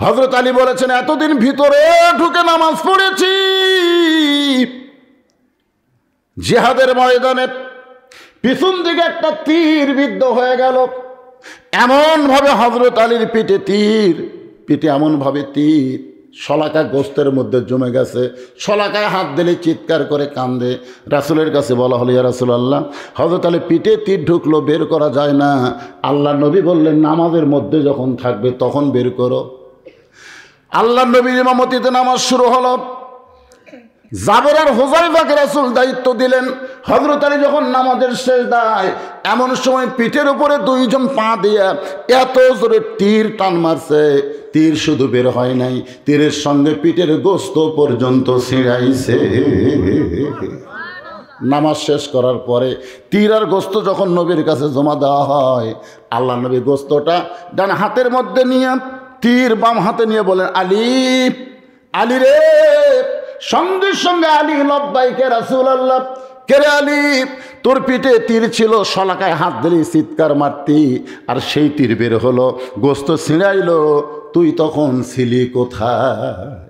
হযরত আলী বলেছেন, এতদিন ভিতরে ঢুকে নামাজ পড়েছি, জিহাদের ময়দানে পিছন দিকে একটা তীর বিদ্ধ হয়ে গেল। এমন ভাবে হযরত আলীর পিঠে তীর, পিঠে এমন ভাবে তীর, শলাকা গোস্তের মধ্যে জমে গেছে। শলাকায় হাত দিলে চিৎকার করে কান্দে। রাসূলের কাছে বলা হলো, ইয়া রাসূলুল্লাহ, হযরত আলী পিঠে তীর ঢুকলো, বের করা যায় না। আল্লাহ নবী বললেন, নামাজের মধ্যে যখন থাকবে তখন বের করো। আল্লাহ নবীর ইমামতিতে নামাজ শুরু হলো। জাবের আর হুযায়ফাকে রাসূল দায়িত্ব দিলেন। হযরত আলী যখন নামাজের সিজদায়, এমন সময় পিঠের উপরে দুইজন পা দিয়ে এত জোরে তীর টান মারছে, তীর শুধু বের হয় নাই, তীরের সঙ্গে পিঠের গোস্ত পর্যন্ত ছিঁড়াইছে। নামাজ শেষ করার পরে তীর আর গোস্ত যখন নবীর কাছে জমা দেওয়া হয়, আল্লাহ নবী গোস্তটা ডান হাতের মধ্যে নিয়ে তীর বাম হাতে নিয়ে বলেন, আলী, আলী রে। সঙ্গে সঙ্গে আলী, লব্বাইকে রাসূলুল্লাহ। কে রে আলী? তোর পিঠে তীর ছিল, শলাকায় হাত দিলি চিৎকার মারতি, আর সেই তীর বের হলো, গোস্ত ছিঁড়াইলো, তুই তখন ছিলি কোথায়?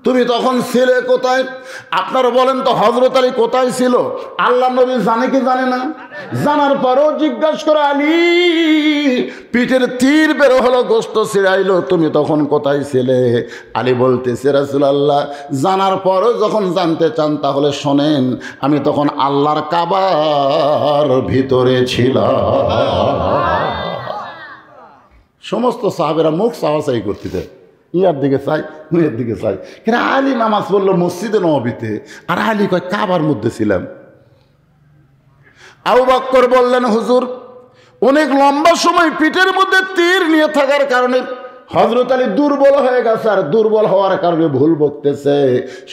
তুমি তখন ছিলে কোথায়? আপনারা বলেন তো, হযরত আলী কোথায় ছিল? আল্লাহ নবী জানে কি জানে না? জানার পরেও জিজ্ঞাসা করে, আলী, পিঠের তীর বের হলো, গোস্ত ছিঁড়াইলো, তুমি তখন কোথায় ছিলে? আলী বলতেছে, রাসূলুল্লাহ, জানার পরেও যখন জানতে চান তাহলে শোনেন, আমি তখন আল্লাহর কাবার ভিতরে ছিলাম। সমস্ত সাহাবেরা মুখ চাওয়াচাই করতেছে, ইয়ার দিকে চাই, নুয়ের দিকে চাই। কিন্তু আলী নামাজ পড়লো মসজিদে নববীতে, আর আলী কয় কাবার মধ্যে ছিলাম। আবু বকর বললেন, হুজুর, অনেক লম্বা সময় পিঠের মধ্যে তীর নিয়ে থাকার কারণে হযরত আলী দুর্বল হয়ে গেছে, আর দুর্বল হওয়ার কারণে ভুল বকতেছে।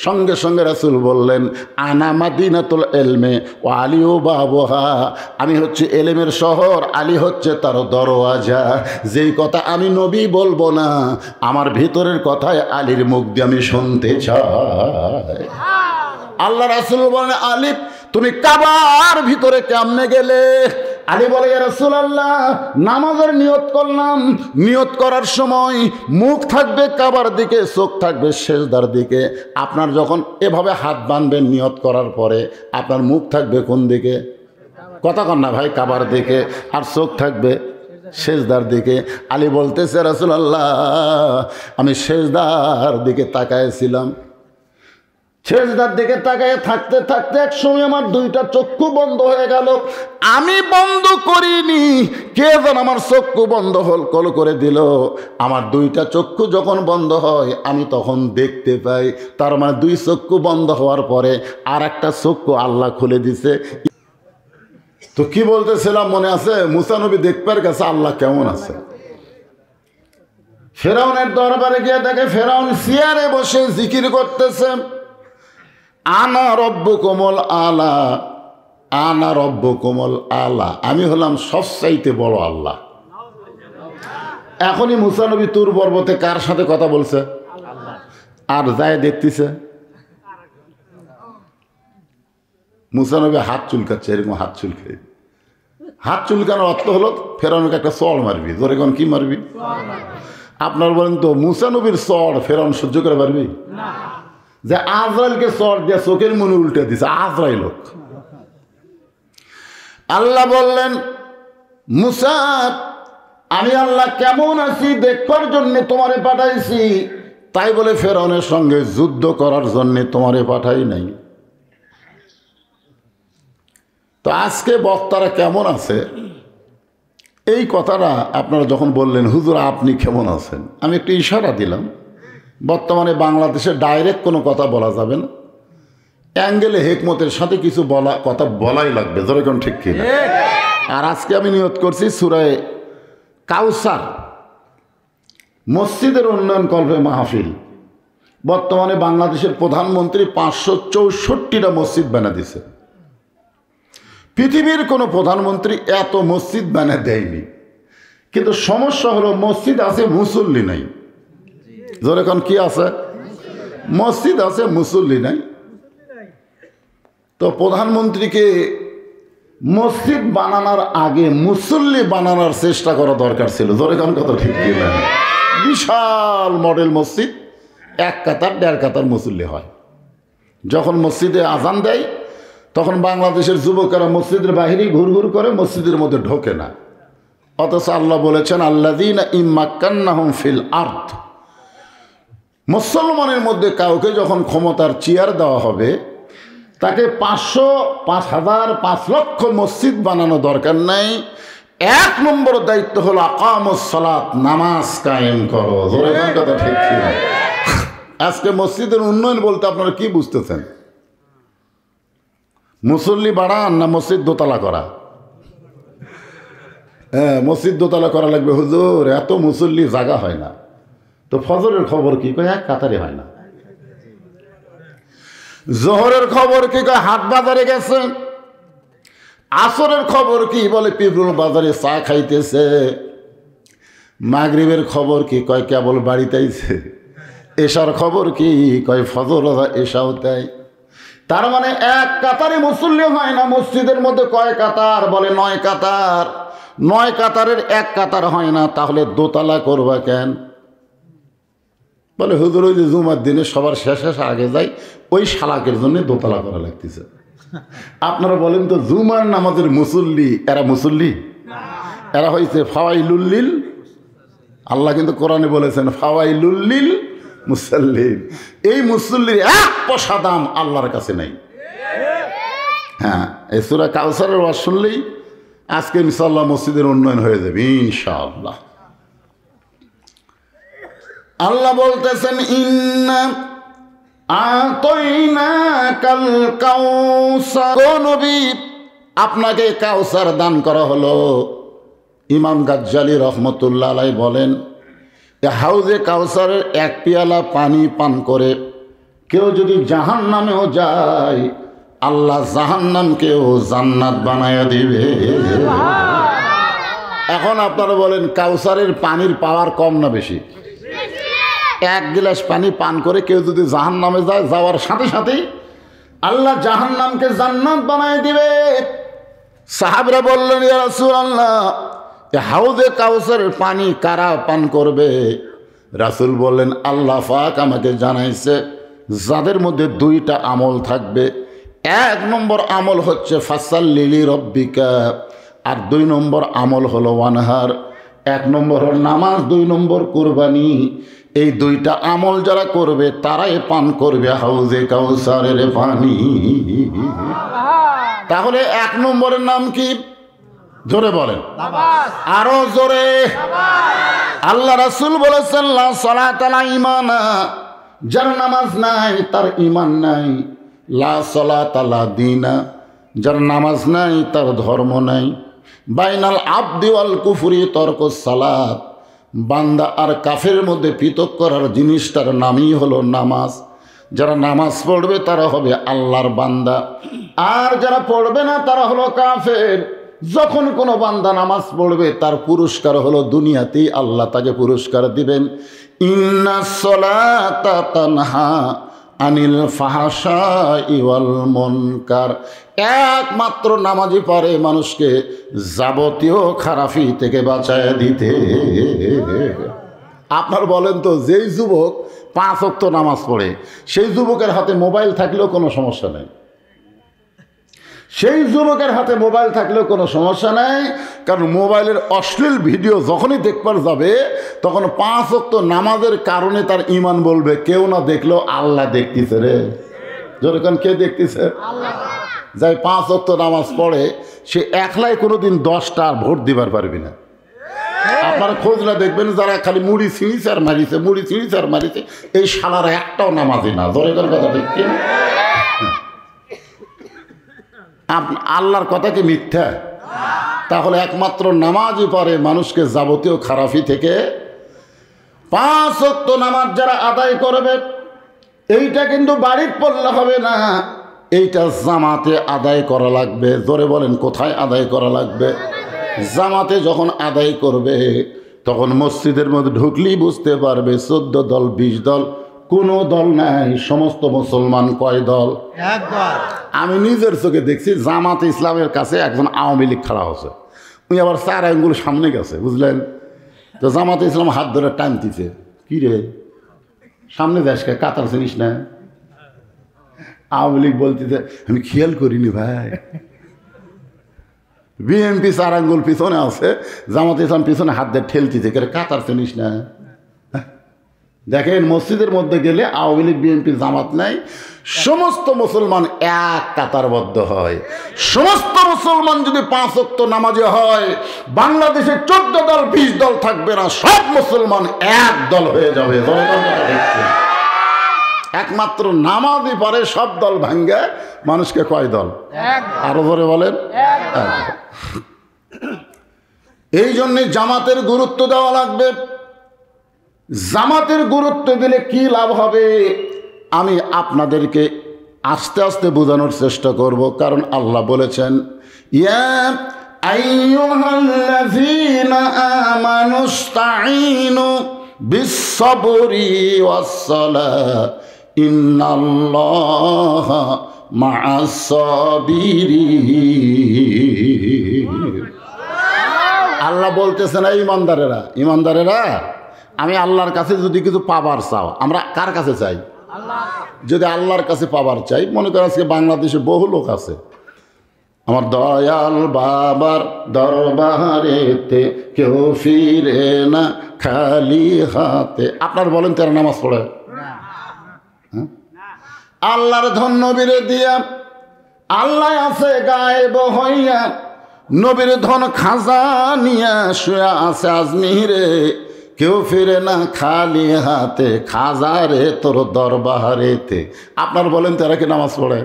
সঙ্গে সঙ্গে রাসূল বললেন, আনা মাদিনাতুল ইলমে ও আলীও বাবুহা, আমি হচ্ছে এলেমের শহর, আলী হচ্ছে তার দরওয়াজা। যেই কথা আমি নবী বলবো না, আমার ভিতরের কথায় আলীর মুখ দিয়ে আমি শুনতে চাই। আল্লাহ রাসূল বলেন, আলী, তুমি কাবার ভিতরে কেমনে গেলে? আলী বলে, ইয়া রাসূলুল্লাহ, নামাজের নিয়ত করলাম, নিয়ত করার সময় মুখ থাকবে কাবার দিকে, চোখ থাকবে সেজদার দিকে। আপনার যখন এভাবে হাত বাঁধবেন নিয়ত করার পরে, আপনার মুখ থাকবে কোন দিকে? কথা কন না ভাই, কাবার দিকে, আর চোখ থাকবে সেজদার দিকে। আলী বলতেছে, রাসূলুল্লাহ, আমি সেজদার দিকে তাকাইছিলাম। সেজদার দিকে তাকায় থাকতে থাকতে এক সময় আমার দুইটা চক্ষু বন্ধ হয়ে গেল। আমি বন্ধ করিনি, কে যেন আমার চক্ষু বন্ধ কল করে দিল। আমার দুইটা চক্ষু যখন বন্ধ হয়, আমি তখন দেখতে পাই। তার মানে দুই চক্ষু বন্ধ হওয়ার পরে আর একটা চক্ষু আল্লাহ খুলে দিছে। তো কি বলতেছিলাম মনে আছে? মুসা নবী দেখবার কাছে আল্লাহ কেমন আছে। ফেরাউনের দরবারে গিয়ে দেখে ফেরাউন চেয়ারে বসে জিকির করতেছে, আনা রব্বুকুমুল আলা, আনা রব্বুকুমুল আলা, আমি হলাম সবচাইতে বড় আল্লাহ। এখনই মুসা নবী তুর পর্বতে কার সাথে কথা বলছে? আর যায় দেখতেছে মুসা নবী হাত চুলকাচ্ছে, এরকম হাত চুলকায়। হাত চুলকানোর অর্থ হলো ফেরাউনকে একটা চড় মারবি। জোরে কোন কি মারবি? আপনার বলেন তো, মুসা নবীর চড় ফেরাউন সহ্য করে পারবি? যে আজরাইলকে চড় দিয়ে চোখের মনে উল্টে দিছে, আজরাইল লোক। আল্লাহ বললেন, মুসা, আমি আল্লাহ কেমন আছি দেখবার জন্য তোমারে পাঠাইছি, তাই বলে ফেরাউনের সঙ্গে যুদ্ধ করার জন্য তোমারে পাঠাই নাই। তো আজকে বক্তারা কেমন আছে, এই কথাটা আপনারা যখন বললেন, হুজুর আপনি কেমন আছেন, আমি একটু ইশারা দিলাম। বর্তমানে বাংলাদেশে ডাইরেক্ট কোনো কথা বলা যাবে না, অ্যাঙ্গেলে হেকমতের সাথে কিছু কথা বলাই লাগবে। যেরকম ঠিক কি? আর আজকে আমি নিয়ত করছি সূরা কাউসার, মসজিদের উন্নয়ন কল্পে মাহফিল। বর্তমানে বাংলাদেশের প্রধানমন্ত্রী 564টা মসজিদ বানিয়ে দিছে। পৃথিবীর কোনো প্রধানমন্ত্রী এত মসজিদ বানিয়ে দেয়নি। কিন্তু সমস্যা হলো মসজিদ আছে, মুসল্লি নাই। যেরকম কি আছে? মসজিদ আছে, মুসল্লি নাই। তো প্রধানমন্ত্রীকে মসজিদ বানানোর আগে মুসল্লি বানানোর চেষ্টা করা দরকার ছিল। যেরকম কথা ঠিক কি না? বিশাল মডেল মসজিদ, 1 কাতার 1.5 কাতার মুসল্লি হয়। যখন মসজিদে আজান দেয় তখন বাংলাদেশের যুবকেরা মসজিদের বাহিরেই ঘুরঘুর করে, মসজিদের মধ্যে ঢোকে না। অথচ আল্লাহ বলেছেন আল্লাযীনা ইম্মাক্কান্নাহুম ফিল আরদ, মুসলমানের মধ্যে কাউকে যখন ক্ষমতার চেয়ার দেওয়া হবে তাকে 500, 5000, 5 লক্ষ মসজিদ বানানো দরকার নাই। 1 নম্বর দায়িত্ব হলো আকামুস সালাত, নামাজ কায়েম করো। কথা ঠিক কি? আজকে মসজিদের উন্নয়ন বলতে আপনারা কি বুঝতেছেন? মুসল্লি বাড়ান না মসজিদ দোতলা করা? হ্যাঁ, মসজিদ দোতলা করা লাগবে হুজুর, এত মুসল্লি জায়গা হয় না। তো ফজরের খবর কি? কয় 1 কাতারে হয় না। জোহরের খবর কি? কয় হাট বাজারে গেছে। আসরের খবর কি? বলে পিপরুল বাজারে চা খাইতেছে। মাগরিবের খবর কি? কয় কেবল বাড়িতে আইছে। এশার খবর কি? কয় ফজর এশাও তাই। তার মানে 1 কাতারে মুসল্লি হয় না। মসজিদের মধ্যে কয় কাতার? বলে 9 কাতার। 9 কাতারের 1 কাতার হয় না, তাহলে দোতলা করবা কেন? বলে হুজুর ওই যে জুমার দিনে সবার শেষে আগে যায়, ওই শালাকের জন্য দোতলা করা লাগতেছে। আপনারা বলেন তো, জুমার নামাজের মুসল্লি এরা মুসল্লি? এরা হয়েছে ফাওয়াইলুল্লিল। আল্লাহ কিন্তু কোরআনে বলেছেন ফাওয়াইলুল্লিল মুসাল্লিন। এই মুসল্লির 1 পয়সা দাম আল্লাহর কাছে নাই। হ্যাঁ, এই সূরা কাউসারের ওয়াজ শুনলেই আজকে ইনশাআল্লাহ মসজিদের উন্নয়ন হয়ে যাবে ইনশাআল্লাহ। আল্লাহ বলতেছেন ইন্না আতাইনাকাল কাউসার, কোন নবী আপনাকে কাউসার দান করা হলো। ইমাম গাজ্জালি রহমতুল্লাহ আলাইহি বলেন, হাউজে কাউসারের 1 পেয়ালা পানি পান করে কেউ যদি জাহান্নামেও যায়, আল্লাহ জাহান্নামকেও জান্নাত বানায়া দিবে। এখন আপনারা বলেন কাউসারের পানির পাওয়ার কম না বেশি? 1 গ্লাস পানি পান করে কেউ যদি জাহান্নামে যায়, যাওয়ার সাথে সাথেই আল্লাহ জাহান্নামকে জান্নাত বানায় দিবে। সাহাবরা বললেন ইয়া রাসূলুল্লাহ, হাউজে কাউসারের পানি কারা পান করবে? রাসূল বললেন আল্লাহ পাক আমাকে জানাইছে যাদের মধ্যে 2টা আমল থাকবে। 1 নম্বর আমল হচ্ছে ফাসাল্লি লিরাব্বিকা, আর 2 নম্বর আমল হলো ওয়ানহার। 1 নম্বর হল নামাজ, 2 নম্বর কুরবানি। এই 2টা আমল যারা করবে তারাই পান করবে হাউজে কাউসারের পানি। তাহলে 1 নম্বরের নাম কি? জোরে বলেন, আরো জোরে। আল্লাহ রাসূল বলেছেন লা সালাতা লা ঈমানা, যার নামাজ নাই তার ঈমান নাই। লা সালাতা লা দীনা, যার নামাজ নাই তার ধর্ম নাই। বাইনাল আবদি ওয়াল কুফরি তরকুস সালাত, বান্দা আর কাফের মধ্যে পৃথক করার জিনিসটার নামই হলো নামাজ। যারা নামাজ পড়বে তারা হবে আল্লাহর বান্দা, আর যারা পড়বে না তারা হলো কাফের। যখন কোনো বান্দা নামাজ পড়বে তার পুরস্কার হলো দুনিয়াতেই আল্লাহ তাকে পুরস্কার দিবেন। ইন্নাস সালাতা তানহা আনিল ফাহশাই ওয়াল মুনকার, একমাত্র নামাজই পারে মানুষকে যাবতীয় খারাপি থেকে বাঁচায় দিতে। আপনার বলেন তো, যেই যুবক 5 ওয়াক্ত নামাজ পড়ে সেই যুবকের হাতে মোবাইল থাকলেও কোনো সমস্যা নেই। সেই যুবকের হাতে মোবাইল থাকলেও কোনো সমস্যা নেই, কারণ মোবাইলের অশ্লীল ভিডিও যখনই দেখবার যাবে তখন 5 ওয়াক্ত নামাজের কারণে তার ঈমান বলবে কেউ না দেখলেও আল্লাহ দেখতেছে রে। যখন কে দেখতেছে? যাই 5 ওয়াক্ত নামাজ পড়ে সে একলাই কোনোদিন 10টা ভোট দিবার পারবি না। আপনারা খোঁজলা দেখবেন যারা খালি মুড়ি ছিঁড়িছে আর মারিছে, মুড়ি ছিঁড়িছে আর মারিছে, এই শালার একটাও নামাজি না। দরকার কথা দেখি আল্লাহর কথা কি মিথ্যা? তাহলে একমাত্র নামাজই পারে মানুষকে যাবতীয় খারাপি থেকে। 5 ওয়াক্ত নামাজ যারা আদায় করবে, এইটা কিন্তু বাড়িতে পড়লে হবে না, এইটা জামাতে আদায় করা লাগবে। জোরে বলেন, কোথায় আদায় করা লাগবে? জামাতে যখন আদায় করবে তখন মসজিদের মধ্যে ঢুকলেই বুঝতে পারবে 14 দল 20 দল কোনো দল নাই, সমস্ত মুসলমান কয় দল? একদল। আমি নিজের চোখে দেখছি জামাতে ইসলামের কাছে একজন আওয়ামী লীগ খাড়া হচ্ছে, উনি আবার 4 আঙ্গুল সামনে গেছে, বুঝলেন তো? তো জামাতে ইসলাম হাত ধরে টানতেছে, কি রে সামনে দেশকে কাতার চিনিস না? আওয়ামী লীগ বলতেছে আমি খেয়াল করিনি ভাই। বিএনপি 4 আঙ্গুল পিছনে আছে, জামাতে ইসলাম পিছনে হাত দিয়ে ঠেলতেছে, কাতার চিনিস না? দেখেন মসজিদের মধ্যে গেলে আওয়ামী লীগ বিএনপি জামাত নাই, সমস্ত মুসলমান এক কাতারবদ্ধ হয়। সমস্ত মুসলমান যদি 5 ওয়াক্ত নামাজি হয়, বাংলাদেশে 14 দল 20 দল থাকবে না, সব মুসলমান এক দল হয়ে যাবে। একমাত্র নামাজই পারে সব দল ভাঙ্গে মানুষকে কয় দল? আরো ধরে বলেন। এই জন্যে জামাতের গুরুত্ব দেওয়া লাগবে। জামাতের গুরুত্ব দিলে কি লাভ হবে আমি আপনাদেরকে আস্তে আস্তে বোঝানোর চেষ্টা করব। কারণ আল্লাহ বলেছেন, ইয়া আইয়ুহাল্লাযীনা আমানুস্তাঈনু বিস-সাবরি ওয়াস-সালাহ ইন্নাল্লাহা মা'আস-সাবিরিন। আল্লাহ বলতেছেন, এই ইমানদারেরা আমি আল্লাহর কাছে যদি কিছু পাবার চাও, আমরা কার কাছে চাই? যদি আল্লাহর কাছে পাবার চাই, মনে করেন আজকে বাংলাদেশে বহু লোক আছে, আমার দয়াল বাবার দরবারেতে কেউ ফিরে না খালি হাতে। আপনার বলেন তারা নামাজ পড়ে? আল্লাহর ধন নবীরে দিয়া, আল্লাহ আছে গায়েব হইয়া, নবীর ধন খাজা নিয়া শুয়া আছে আজমিরে, কেউ ফিরে না খালি হাতে, খাজারে তোর দরবারেতে। আপনার বলেন তারা কি নামাজ পড়ে?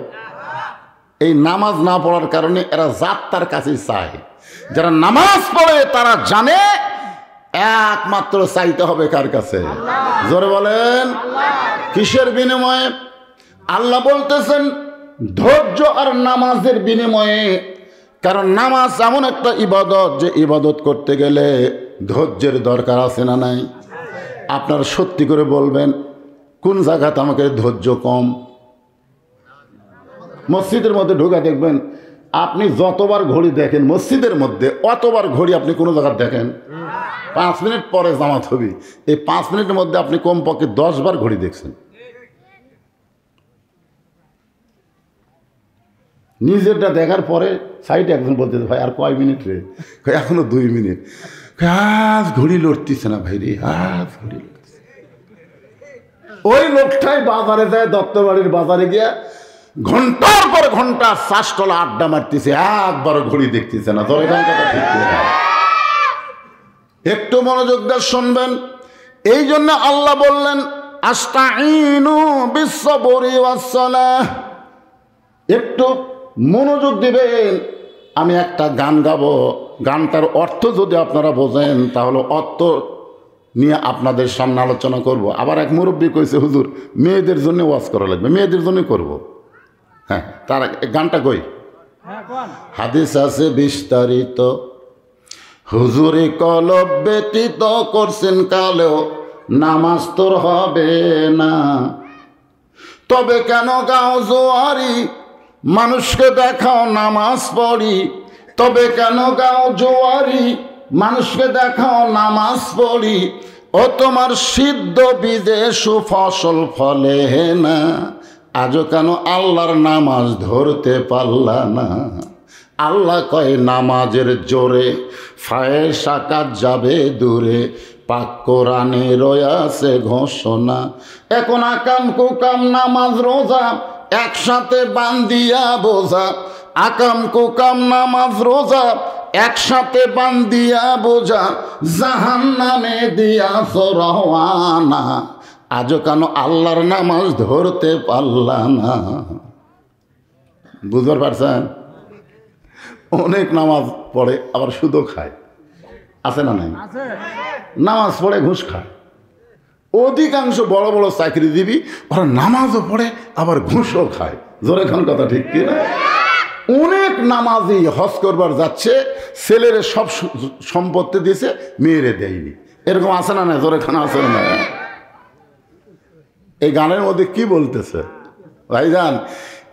এই নামাজ না পড়ার কারণে এরা জাত্তার কাছে চায়। যারা নামাজ পড়ে তারা জানে একমাত্র চাইতে হবে কার কাছে? জোরে বলেন। কিসের বিনিময়ে? আল্লাহ বলতেছেন ধৈর্য আর নামাজের বিনিময়ে। কারণ নামাজ এমন একটা ইবাদত যে ইবাদত করতে গেলে ধৈর্যের দরকার আছে না নাই? আপনারা সত্যি করে বলবেন কোন জায়গাতে আমাকে ধৈর্য কম? মসজিদের মধ্যে ঢোকা দেখবেন, আপনি যতবার ঘড়ি দেখেন মসজিদের মধ্যে, অতবার ঘড়ি আপনি কোনো জায়গায় দেখেন 5 মিনিট পরে জামাত হবে, এই 5 মিনিটের মধ্যে আপনি কমপক্ষে 10 বার ঘড়ি দেখছেন। নিজেরটা দেখার পরে সাইডে একজন বলতে, ভাই আর কয় মিনিট রে? এখনো 2 মিনিট। আজ ঘড়ি লড়তেছে না ভাই রে, আজ ঘড়ি লড়তেছে। ওই লোকটাই বাজারে যায়, দত্তবাড়ির বাজারে গিয়া ঘন্টার পর ঘন্টা শ্বাসতলা আড্ডা মারতেছে, একবার ঘড়ি দেখতেছে না। ধরে কথা ঠিক না, একটু মনোযোগ দিয়ে শুনবেন। এই জন্য আল্লাহ বললেন আস্তাঈনু বিস-সাবরি ওয়াস-সালাহ। একটু মনোযোগ দিবেন। আমি একটা গান গাবো, গানটার অর্থ যদি আপনারা বোঝেন তাহলে অর্থ নিয়ে আপনাদের সামনে আলোচনা করব। আবার এক মুরব্বী কইছে, হুজুর মেয়েদের জন্য ওয়াজ করা লাগবে, মেয়েদের জন্য করব। হ্যাঁ, তার গানটা কই। হাদিস আছে বিস্তারিত, হুজুরে কলব ব্যতীত করছেন কালেও নামাজ তোর হবে না। তবে কেন গাও জোয়ারি, মানুষকে দেখাও নামাজ পড়ি। তবে কেন গাও জোয়ারি, মানুষকে দেখাও নামাজ পড়ি। ও তোমার সিদ্ধ বীজে সুফসল ফলে না, আজও কেন আল্লাহর নামাজ ধরতে পারলা না? আল্লাহ কয় নামাজের জোরে ফায়েসা কাজ যাবে দূরে, পাক কোরআনে রয়াছে ঘোষণা। এখন আকাম কুকাম নামাজ রোজা একসাথে বান্দিয়া বোঝা। আকাম কুকাম নামাজ রোজা একসাথে বান্দিয়া বোঝা, জাহান্নামে দিয়াছ রওয়ানা, আজও কেন আল্লাহর নামাজ ধরতে পারলা না? বুঝতে পারছেন? অনেক নামাজ পড়ে আবার সুদও খায়, আছে না নাই? নামাজ পড়ে ঘুষ খায়। অধিকাংশ বড় বড় চাকরিজীবী ওরা নামাজও পড়ে আবার ঘুষও খায়। জোরে খান কথা ঠিক কি না? অনেক নামাজি হজ করবার যাচ্ছে, ছেলের সব সম্পত্তি দিয়েছে, মেয়েরে দেয়নি। এরকম আছে না? জোরে খান আছে না? এই গানের মধ্যে কি বলতেছে ভাইজান?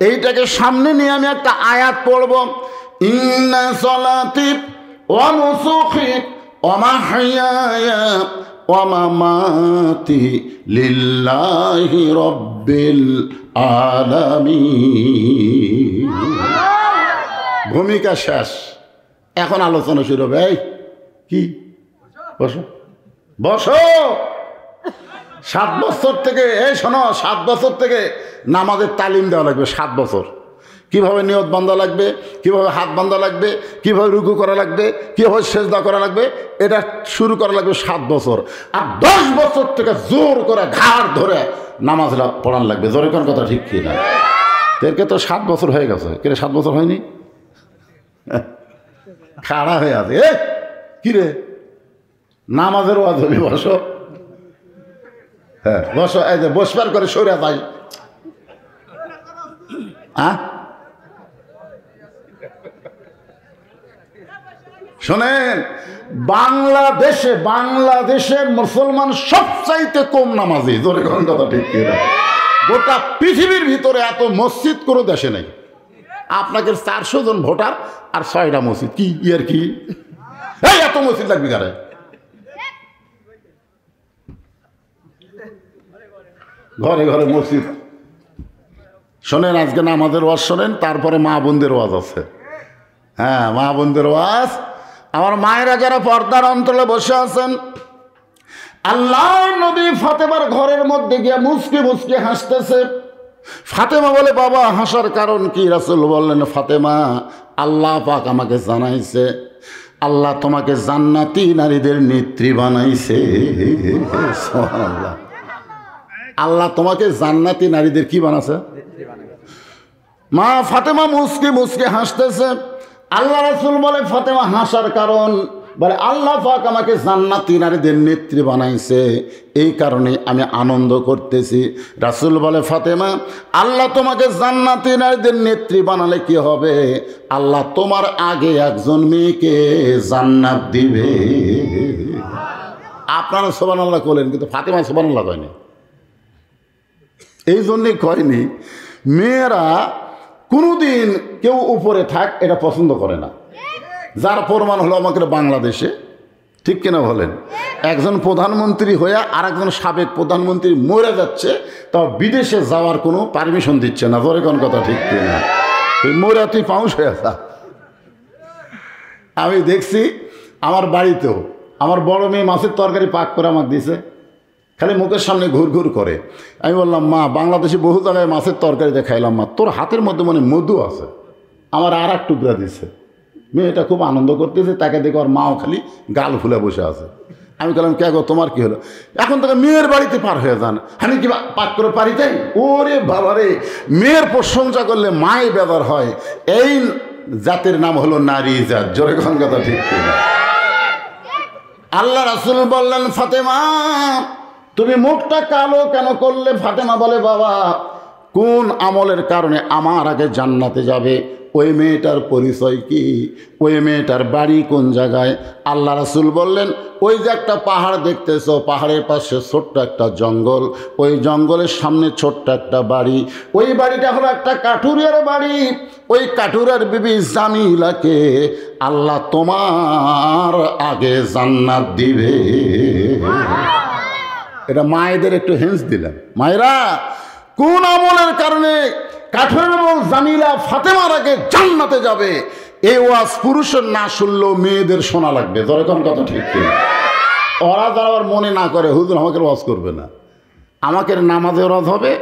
এইটাকে সামনে নিয়ে আমি একটা আয়াত পড়ব। ইন্না সলাতি ওয়া নুসুকি ওমা হাইয়ায়া ওয়া মামাতি লিল্লাহি রাব্বিল আলামিন। ভূমিকা শেষ, এখন আলোচনা শুরু হবে। এই কি বসো বসো। 7 বছর থেকে, এই শোনো, 7 বছর থেকে নামাজের তালিম দেওয়া লাগবে। 7 বছর কিভাবে নিয়ত বান্ধা লাগবে, কিভাবে হাত বান্ধা লাগবে, কিভাবে রুকু করা লাগবে, কিভাবে সেজদা করা লাগবে, এটা শুরু করা লাগবে 7 বছর। আর 10 বছর থেকে জোর করে ঘাড় ধরে নামাজটা পড়ান লাগবে। জোরে কোন কথা ঠিক কি না? এরকে তো 7 বছর হয়ে গেছে, কে 7 বছর হয়নি? খাড়া হয়ে আছে। এ কিরে, নামাজের ওয়াজ হবে, বসো। হ্যাঁ বসো। এই যে বসবার করে সরে যাই। শোনেন, বাংলাদেশে মুসলমান সবচাইতে কম নামাজি। জোরে কোন কথা ঠিক কি না? গোটা পৃথিবীর ভিতরে এত মসজিদ কোনো দেশে নেই। আপনাকে 400 জন ভোটার আর 6টা মসজিদ, কি ইয়ার কি? এই এত মসজিদ লাগবে কারে? ঘরে ঘরে মসজিদ। শোনেন, আজকে নামাজের ওয়াজ শোনেন, তারপরে মা বোনদের ওয়াজ আছে। হ্যাঁ, মা বোনদের ওয়াজ। আমার মায়েরা যারা পর্দার অন্তরে বসে আছেন, আল্লাহ নবী ফাতেমার ঘরের মধ্যে গিয়ে মুচকি মুচকি হাসতেছে। ফাতেমা বলে, বাবা হাসার কারণ কি? রাসূল বললেন, ফাতেমা, আল্লাহ পাক আমাকে জানাইছে, আল্লাহ তোমাকে জান্নাতি নারীদের নেত্রী বানাইছে। সুবহানাল্লাহ। আল্লাহ তোমাকে জান্নাতি নারীদের কি বানাছে? মা ফাতেমা মুচকি মুচকি হাসতেছে। আল্লাহ রাসূল বলে, ফাতেমা হাসার কারণ? বলে, আল্লাহ পাক আমাকে জান্নাতি নারীদের নেত্রী বানাইছে, এই কারণে আমি আনন্দ করতেছি। রাসূল বলে, ফাতেমা, আল্লাহ তোমাকে জান্নাতি নারীদের নেত্রী বানালে কি হবে? আল্লাহ তোমার আগে একজন মেয়েকে জান্নাত দিবে। আপনারা সুবহানাল্লাহ বলেন, কিন্তু ফাতেমা সুবহানাল্লাহ কয়নি। এই জন্যই কয়নি, মেয়েরা কোনোদিন কেউ উপরে থাক এটা পছন্দ করে না। যার প্রমাণ হলো আমাদের বাংলাদেশে, ঠিক কিনা বলেন? একজন প্রধানমন্ত্রী হয়ে আর একজন সাবেক প্রধানমন্ত্রী মরে যাচ্ছে, তাও বিদেশে যাওয়ার কোনো পারমিশন দিচ্ছে না। ধরে কোন কথা ঠিক কিনা? মরে তুই পাউস হয়ে যা। আমি দেখছি আমার বাড়িতেও আমার বড় মেয়ে মাছের তরকারি পাক করে আমাকে দিয়েছে, খালি মুখের সামনে ঘুর ঘুর করে। আমি বললাম, মা, বাংলাদেশে বহু জায়গায় মাছের তরকারি দেখাইলাম, মা তোর হাতের মধ্যে মানে মধু আছে। আমার আর এক টুকরা দিছে। মেয়েটা খুব আনন্দ করতেছে, তাকে দেখে ওর মাও খালি গাল ফুলে বসে আছে। আমি বললাম, কে গো, তোমার কি হলো? এখন থেকে মেয়ের বাড়িতে পার হয়ে যান, আমি কি পাক করে পারি তাই? ওরে বাবারে, মেয়ের প্রশংসা করলে মায়ে বেদার হয়। এই জাতের নাম হলো নারী জাত। জোরে কোন কথা ঠিক কিনা? আল্লাহ রাসূল বললেন, ফাতেমা, তুমি মুখটা কালো কেন করলে? ফাতেমা বলে, বাবা, কোন আমলের কারণে আমার আগে জান্নাতে যাবে? ওই মেয়েটার পরিচয় কি? ওই মেয়েটার বাড়ি কোন জায়গায়? আল্লাহ রাসূল বললেন, ওই যে একটা পাহাড় দেখতেছো, পাহাড়ের পাশে ছোট্ট একটা জঙ্গল, ওই জঙ্গলের সামনে ছোট্ট একটা বাড়ি। ওই বাড়িটা হলো একটা কাঠুরিয়ার বাড়ি। ওই কাঠুরিয়ার বিবি জামিলাকে আল্লাহ তোমার আগে জান্নাত দিবে। এটা মায়েদের একটু হেন্স দিলাম। মায়েরা, কোন আমলের কারণে কাঠুরিয়ার এবং জামিলা ফাতেমার আগে জান্নাতে যাবে? এই ওয়াজ পুরুষের না শুনলেও মেয়েদের শোনা লাগবে। যেরকম কথা ঠিক কিনা? ওরা যারা আবার মনে না করে, হুজুর আমাকে ওয়াজ করবে না, আমাকে নামাজের ওয়াজ হবে,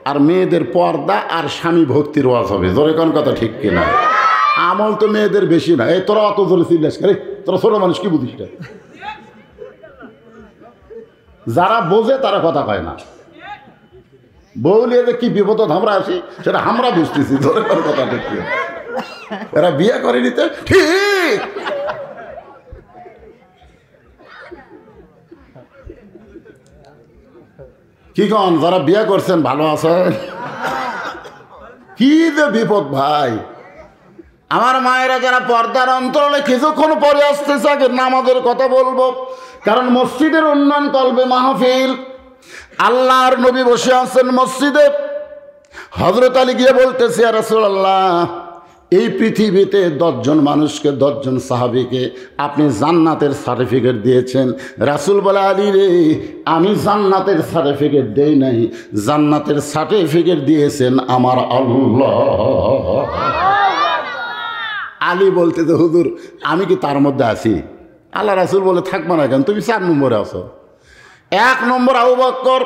আর মেয়েদের পর্দা আর স্বামী ভক্তির ওয়াজ হবে। যেরকম কথা ঠিক কিনা? আমল তো মেয়েদের বেশি না। এই তোরা অত জোরে চিল্লাস করে, তোরা ছোট মানুষ কি বুঝিস? যারা বোঝে তারা কথা কয় না। বউলিয়ে যে কি বিপদ আমরা আসি সেটা আমরা বুঝতেছি। ধরে কথা ঠিক, এরা বিয়ে করে নিতে ঠিক। কি কন, যারা বিয়ে করছেন ভালো আছেন? কি যে বিপদ ভাই! আমার মায়েরা যারা পর্দার অন্তরালে কিছুক্ষণ পরে আসতেছে, আগে নামাজের কথা বলবো, কারণ মসজিদের উন্নয়ন করবে মাহফিল। আল্লাহর নবী বসে আছেন মসজিদে। হযরত আলী গিয়ে বলতেছে, ইয়া রাসূলুল্লাহ, এই পৃথিবীতে 10 জন মানুষকে, 10 জন সাহাবীকে আপনি জান্নাতের সার্টিফিকেট দিয়েছেন। রাসূল বলে, আলী রে, আমি জান্নাতের সার্টিফিকেট দেই নাই, জান্নাতের সার্টিফিকেট দিয়েছেন আমার আল্লাহ। আলী বলতেছে, হুজুর আমি কি তার মধ্যে আছি? আল্লাহ রাসূল বলে, থাকবো না কেন, তুমি 4 নম্বরে আছো। 1 নম্বর আবু বকর,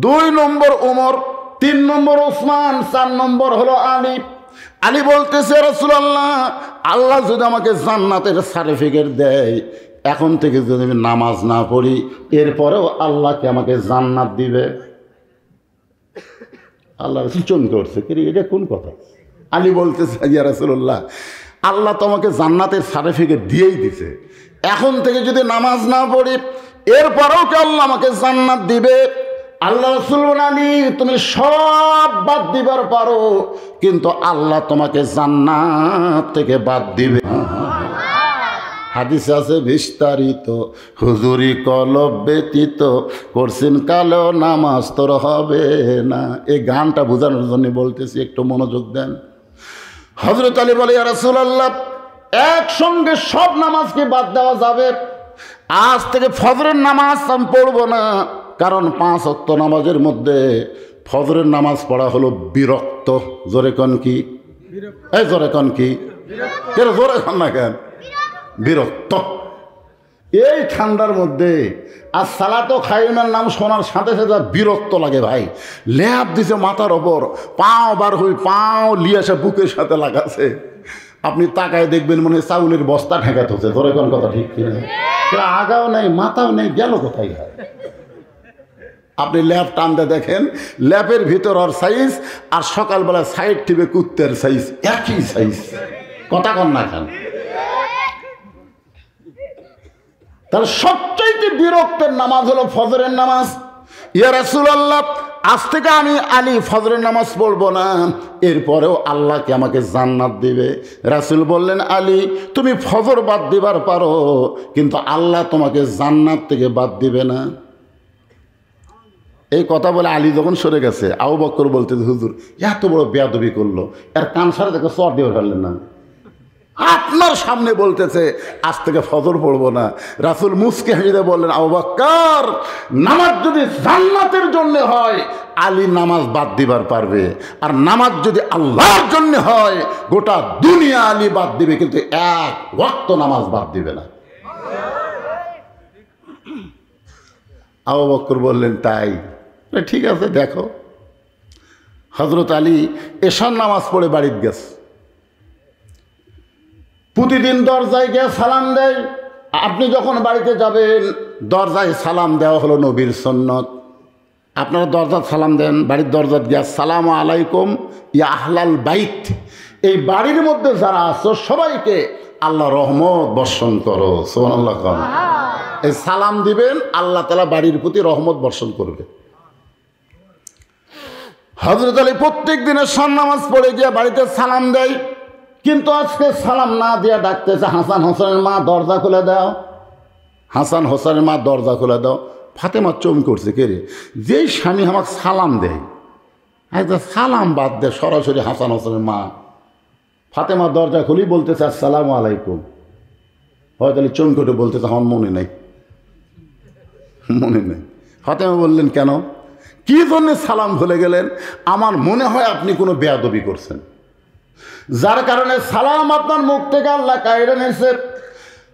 2 নম্বর ওমর, 3 নম্বর ওসমান, 4 নম্বর হলো আলী। আলী বলতেছে, রাসূলুল্লাহ, আল্লাহ যদি আমাকে জান্নাতের সার্টিফিকেট দেয়, এখন থেকে যদি আমি নামাজ না পড়ি, এরপরেও আল্লাহকে আমাকে জান্নাত দিবে। আল্লাহ রাসূল চমকে উঠছে, এটা কোন কথা? আলী বলতেছে, ইয়া রাসূলুল্লাহ, আল্লাহ তো আমাকে জান্নাতের সার্টিফিকেট দিয়েই দিছে, এখন থেকে যদি নামাজ না পড়ি, এরপরেও কি আল্লাহ আমাকে জান্নাত দিবে? আল্লাহ রাসূল বলেন, তুমি সব বাদ দিবার পারো, কিন্তু আল্লাহ তোমাকে জান্নাত থেকে বাদ দিবে। হাদিস আছে বিস্তারিত, হুজুরি কলব ব্যতীত করছেন কালো নামাজ তোর হবে না। এই গানটা বোঝানোর জন্য বলতেছি, একটু মনোযোগ দেন। হযরত আলী বলে, ইয়া রাসূলুল্লাহ, একসঙ্গে সব নামাজকে বাদ দেওয়া যাবে? আজ থেকে ফজরের নামাজ আমি পড়ব না, কারণ 5 ওয়াক্ত নামাজের মধ্যে ফজরের নামাজ পড়া হলো বিরক্ত। জোরে কন কি? এই জোরে কন কি? কেন জোরে কন না কেন? বিরক্ত। এই ঠান্ডার মধ্যে আর সালাতো খাইমের নাম শোনার সাথে সাথে বিরক্ত লাগে ভাই। ল্যাপ দিছে মাথার ওপর, পাও বার হই, পাও লিয়ে আসে বুকের সাথে লাগাছে। আপনি তাকায় দেখবেন মনে হয় চাউলের বস্তা ঠেকাতে হচ্ছে। ধরে কোন কথা ঠিক কিনা? আগাও নেই, মাথাও নেই, গেল কোথায়? আপনি ল্যাপ টানতে দেখেন, ল্যাপের ভিতর আর সাইজ আর সকালবেলা সাইড টিপে কুত্তের সাইজ, একই সাইজ। কথা কন না খান। তাহলে সবচাইতে বিরক্তের নামাজ হলো ফজরের নামাজ। ইয়া রাসূলুল্লাহ, আজ থেকে আমি আলী ফজরের নামাজ পড়বো না, এরপরেও আল্লাহকে আমাকে জান্নাত দিবে। রাসূল বললেন, আলী তুমি ফজর বাদ দিবার পারো, কিন্তু আল্লাহ তোমাকে জান্নাত থেকে বাদ দিবে না। এই কথা বলে আলী যখন সরে গেছে, আবু বকর বলতে, হুজুর এত বড় বেয়াদবি করলো, এর কান সারা থেকে চর দিয়ে ফেললেন না? আপনার সামনে বলতেছে আজ থেকে ফজর পড়বো না। রাসূল মুসকে হেসে বললেন, আবু বকর, নামাজ যদি জান্নাতের জন্য হয়, আলী নামাজ বাদ দিবার পারবে, আর নামাজ যদি আল্লাহর জন্য হয়, গোটা দুনিয়া আলী বাদ দিবে, কিন্তু 1 ওয়াক্ত নামাজ বাদ দিবে না। আবু বকর বললেন, তাই? ঠিক আছে, দেখো। হযরত আলী এশার নামাজ পড়ে বাড়িতে গেছে। প্রতিদিন দরজায় গিয়ে সালাম দেয়। আপনি যখন বাড়িতে যাবেন, দরজায় সালাম দেওয়া হলো নবীর সুন্নত। আপনারা দরজা সালাম দেন, বাড়ির দরজা গিয়া আসসালামু আলাইকুম ইয়া আহলাল বাইত, এই বাড়ির মধ্যে যারা আছো সবাইকে আল্লাহ রহমত বর্ষণ করো। সুবহানাল্লাহ। এই সালাম দিবেন, আল্লাহ তাআলা বাড়ির প্রতি রহমত বর্ষণ করবে। হযরত আলী প্রত্যেক দিনের সার নামাজ পড়ে গিয়ে বাড়িতে সালাম দেয়, কিন্তু আজকে সালাম না দিয়ে ডাকতেছে, হাসান হোসেনের মা দরজা খুলে দাও, হাসান হোসেনের মা দরজা খুলে দাও। ফাতেমা চমকে উঠছে, কে রে, যেই স্বামী আমাকে সালাম দেয়, একটা সালাম বাদ দেয় সরাসরি হাসান হোসেনের মা। ফাতেমা দরজা খুলি বলতেছে আসসালামু আলাইকুম। হয়তো চমকে উঠে বলতেছে আমার মনে নেই, মনে নেই। ফাতেমা বললেন, কেন, কি জন্য সালাম ভুলে গেলেন? আমার মনে হয় আপনি কোনো বেয়াদবি করছেন, যার কারণে সালাম আপনার মুখ থেকে আল্লাহ কাইড়ে নিয়েছে।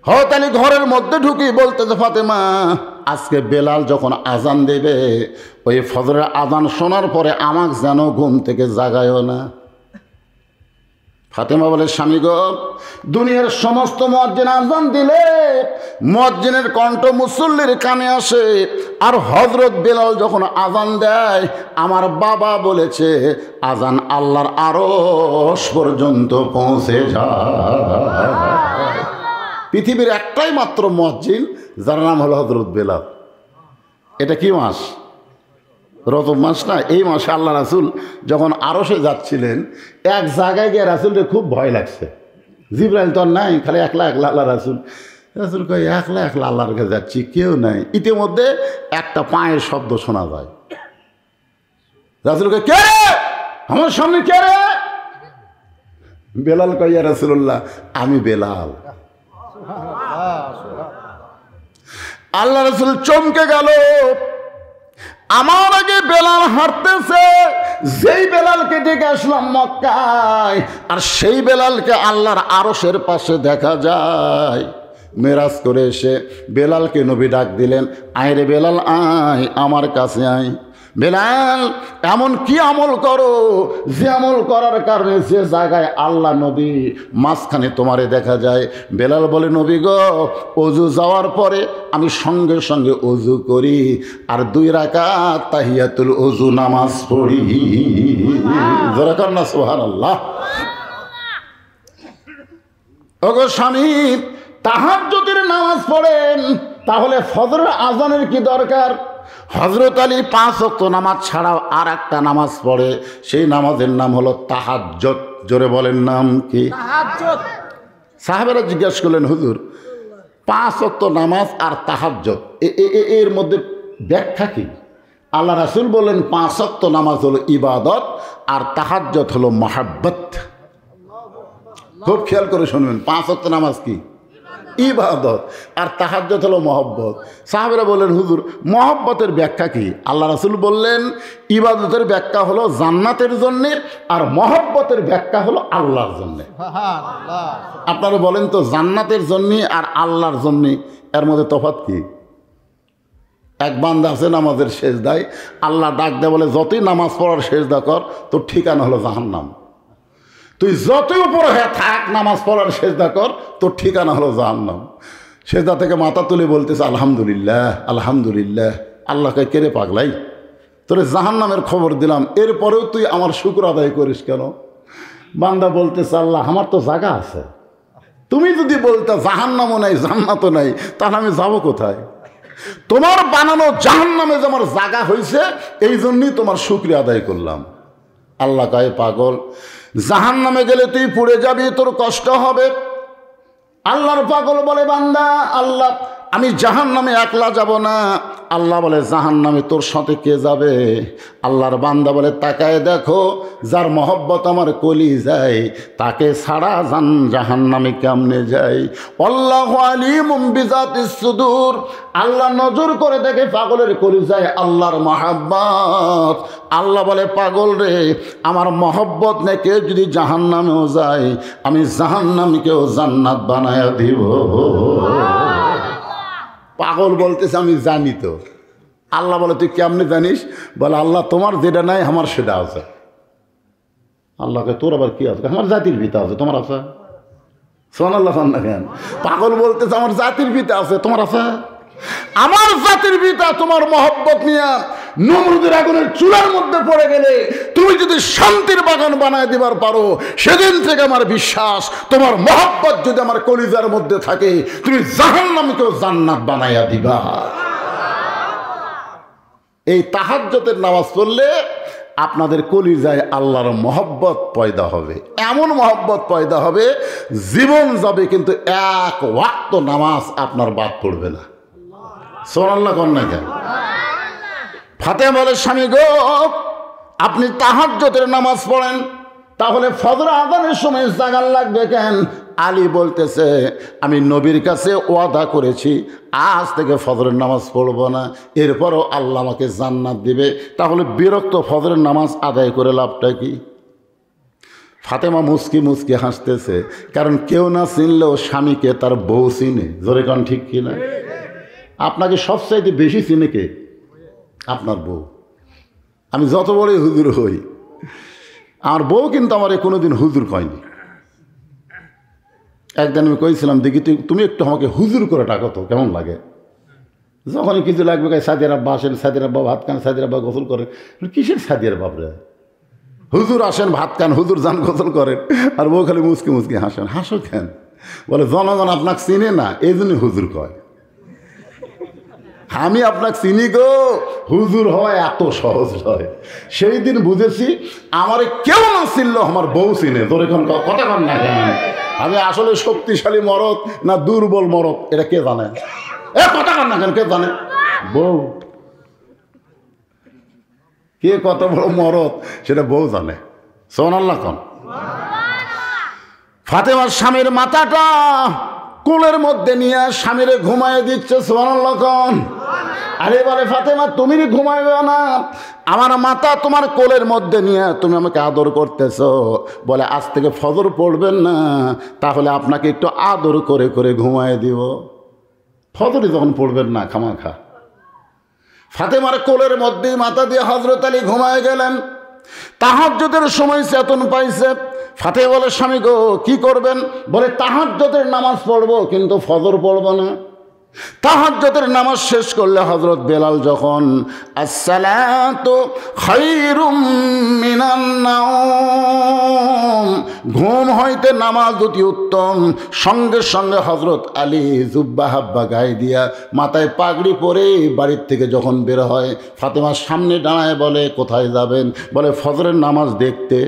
হযরত আলী ঘরের মধ্যে ঢুকি বলতেছে, ফাতেমা, আজকে বেলাল যখন আজান দেবে, ওই ফজরের আজান শোনার পরে আমাকে যেন ঘুম থেকে জাগায়ও না। ফাতেমা বলে, স্বামী গো, দুনিয়ার সমস্ত মুয়াজ্জিন আজান দিলে মুয়াজ্জিনের কণ্ঠ মুসল্লির কানে আসে, আর হযরত বেলাল যখন আজান দেয়, আমার বাবা বলেছে আজান আল্লাহর আরশ পর্যন্ত পৌঁছে যায়। পৃথিবীর একটাই মাত্র মুয়াজ্জিন যার নাম হলো হযরত বেলাল। এটা কি মাস? রজব মাস না? এই মাসে আল্লাহ রাসূল যখন আরশে যাচ্ছিলেন, এক জায়গায় গিয়ে রাসূলের খুব ভয় লাগছে। জিবরাইল তো নাই, খালি একলা একলা আল্লাহ রাসূল। রাসূল কয়, একলা একলা আল্লাহর কাছে যাচ্ছি, কেউ নাই। ইতিমধ্যে একটা পায়ের শব্দ শোনা যায়। রাসূল কয়, কে রে আমার সামনে, কে রে? বেলাল কয় ইয়া রাসূলুল্লাহ আমি বেলাল। আল্লাহ রাসূল চমকে গেল, আমার আগে বেলাল হাঁটতেছে, যেই বেলালকে ডেকে আসলাম মক্কায়, আর সেই বেলালকে আল্লাহর আরশের পাশে দেখা যায়। মেরাজ করে এসে বেলালকে নবী ডাক দিলেন, আয় রে বেলাল আয়, আমার কাছে আয়। বেলাল এমন কি আমল করো যে আমল করার কারণে যে জায়গায় আল্লাহ নবী মাঝখানে তোমারে দেখা যায়। বেলাল বলে, নবী গো, অজু যাওয়ার পরে আমি সঙ্গে সঙ্গে অজু করি আর 2 রাকাত তাহিয়াতুল অজু নামাজ পড়ি। যারা কর না সুবহানাল্লাহ। ওগো স্বামী, তাহাজ্জুদের নামাজ পড়েন, তাহলে ফজরের আজানের কি দরকার? হযরত আলী 5 ওয়াক্ত নামাজ ছাড়াও আর একটা নামাজ পড়ে, সেই নামাজের নাম হলো তাহাজ্জুদ। জোরে বলেন, নাম কি? তাহাজ্জুদ। সাহাবেরা জিজ্ঞাসা করলেন, হুজুর 5 ওয়াক্ত নামাজ আর তাহাজ্জুদ এর মধ্যে ব্যাখ্যা কি? আল্লাহ রাসূল বললেন 5 ওয়াক্ত নামাজ হলো ইবাদত আর তাহাজ্জুদ হলো মহাব্বত। খুব খেয়াল করে শুনবেন, 5 ওয়াক্ত নামাজ কি? ইবাদত, আর তাহাজ্জুদ হলো মহব্বত। সাহাবেরা বললেন, হুজুর মহব্বতের ব্যাখ্যা কি? আল্লাহ রাসূল বললেন, ইবাদতের ব্যাখ্যা হলো জান্নাতের জন্য, আর মহব্বতের ব্যাখ্যা হলো আল্লাহর জন্য। আপনারা বলেন তো, জান্নাতের জন্য আর আল্লাহর জন্য এর মধ্যে তফাৎ কি? এক বান্দা আছে নামাজের সেজদায়, আল্লাহ ডাক দেয় বলে, যতই নামাজ পড়ার সেজদা কর, তোর ঠিকানা হলো জাহান্নাম। তুই যতই উপরে হয়ে থাক, নামাজ পড়ার সেজদা কর, তোর ঠিকানা হলো জাহান্নাম। সেজদা থেকে মাথা তুলে বলতেছে, আলহামদুলিল্লাহ আলহামদুলিল্লাহ। আল্লাহকে কেড়ে পাগলাই, তোরে জাহান্নামের খবর দিলাম, এরপরেও তুই আমার শুকর আদায় করিস কেন? বান্দা বলতেছে, আল্লাহ আমার তো জায়গা আছে, তুমি যদি বলতে জাহান্নামও নাই জান্নাতও নাই, তাহলে আমি যাবো কোথায়? তোমার বানানো জাহান্নামে যে আমার জায়গা হয়েছে, এই জন্যই তোমার শুকরিয়া আদায় করলাম। আল্লাহ কয়, পাগল, জাহান্নামে গেলে তুই পুড়ে যাবি, তোর কষ্ট হবে। আল্লাহর পাগল বলে, বান্দা আল্লাহ আমি জাহান্নামে একলা যাব না। আল্লাহ বলে, জাহান্নামে তোর সাথে কে যাবে? আল্লাহর বান্দা বলে, তাকায় দেখো, যার মহব্বত আমার কলি যায়, তাকে ছাড়া জাহান্নামে কেমনে যায়? আল্লাহু আলিমুম বিজাতিস সুদূর। আল্লাহ নজর করে দেখে পাগলের কলি যায় আল্লাহর মহব্বত। আল্লাহ বলে, পাগল রে, আমার মহব্বত নিয়ে কেউ যদি জাহান্নামেও যায়, আমি জাহান্নামকেও জান্নাত বানায়া দিব। পাগল বলতেছে, আমি জানি তো। আল্লাহ বলে, তুই কেমনে জানিস? বলে, আল্লাহ তোমার যেটা নাই আমার সেটা আছে। আল্লাহকে, তোর আবার কি আছে? আমার জাতির পিতা আছে, তোমার আছে? সুবহানাল্লাহ। কেন? পাগল বলতেছে, আমার জাতির পিতা আছে, তোমার আছে? আমার জাতির পিতা তোমার মহব্বত নিয়ে নমরুদের আগুনের চুলার মধ্যে পড়ে গেলে তুমি যদি শান্তির বাগান বানায় দিবার পারো, সেদিন থেকে আমার বিশ্বাস, তোমার মহব্বত যদি আমার কলিজার মধ্যে থাকে, তুমি জাহান্নামকেও জান্নাত বানাইয়া দিবা। এই তাহাজ্জুদের নামাজ পড়লে আপনাদের কলিজায় আল্লাহর মহব্বত পয়দা হবে, এমন মহব্বত পয়দা হবে, জীবন যাবে কিন্তু 1 ওয়াক্ত নামাজ আপনার বাদ পড়বে না। সুবহানাল্লাহ কোন না কেন? ফাতেমা বলে, স্বামী গো, আপনি তাহাজ্জুদের নামাজ পড়েন, তাহলে ফজর আযানের সময় জাগার লাগবে কেন? আলী বলতেছে, আমি নবীর কাছে ওয়াদা করেছি, আজ থেকে ফজরের নামাজ পড়ব না, এরপরও আল্লাহ আমাকে জান্নাত দিবে। তাহলে বিরক্ত ফজরের নামাজ আদায় করে লাভটা কি? ফাতেমা মুস্কি মুস্কি হাসতেছে, কারণ কেউ না চিনলেও স্বামীকে তার বউ চিনে। জোরে কান ঠিক কিনা? আপনাকে সবচাইতে বেশি চিনে কে? আপনার বউ। আমি যত বড়ই হুজুর হই, আমার বউ কিন্তু আমার কোনোদিন হুজুর কয়নি। একদিন আমি কইছিলাম, দেখি তুমি একটু আমাকে হুজুর করে ডাকো তো, কেমন লাগে? যখনই কিছু লাগবে, সাদিয়ার আব্বা আসেন, সাদিয়ার আব্বা ভাত খান, সাদিয়ার আব্বা গোসল করেন। কিসের সাদিয়ার বাপরে? হুজুর আসেন ভাত খান, হুজুর যান গোসল করেন, আর বউ খালি মুসকি মুসকি হাসেন। হাসো কেন? বলে, জনগণ আপনাকে চিনে না, এই জন্যই হুজুর কয়। আমি আপনাকে চিনি গো, হুজুর হওয়া এত সহজ নয়। সেই দিন বুঝেছি, আমার কেউ না চিনল, আমার বউ চিনে। তোর এখন কথা কন না কেন? আমি আসলে শক্তিশালী মরদ না দুর্বল মরদ, এটা কে জানে? কথা কন না কেন? কে জানে? বউ। কে কত বড় মরদ সেটা বউ জানে। সুবহানাল্লাহ কোন? ফাতেমার স্বামীর মাথাটা কোলের মধ্যে নিয়ে স্বামীরে ঘুমায় দিচ্ছে। সুবহানাল্লাহ কোন। আরে বলে ফাতেমা তুমি ঘুমাইবে না, আমার মাথা তোমার কোলের মধ্যে নিয়ে তুমি আমাকে আদর করতেছো। বলে আজ থেকে ফজর পড়বেন না, তাহলে আপনাকে একটু আদর করে করে ঘুমায় দিব। ফজরই যখন পড়বেন না খামাখা। ফাতেমার কোলের মধ্যেই মাথা দিয়ে হযরত আলী ঘুমায় গেলেন। তাহাজ্জুদের সময় চেতন পাইছে। ফাতেমা বলে স্বামী গো কি করবেন? বলে তাহাজ্জুদের নামাজ পড়বো, কিন্তু ফজর পড়বো না। তাহাজ্জুদের নামাজ শেষ করলে হযরত বেলাল যখন আসসালাতু খায়রুম মিনান নাওম, ঘুম হইতে নামাজ অতি উত্তম, সঙ্গে সঙ্গে হযরত আলী জুব্বা হাব্বা গায়ে দিয়া মাথায় পাগড়ি পরে বাড়ির থেকে যখন বের হয়, ফাতেমার সামনে দাঁড়ায় বলে কোথায় যাবেন? বলে ফজরের নামাজ দেখতে।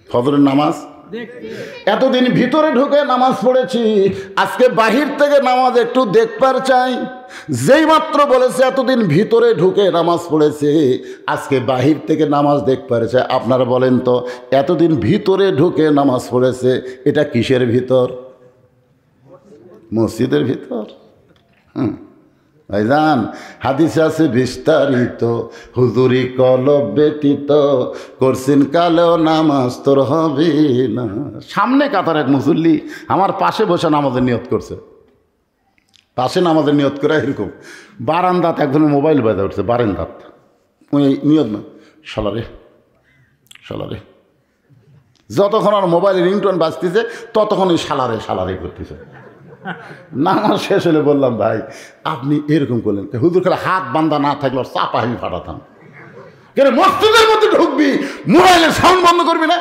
ফজরের নামাজ এতদিন ভিতরে ঢুকে নামাজ পড়েছি, আজকে বাহির থেকে নামাজ একটু দেখবার চাই। যেই মাত্র বলেছে এতদিন ভিতরে ঢুকে নামাজ পড়েছে, আজকে বাহির থেকে নামাজ দেখবার চাই। আপনারা বলেন তো, এতদিন ভিতরে ঢুকে নামাজ পড়েছে, এটা কিসের ভিতর? মসজিদের ভিতর। ভাইজান হাদিসে আছে বিস্তারিত, হুজুরি কলব ব্যতীত করছেন কালেও নামাজ তোর হবে না। সামনে কাতার এক মুসল্লি আমার পাশে বসে নামাজের নিয়ত করছে। পাশে নামাজের নিয়ত করে এরকম বারান্দাত একজনের মোবাইল বাজে উঠছে, বারান্দাত ওই নিয়ত না শালারে শালারে, যতক্ষণ আর মোবাইলে রিংটোন বাজতেছে ততক্ষণ ওই শালারে শালারে করতেছে। নামাজ শেষ হলে বললাম ভাই আপনি এরকম করলেন, হুজুর খেলা হাত বান্ধা না থাকলে চাপা আমি ফাটাতাম। কেন মসজিদের মধ্যে ঢুকবি মোবাইলের সাউন্ড বন্ধ করবি না?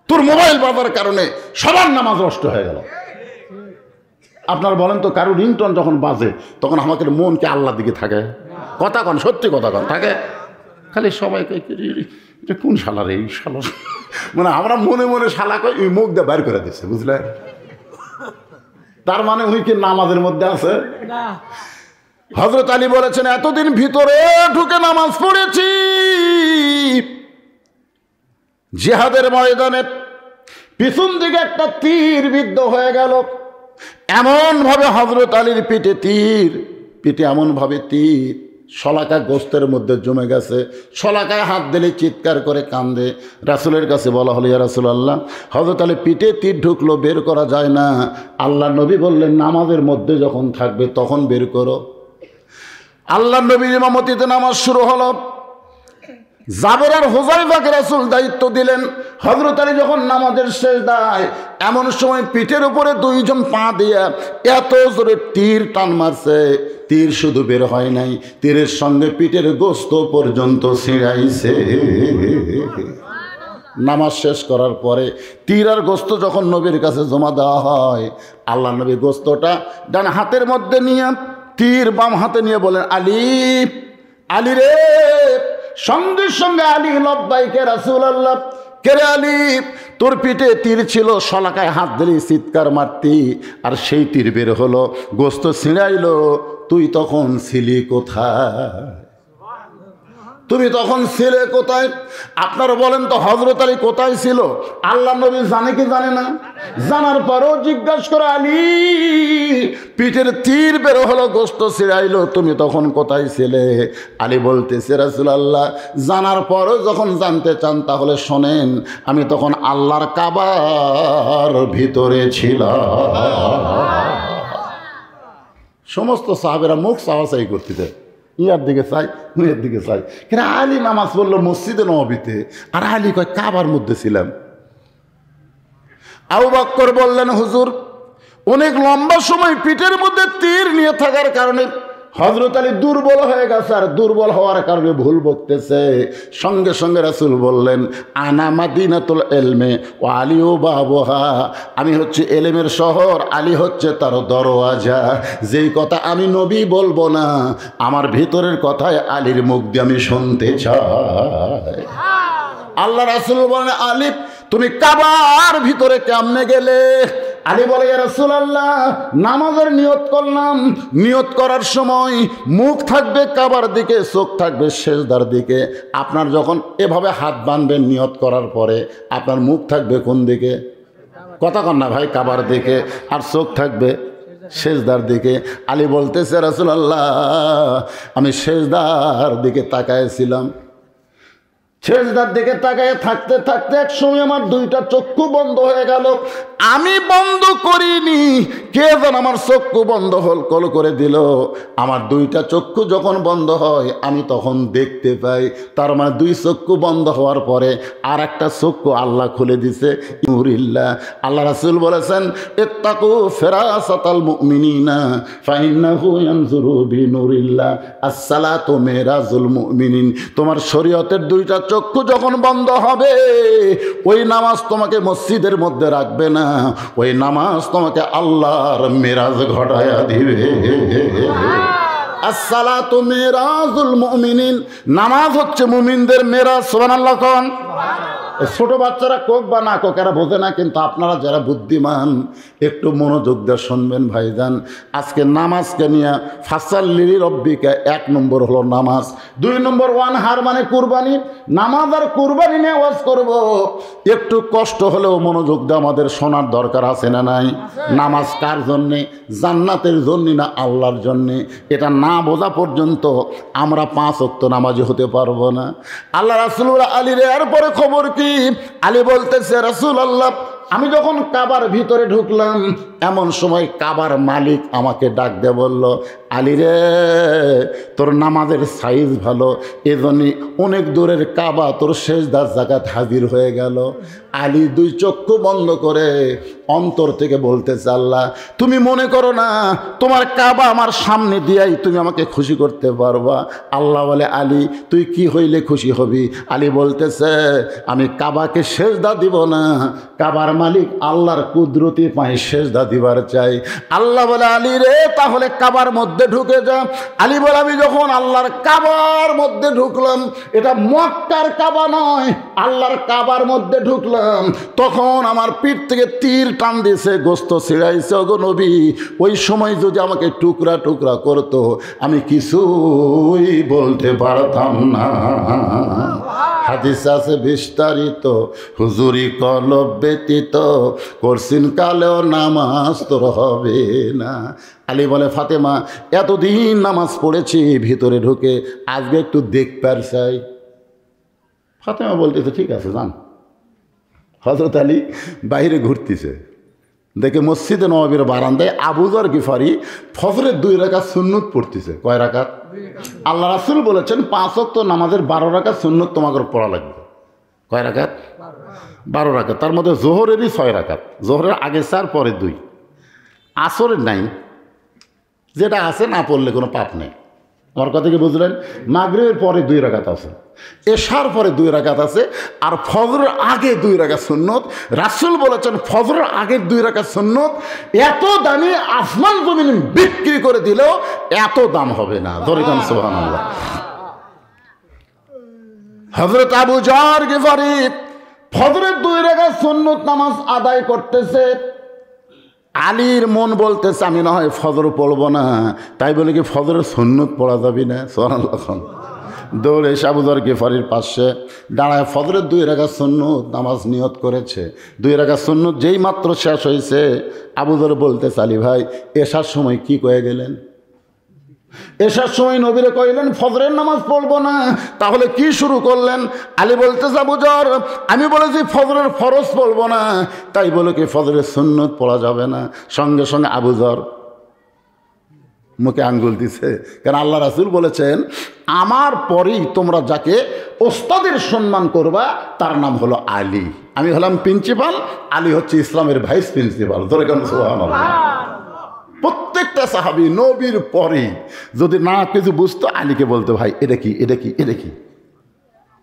তোর মোবাইল বাজার কারণে সবার নামাজ নষ্ট হয়ে গেল। আপনার বলেন তো, কারো রিংটোন যখন বাজে তখন আমাদের মনকে আল্লাহর দিকে থাকে? কথা কন, সত্যি কথা কন থাকে। খালি সবাইকে এটা কোন শালার, এই শালার, মানে আমরা মনে মনে শালা কই ওই মুখ দিয়ে বের করে দিচ্ছে, বুঝলে? তার মানে উনি কি নামাজের মধ্যে আছে? হযরত আলী বলেছেন এতদিন ভিতরে ঢুকে নামাজ পড়েছি। জিহাদের ময়দানে পিছন দিকে একটা তীর বিদ্ধ হয়ে গেল। এমন ভাবে হযরত আলীর পিঠে তীর, পিঠে এমন ভাবে তীর, শলাকা গোস্তের মধ্যে জমে গেছে। শলাকায় হাত দিলে চিৎকার করে কান্দে। রাসূলের কাছে বলা হলো ইয়া রাসূলুল্লাহ, হযরত আলী পিঠে তীর ঢুকলো, বের করা যায় না। আল্লাহ নবী বললেন নামাজের মধ্যে যখন থাকবে তখন বের করো। আল্লাহ নবীর ইমামতিতে নামাজ শুরু হলো। জাবের আর হুযায়ফাকে রাসূল দায়িত্ব দিলেন। হযরত আলী যখন নামাজের সিজদায় এমন সময় পিঠের উপরে দুইজন পা দিয়ে এত জোরে তীর টান মারছে, তীর শুধু বের হয় নাই, তীরের সঙ্গে পিঠের গোস্ত পর্যন্ত ছিঁড়াইছে। নামাজ শেষ করার পরে তীর আর গোস্ত যখন নবীর কাছে জমা দেওয়া হয়, আল্লাহ নবী গোস্তটা ডান হাতের মধ্যে নিয়ে তীর বাম হাতে নিয়ে বলেন আলী, আলী রে। সঙ্গে সঙ্গে আলী লব্বাইকে রাসূলুল্লাহ। কে রে আলী? তোর পিঠে তীর ছিল, শলাকায় হাত দিলি চিৎকার মারতি, আর সেই তীর বের হলো, গোস্ত ছিঁড়াইলো। তুই তখন ছিলি কোথায়? তুমি তখন ছিলে কোথায়? আপনারা বলেন তো হযরত আলী কোথায় ছিল? আল্লাহ নবী জানে কি জানে না? জানার পরেও জিজ্ঞাসা করে আলী, পিঠের তীর বের হলো, গোস্ত ছিঁড়াইলো, তুমি তখন কোথায় ছিলে? আলী বলতেছে রাসূলুল্লাহ, জানার পরেও যখন জানতে চান তাহলে শোনেন, আমি তখন আল্লাহর কাবার ভিতরে ছিলাম। সমস্ত সাহাবেরা মুখ চাওয়াচাই করতেছে, ইয়ার দিকে চাই, নুয়ের দিকে চাই। কিন্তু আলী নামাজ পড়লো মসজিদে নববীতে, আর আলী কয় কাবার মধ্যে ছিলাম। আবু বকর বললেন হুজুর, অনেক লম্বা সময় পিঠের মধ্যে তীর নিয়ে থাকার কারণে হযরত আলী দুর্বল হয়ে গেছে, আর দুর্বল হওয়ার কারণে ভুল বকতেছে। সঙ্গে সঙ্গে রাসূল বললেন আনা মাদিনাতুল ইলমে ও আলীও বাবুহা, আমি হচ্ছে এলেমের শহর, আলী হচ্ছে তার দরওয়াজা। যেই কথা আমি নবী বলবো না, আমার ভিতরের কথায় আলীর মুখ দিয়ে আমি শুনতে চাই। আল্লাহ রাসূল বলেন আলী তুমি কাবার ভিতরে কেমনে গেলে? আলী বলে, ইয়া রাসূলুল্লাহ, নামাজের নিয়ত করলাম, নিয়ত করার সময় মুখ থাকবে কাবার দিকে, চোখ থাকবে সেজদার দিকে। আপনার যখন এভাবে হাত বাঁধবেন নিয়ত করার পরে, আপনার মুখ থাকবে কোন দিকে? কথা কন না ভাই, কাবার দিকে, আর চোখ থাকবে সেজদার দিকে। আলী বলতেছে, রাসূলুল্লাহ, আমি সেজদার দিকে তাকাইছিলাম। সেজদার দিকে তাকায় থাকতে থাকতে এক সময় আমার দুইটা চক্ষু বন্ধ হয়ে গেল। আমি বন্ধ করিনি, কে যেন আমার চক্ষু বন্ধ কল করে দিল। আমার দুইটা চক্ষু যখন বন্ধ হয় আমি তখন দেখতে পাই। তার মানে দুই চক্ষু বন্ধ হওয়ার পরে আর একটা চক্ষু আল্লাহ খুলে দিছে। নূরিল্লাহ, আল্লাহ রাসূল বলেছেন, ইত্তাকু ফিরাসাতাল মুমিনিনা ফাইন্নাহু ইয়ানজুরু বিনূরিল্লাহ, আসসালাতু মিরাজুল মুমিনিন। তোমার শরীয়তের দুইটা চক্ষু যখন বন্ধ হবে, ওই নামাজ তোমাকে মসজিদের মধ্যে রাখবে না, ওই নামাজ তোমাকে আল্লাহর মেরাজ ঘটায়া দিবে। আসসালাতু মিরাজুল মুমিনিন, নামাজ হচ্ছে মুমিনদের মেরাজ। সুবহানাল্লাহ কোন? ছোট বাচ্চারা কোক বা না কোক এরা বোঝে না, কিন্তু আপনারা যারা বুদ্ধিমান একটু মনোযোগ দিয়ে শুনবেন ভাইজান। আজকে নামাজকে নিয়ে ফাসাল্লি লিরাব্বিকা, 1 নম্বর হলো নামাজ, 2 নম্বর ওয়ানহার মানে কুরবানি। নামাজ আর কুরবানি নিয়ে ওয়াজ করব, একটু কষ্ট হলেও মনোযোগ দিয়ে আমাদের শোনার দরকার আছে না নাই? নামাজ কার জন্যে? জান্নাতের জন্য না আল্লাহর জন্যে? এটা না বোঝা পর্যন্ত আমরা 5 ওয়াক্ত নামাজি হতে পারবো না। আল্লাহ রাসূল আলীর এরপরে খবর কি? আলী বলতেছে, রাসূলুল্লাহ, আমি যখন কাবার ভিতরে ঢুকলাম এমন সময় কাবার মালিক আমাকে ডাক দিয়ে বলল, আলী রে, তোর নামাজের সাইজ ভালো, এজন্যই অনেক দূরের কাবা তোর সেজদার জায়গায় হাজির হয়ে গেল। আলী 2 চক্ষু বন্ধ করে অন্তর থেকে বলতেছে, আল্লাহ, তুমি মনে করো না তোমার কাবা আমার সামনে দিয়াই তুমি আমাকে খুশি করতে পারবা। আল্লাহ বলে, আলী, তুই কি হইলে খুশি হবি? আলী বলতেছে, আমি কাবাকে সেজদা দিব না, কাবার মালিক আল্লাহর কুদরতি পায়ে সেজদা দিবার চাই। আল্লাহ বলে, আলী রে, তাহলে কাবার মধ্যে ঢুকে যা। আলী বলে, আমি যখন আল্লাহর কাবার মধ্যে ঢুকলাম, এটা মক্কার কাবা নয়, আল্লাহর কাবার মধ্যে ঢুকলাম, তখন আমার পিঠ থেকে তীর টান দিয়েছে, গোস্ত ছিঁড়াইছে। ওগো নবী, ওই সময় যদি আমাকে টুকরা টুকরা করতো আমি কিছুই বলতে পারতাম না। হাদিস আছে বিস্তারিত, হুজুরি কলব ব্যতীত করছিন কালেও নামাজ তোর হবে না। আলী বলে, ফাতেমা, এতদিন নামাজ পড়েছি ভিতরে ঢুকে, আজকে একটু দেখবার চাই। ফাতেমা বলতেছে, ঠিক আছে যান। হযরত আলী বাইরে ঘুরতেছে, দেখে মসজিদে নববীর বারান্দায় আবু যর গিফারি ফজরের 2 রাকাত সুন্নত পড়তেছে। কয় রাকাত? আল্লাহ রাসূল বলেছেন 5 ওয়াক্ত নামাজের 12 রাকাত সুন্নত তোমাকে পড়া লাগবে। কয় রাকাত? 12 রাকাত। তার মধ্যে জোহরেরই 6 রাকাত, জোহরের আগে 4 পরে 2, আসরের নাই, যেটা আছে না পড়লে কোনো পাপ নেই। আমার কথা কি বুঝলেন? মাগরিবের পরে 2 রাকাত আছে, এশার পরে 2 রাকাত আছে, আর ফজরের আগে 2 রাকাত সুন্নত। রাসূল বলেছেন ফজরের আগের 2 রাকাত সুন্নত এত দামি, আসমান জমিন বিক্রি করে দিলেও এত দাম হবে না। ধরে যান সুবহানাল্লাহ। হযরত আবু যর গিফারি ফজরের 2 রাকাত সুন্নত নামাজ আদায় করতেছে। আলীর মন বলতেছে, আমি না হয় ফজর পড়বো না, তাই বলে কি ফজরের সুন্নত পড়া যাবে না? সুবহানাল্লাহ। দৌড়ে এসে আবু যর গিফারির পাশে দাঁড়ায় ফজরের 2 রাকাত সুন্নত নামাজ নিয়ত করেছে। 2 রাকাত সুন্নত যেই মাত্র শেষ হয়েছে, আবু যর বলতেছে, আলী ভাই, এশার সময় কি কয়ে গেলেন? এশার সময় নবীরে কইলেন ফজরের নামাজ পড়বো না, তাহলে কি শুরু করলেন? আলী বলতেছে, আবু যর, আমি বলেছি ফজরের ফরজ পড়বো না, তাই বলে কি ফজরের সুন্নত পড়া যাবে না? সঙ্গে সঙ্গে আবু যর মুখে আঙ্গুল দিছে, কারণ আল্লাহ রাসূল বলেছেন, আমার পরেই তোমরা যাকে ওস্তাদের সম্মান করবা তার নাম হলো আলী। আমি হলাম প্রিন্সিপাল, আলী হচ্ছে ইসলামের ভাইস প্রিন্সিপাল। ধরে কেন? সুবহানাল্লাহ। প্রত্যেকটা সাহাবী নবীর পরে যদি না কিছু বুঝতো, আলীকে বলতো, ভাই এটা কি, এটা কি, এটা কি।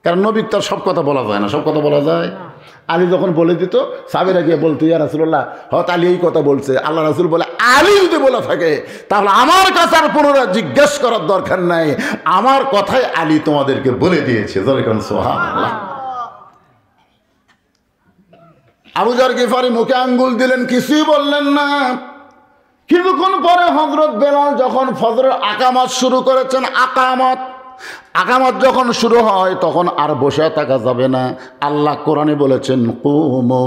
কারণ নবীর তার সব কথা বলা যায় না, সব কথা বলা যায়। আলী যখন বলে দিত, সাহাবীরা গিয়ে বলতো, ইয়া রাসূলুল্লাহ, হয়তো আলী এই কথা বলছে। আল্লাহ রাসূল বলে, আলী যদি বলে থাকে তাহলে আমার কাছে আর পুনরায় জিজ্ঞেস করার দরকার নাই, আমার কথাই আলী তোমাদেরকে বলে দিয়েছে। সুবহানাল্লাহ। আবু যার গিফারি মুখে আঙ্গুল দিলেন, কিছুই বললেন না। কিছুক্ষণ পরে হযরত বেলাল যখন ফজরের আকামত শুরু করেছেন, আকামত যখন শুরু হয় তখন আর বসে থাকা যাবে না। আল্লাহ কোরআনে বলেছেন, কুমু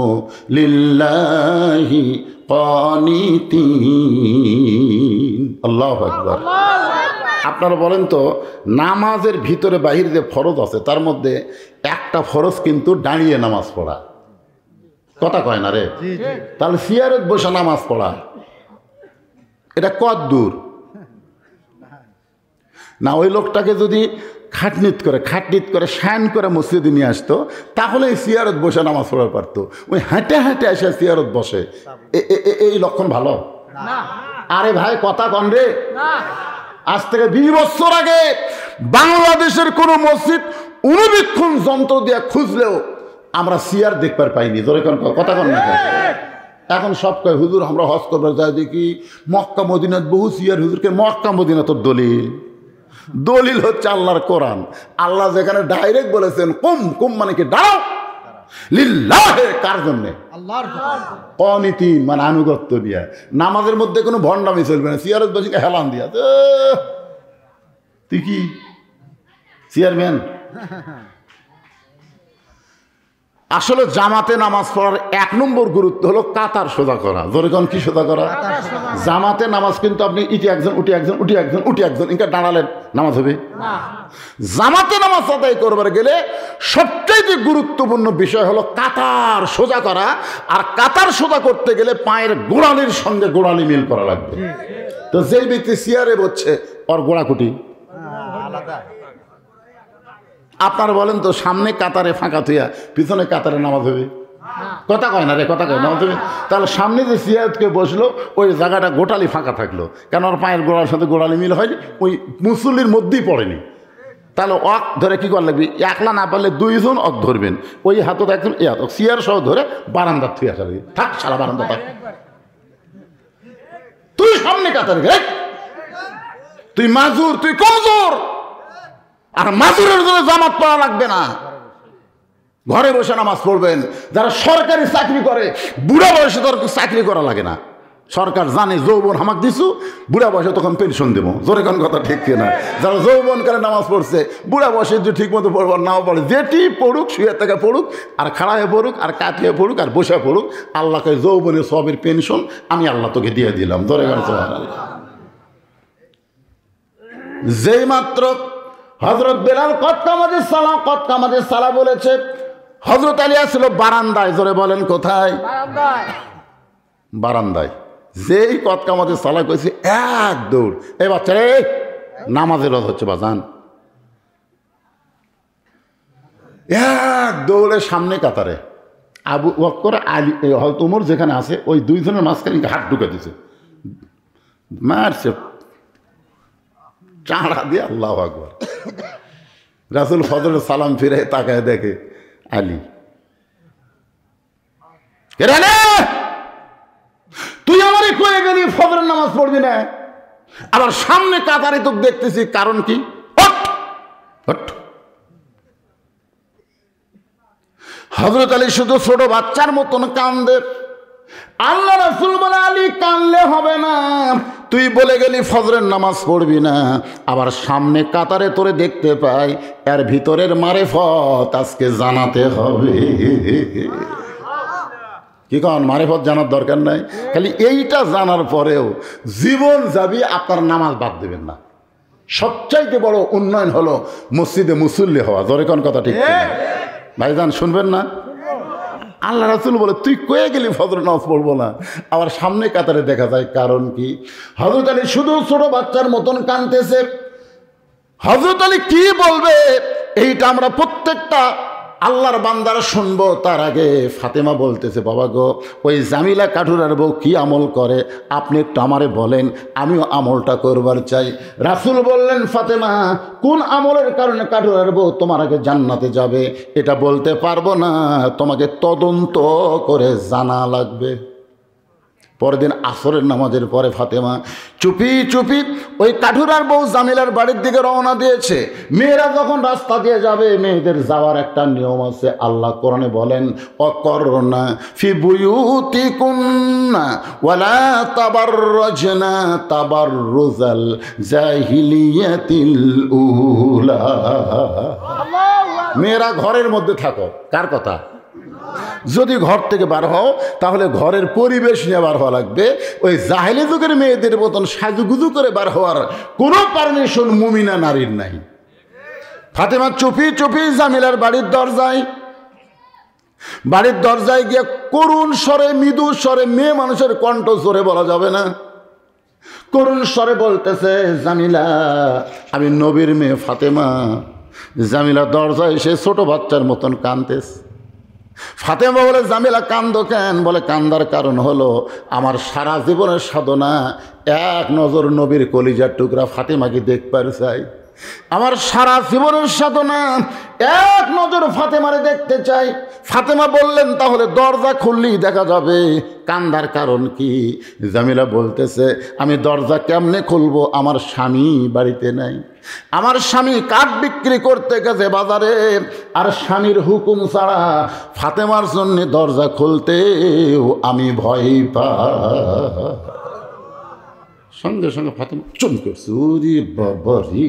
লিল্লাহি কানিতিন। আল্লাহু আকবার। আপনারা বলেন তো, নামাজের ভিতরে বাহিরে যে ফরজ আছে তার মধ্যে একটা ফরজ কিন্তু দাঁড়িয়ে নামাজ পড়া। কথা কয় না রে? তাহলে সিয়ারত বসে নামাজ পড়া এটা কত দূর না? ওই লোকটাকে যদি খাটনিত করে শায়ন করে মসজিদে নিয়ে আসতো, তাহলে এই সিয়ারত বসে নামাজ পড়ার পারতো। ওই হাঁটে হাঁটে এসে সিয়ারত বসে, এই লক্ষণ ভালো? আরে ভাই কথা কন রে। আজ থেকে 20 বছর আগে বাংলাদেশের কোন মসজিদ অনুবীক্ষণ যন্ত্র দিয়ে খুঁজলেও আমরা সিয়ার দেখবার পাইনি। ধরে কথা কন না। এখন সব কয় হুজুর আমরা হজ করবার যাই, দেখি মক্কা মদিনাত বহু সিয়ার। হুজুরকে মক্কা মদিনা তো দলিল হচ্ছে আল্লাহর কোরআন। আল্লাহ যেখানে ডাইরেক্ট বলেছেন কুম মানে কি দাঁড়াও, লিল্লাহে, কার জন্যে? আল্লাহর। কনিতিন মানে আনুগত্য দিয়া। নামাজের মধ্যে কোনো ভণ্ডামি চলবে না। সিয়ারত বসিকে হেলান দিয়া, তুই কি চেয়ারম্যান? আসলে জামাতে নামাজ পড়ার 1 নম্বর গুরুত্ব হলো কাতার সোজা করা। জোরে কোন কি সোজা করা? জামাতে নামাজ কিন্তু আপনি ইটি একজন উঠি একজন ইনকা দাঁড়ালেন নামাজ হবে না। জামাতে নামাজ আদায় করবার গেলে সবচেয়ে গুরুত্বপূর্ণ বিষয় হলো কাতার সোজা করা। আর কাতার সোজা করতে গেলে পায়ের গোড়ালির সঙ্গে গোড়ালি মিল করা লাগবে। তো যেই ব্যক্তি চেয়ারে বসছে ওর গোড়াকুটি আলাদা। আপনারা বলেন তো, সামনে কাতারে ফাঁকা থুয়া পিছনে কাতারে নামাজ হবে? কথা কয় না রে, কথা কয় নামাজ হবে? তাহলে সামনে যে সিয়ারতকে বসলো ওই জায়গাটা গোটালি ফাঁকা থাকলো, কেন ওর পায়ের গোড়ার সাথে গোড়ালি মিল হয়নি, ওই মুসল্লির মধ্যেই পড়েনি। তাহলে অক ধরে কি করা লাগবে? একলা না পারলে 2 জন অক ধরবেন, ওই হাতত একজন এই হাত সিয়ার সহ ধরে বারান্দার থুয়া সারা থাক, সারা বারান্দা থাক। তুই সামনে কাতারে গে, তুই মাজুর, তুই কমজোর। আর মাজুরের জন্য জামাত পড়া লাগবে না, ঘরে বসে নামাজ পড়বেন। যারা সরকারি চাকরি করে বুড়া বয়সে তোর চাকরি করা লাগে না। সরকার জানে যৌবন হামাক দিছু, বুড়া বয়সে তখন পেনশন দেবো। জোরে কোন কথা ঠিক কিনা? যারা যৌবন করে নামাজ পড়ছে, বুড়া বয়সে যে ঠিক মতো পড়বার নাও পড়ে, যেটি পড়ুক, শুয়ে থেকে পড়ুক, আর খাড়া হয়ে পড়ুক, আর কাটিয়ে পড়ুক, আর বসে পড়ুক, আল্লাহকে যৌবনের সবের পেনশন আমি আল্লাহ তোকে দিয়ে দিলাম। জোরে কোন যেই মাত্র হযরত বেলাল কত কামাদের সালাহ বলেছে, হযরত আলী আসলো বারান্দায়। জোরে বলেন কোথায়? বারান্দায়। যেই কত কামাদের সালাহ কইছে, এক দৌড়, এই বাচ্চারে নামাজের রদ হচ্ছে বাজান, এক দৌড়ে সামনে কাতারে আবু বকর আলী হযরত ওমর যেখানে আছে ওই 2 জনের মাঝখানে হাত ঢুকে দিছে, মারছে চাঁড়া দিয়ে। আল্লাহু আকবার। রাসূল ফজরের সালাম ফিরে তাকায় দেখে আলী, তুই আমারে কয়ে গেলি ফজরের নামাজ পড়বি না, আবার সামনে কাতারে তোকে দেখতেছি, কারণ কি? হযরত আলী শুধু ছোট বাচ্চার মতন কান্দে। আল্লাহ রাসূল বলে, আলী কানলে হবে না, তুই বলে গেলি ফজরের নামাজ পড়বি না, আবার সামনে কাতারে তোরে দেখতে পাই, এর ভিতরের মারেফত আজকে জানাতে হবে। কি কন? মারেফত জানার দরকার নাই, খালি এইটা জানার পরেও জীবন যাবি, আপনার নামাজ বাদ দেবেন না। সবচাইতে বড় উন্নয়ন হলো মসজিদে মুসল্লি হওয়া। জোরে কোন কথা ঠিক ভাইজান? শুনবেন না? আল্লাহ রাসূল বলে, তুই কয়ে গেলি ফজর নামাজ পড়বো না, আবার সামনে কাতারে দেখা যায়, কারণ কি? হযরত আলী শুধু ছোট বাচ্চার মতন কাঁদতেছে। হযরত আলী কি বলবে এইটা আমরা প্রত্যেকটা আল্লাহর বান্দারা শুনবো। তার আগে ফাতেমা বলতেছে, বাবা গো, ওই জামিলা কাঠুরার বউ কি আমল করে আপনি একটু আমারে বলেন, আমিও আমলটা করবার চাই। রাসূল বললেন, ফাতেমা, কোন আমলের কারণে কাঠুরার বউ তোমার আগে জান্নাতে যাবে এটা বলতে পারবো না, তোমাকে তদন্ত করে জানা লাগবে। পরদিন আসরের নামাজের পরে ফাতেমা চুপি চুপি ওই কাঠুরার বউ জামিলার বাড়ির দিকে রওনা দিয়েছে। মেয়েরা যখন রাস্তা দিয়ে যাবে, মেয়েদের যাওয়ার একটা নিয়ম আছে। আল্লাহ কোরআনে বলেন, অকরনা ফি বুয়ুতিকুন্না ওয়ালা তাবাররাজনা তাবাররুজাল জাহিলিয়াতিল উলা। মেয়েরা ঘরের মধ্যে থাকো। কার কথা? যদি ঘর থেকে বার হও তাহলে ঘরের পরিবেশ নিয়ে বার হওয়া লাগবে। ওই জাহেলি যুগের মেয়েদের মতন সাজুগুজু করে বার হওয়ার কোনো পারমিশন মুমিনা নারীর নাই। ফাতেমা চুপি চুপি জামিলার বাড়ির দরজায় গিয়ে করুণ স্বরে, মৃদু স্বরে, মেয়ে মানুষের কণ্ঠ জোরে বলা যাবে না, করুণ স্বরে বলতেছে, জামিলা, আমি নবীর মেয়ে ফাতেমা। জামিলা দরজায় এসে ছোট বাচ্চার মতন কাঁদতেছে। ফাতেমা বলে, জামিলা কান্দো কেন? বলে, কান্দার কারণ হলো আমার সারা জীবনের সাধনা এক নজর নবীর কলিজার টুকরা ফাতেমাকে দেখবার চাই। আমার সারা জীবনের সাধনা এক নজর ফাতেমারে দেখতে চাই। ফাতেমা বললেন, তাহলে দরজা খুললেই দেখা যাবে। কান্দার কারণ কি? জামিলা বলতেছে, আমি দরজা কেমনে খুলবো? আমার স্বামী বাড়িতে নাই। আমার স্বামী কাঠ বিক্রি করতে গেছে বাজারে, আর স্বামীর হুকুম ছাড়া ফাতেমার জন্য দরজা খুলতেও আমি ভয় পাই। সঙ্গে সঙ্গে ফাতেমা চমকে উঠছে, ওরে বাবা রে,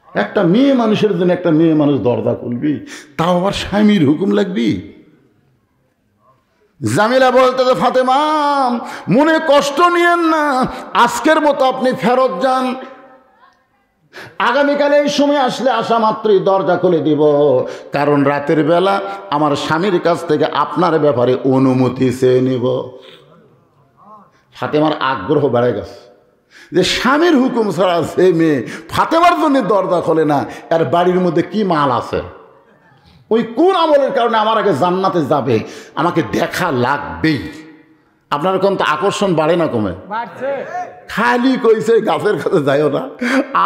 একটা মেয়ে মানুষের জন্য একটা মেয়ে মানুষ দরজা খুলবি, তাও আবার স্বামীর হুকুম লাগবি? জামিলা বলতে, ফাতেমা মনে কষ্ট নিয়েন না, আজকের মতো আপনি ফেরত যান। আগামীকালে এই সময় আসলে আসা মাত্রই দরজা খুলে দিব, কারণ রাতের বেলা আমার স্বামীর কাছ থেকে আপনার ব্যাপারে অনুমতি চেয়ে নিব। ফাতেমার আগ্রহ বেড়ে গেছে যে স্বামীর হুকুম ছাড়া সে মেয়ে ফাতেমার জন্য দরজা খোলে না, এর বাড়ির মধ্যে কি মাল আছে, ওই কোন আমলের কারণে আমার আগে জান্নাতে যাবে, আমাকে দেখা লাগবেই। আপনার কোন তো আকর্ষণ বাড়ে না কমে? খালি কইছে গাছের কাছে যাইও না,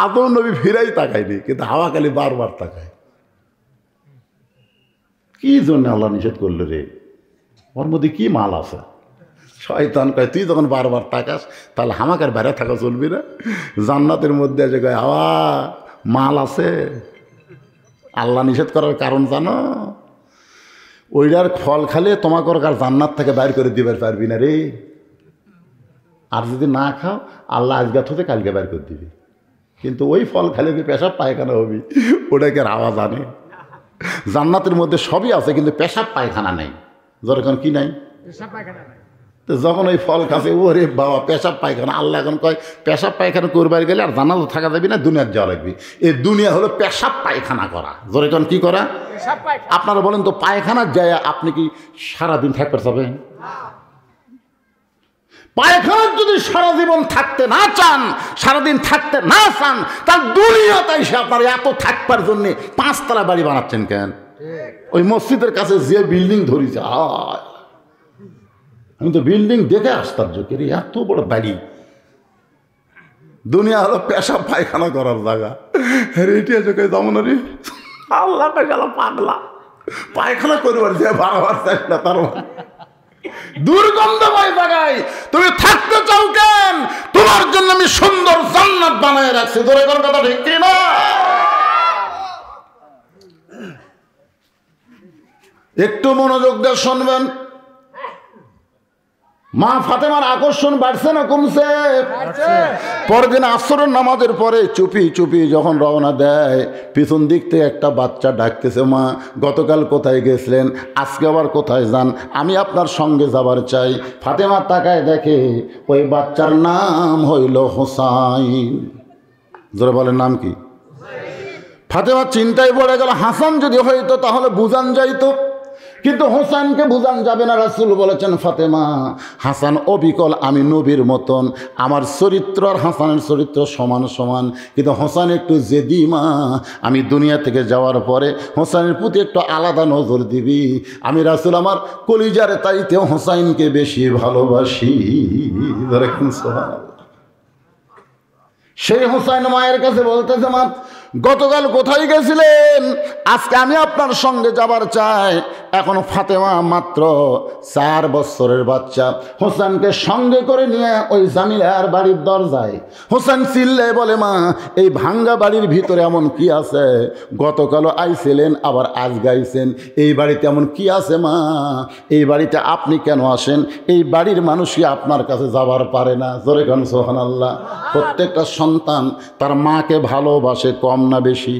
আদৌ নবী ফিরাই তাকায়নি, কিন্তু হাওয়া খালি বারবার তাকায়। কি জন্য আল্লাহ নিষেধ করলো রে? ওর মধ্যে কি মাল আছে? শয়তান কয়, তুই যখন বারবার তাকাস তাহলে হামাকার বাইরে থাকা চলবি না। জান্নাতের মধ্যে আছে কয়, হাওয়া মাল আছে। আল্লাহ নিষেধ করার কারণ জানো? ওইটার ফল খালে তোমাকে আর জান্নাত থেকে বাইর করে দিবার পারবি না রে। আর যদি না খাও, আল্লাহ আজকে থেকে কালকে বাইর করে দিবি। কিন্তু ওই ফল খালে যে পেশাব পায়খানা হবি, ওটাকে আওয়াজ আনে। জান্নাতের মধ্যে সবই আছে, কিন্তু পেশাব পায়খানা নেই। যখন কি নাই? তো যখন ওই ফল খাচ্ছে, ওরে বাবা পেশাব পায়খানা। আল্লাহ এখন কয়, পেশাব পায়খানা করবার গেলে আর জান্নাত থাকা যাবি না, দুনিয়ার যাওয়া লাগবে। এই দুনিয়া হলো পেশাব পায়খানা করা। জোরে কোন কি করা? আপনারা বলেন তো, পায়খানার যায় আপনি কি সারাদিন থাকতে পারবেন? পায়খানার যদি সারা জীবন থাকতে না চান, সারাদিন থাকতে না চান, তার দুনিয়াতে এসে আপনার এত থাকবার জন্য 5 তলা বাড়ি বানাচ্ছেন কেন? ওই মসজিদের কাছে যে বিল্ডিং ধরেছে, আমি তো বিল্ডিং দেখে আশ্চর্য করি, এত বড় বাড়ি। দুনিয়া হলো পেশাব পায়খানা করার জায়গা। যেমন আল্লাহ গেল পাগলা, পায়খানা করবার যে বারবার চাই না, তার দুর্গন্ধময় জায়গায় তুমি থাকতে চাও কেন? তোমার জন্য আমি সুন্দর জান্নাত বানায় রাখছি। ধরে কোন কথা ঠিক না? একটু মনোযোগ দিয়ে শুনবেন। মা ফাতেমার আকর্ষণ বাড়ছে না কমছে? পরের দিন আসরের নামাজের পরে চুপি চুপি যখন রওনা দেয়, পিছন দিক থেকে একটা বাচ্চা ডাকতেছে, মা গতকাল কোথায় গেছিলেন, আজকে আবার কোথায় যান, আমি আপনার সঙ্গে যাবার চাই। ফাতেমা তাকায় দেখে ওই বাচ্চার নাম হইল হোসাইন। জোরে বলেন, নাম কি? ফাতেমা চিন্তায় পড়ে গেল, হাসান যদি হইতো তাহলে বুঝান যাইতো, কিন্তু হোসেনকে বুঝান যাবে না। রাসূল বলেছেন, ফাতেমা হাসান অবিকল, আমি নবীর মতন, আমার চরিত্র আর হাসানের চরিত্র সমান সমান, কিন্তু হোসেন একটু জেদি মা, আমি দুনিয়া থেকে যাওয়ার পরে হোসেনের প্রতি একটু আলাদা নজর দিবি। আমি রাসূল আমার কলিজার তাইতেও হোসেনকে বেশি ভালোবাসি। সেই হোসেন মায়ের কাছে বলতেছে, মা গতকাল কোথায় গেছিলেন, আজকে আমি আপনার সঙ্গে যাবার চাই। এখন ফাতেমা মাত্র 4 বছরের বাচ্চা। হোসেনকে সঙ্গে করে নিয়ে ওই জামিলার বাড়ির দরজায় হোসেন চিল্লায় বলে, মা এই ভাঙ্গা বাড়ির ভিতরে এমন কি আছে? গতকালও আইছিলেন, আবার আজ গাইছেন, এই বাড়িতে এমন কি আছে মা? এই বাড়িতে আপনি কেন আসেন? এই বাড়ির মানুষই আপনার কাছে যাবার পারে না। জোরে গান সুবহানাল্লাহ। প্রত্যেকটা সন্তান তার মাকে ভালোবাসে, কম না বেশি?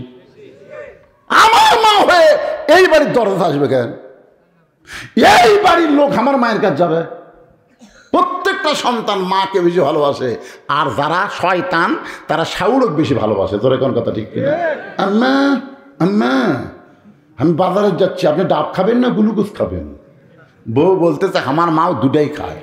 আমার মা হয়ে এই বাড়ির দরজা আসবে কেন? এই বাড়ির লোক আমার মায়ের কাছে যাবে? প্রত্যেকটা সন্তান মাকে বেশি ভালোবাসে, আর যারা শয়তান তারা শাউরক বেশি ভালোবাসে। তোর কোন কথা ঠিক কিনা? আম্মা আম্মা আমি বাজারে যাচ্ছি, আপনি ডাব খাবেন না গ্লুকোজ খাবেন? বউ বলতেছে আমার মাও দুটাই খায়।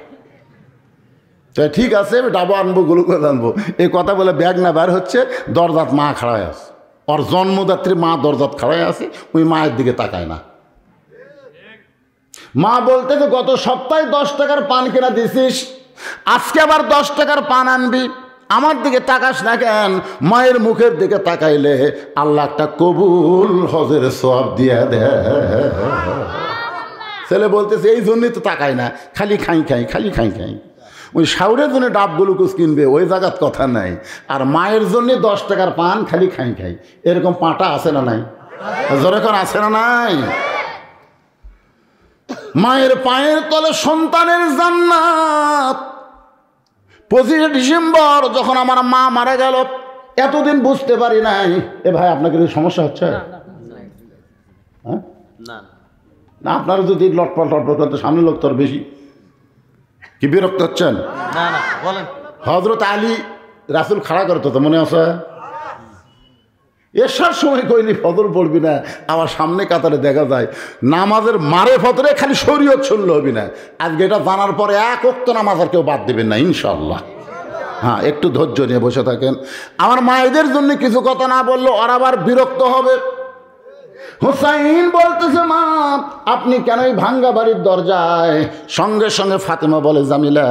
ঠিক আছে, আমি ডাবো আনবো, গ্লুকোজ আনবো। এই কথা বলে ব্যাগ না বের হচ্ছে, দরজাত মা খাড়ায় আছে, ওর জন্মদাত্রী মা দরজাত খাড়ায় আছে, ওই মায়ের দিকে তাকায় না। মা বলতেছে গত সপ্তাহে 10 টাকার পান কিনা দিছিস, আজকে আবার 10 টাকার পান আনবি, আমার দিকে তাকাস না কেন? মায়ের মুখের দিকে তাকাইলে আল্লাহ একটা কবুল হজের সওয়াব দিয়ে দেয়। ছেলে বলতেছে এই জন্যই তো তাকায় না, খালি খাই খাই, খালি খাই খাই। ওই শাউরের জন্য ডাব গ্লুকোজ কিনবে, ওই জায়গার কথা নাই। আর মায়ের জন্য 10 টাকার পান খালি খাই খাই, এরকম পাঁটা আছে না নাই? যেরকম আছে না নাই? মায়ের পায়ের তলে সন্তানের জান্নাত। 25 ডিসেম্বর যখন আমার মা মারা গেল, এতদিন বুঝতে পারি নাই। এ ভাই আপনার কিছু সমস্যা হচ্ছে? হ্যাঁ না, আপনারা যদি লটপট লটপট করতে সামনে লোক তোর বেশি কি বিরক্ত হচ্ছেন? হযরত আলী রাসূল খাড়া করতো তো, মনে আছে? এসার সময় কইনি ফজর পড়বি না, আবার সামনে কাতারে দেখা যায় নামাজের মারে ফজরে খালি শরীয়ত শুনলে হবি না। আজকে এটা জানার পরে 1 ওয়াক্ত নামাজ আর কেউ বাদ দেবেন না ইনশাআল্লাহ। হ্যাঁ, একটু ধৈর্য নিয়ে বসে থাকেন। আমার মায়েদের জন্য কিছু কথা না বললে ওরা আবার বিরক্ত হবে। হুসাইন বলতেছে মা আপনি কেন এই ভাঙ্গা বাড়ির দরজায়? সঙ্গে সঙ্গে ফাতেমা বলে জামিলা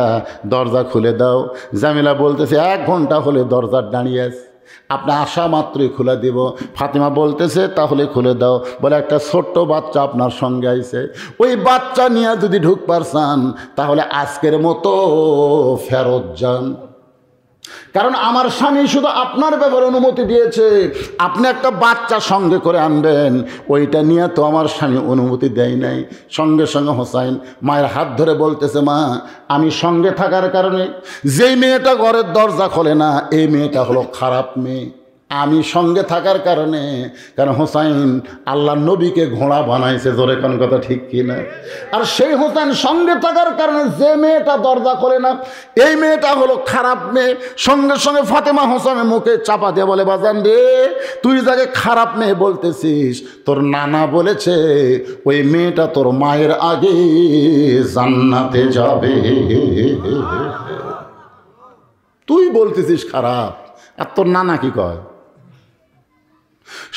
দরজা খুলে দাও। জামিলা বলতেছে 1 ঘন্টা হলে দরজা দাঁড়িয়ে আছে, আপনি আসা মাত্রই খুলে দিব। ফাতেমা বলতেছে তাহলে খুলে দাও। বলে একটা ছোট্ট বাচ্চা আপনার সঙ্গে আইছে, ওই বাচ্চা নিয়ে যদি ঢুকবার চান তাহলে আজকের মতো ফেরত যান। কারণ আমার স্বামী শুধু আপনার ব্যাপারে অনুমতি দিয়েছে, আপনি একটা বাচ্চা সঙ্গে করে আনবেন, ওইটা নিয়ে তো আমার স্বামী অনুমতি দেয় নাই। সঙ্গে সঙ্গে হোসাইন মায়ের হাত ধরে বলতেছে মা আমি সঙ্গে থাকার কারণে যেই মেয়েটা ঘরের দরজা খোলে না, এই মেয়েটা হলো খারাপ মেয়ে। আমি সঙ্গে থাকার কারণে, কারণ হোসাইন আল্লাহ নবীকে ঘোড়া বানাইছে। জোরে কোন কথা ঠিক কিনা? আর সেই হোসাইন সঙ্গে থাকার কারণে যে মেয়েটা দরজা খোলে না, এই মেয়েটা হলো খারাপ মেয়ে। সঙ্গে সঙ্গে ফাতেমা হোসেনের মুখে চাপা দিয়ে বলে বাজান রে, তুই যাকে খারাপ মেয়ে বলতেছিস, তোর নানা বলেছে ওই মেয়েটা তোর মায়ের আগে জান্নাতে যাবে। তুই বলতেছিস খারাপ, আর তোর নানা কি কয়?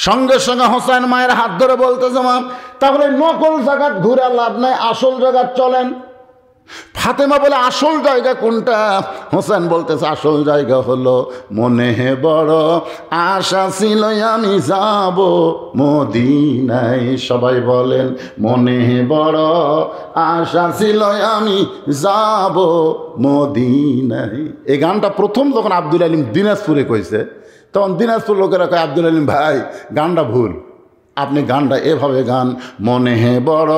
সঙ্গে সঙ্গে হোসেন মায়ের হাত ধরে বলতেছে মা তাহলে নকল জায়গা ঘুরে লাভ নাই, আসল জায়গা চলেন। ফাতেমা বলে আসল জায়গা কোনটা? হোসেন বলতেছে আসল জায়গা হলো মনে বড় আশা ছিল আমি যাব মদিনায়। সবাই বলেন মনে বড় আশা ছিল আমি যাব মদিনায়। এই গানটা প্রথম যখন আব্দুল আলিম দিনাজপুরে কইছে, তখন দিনাজপুর লোকেরা কয় আব্দুল আলিম ভাই গানটা ভুল, আপনি গানটা এভাবে গান, মনে বড়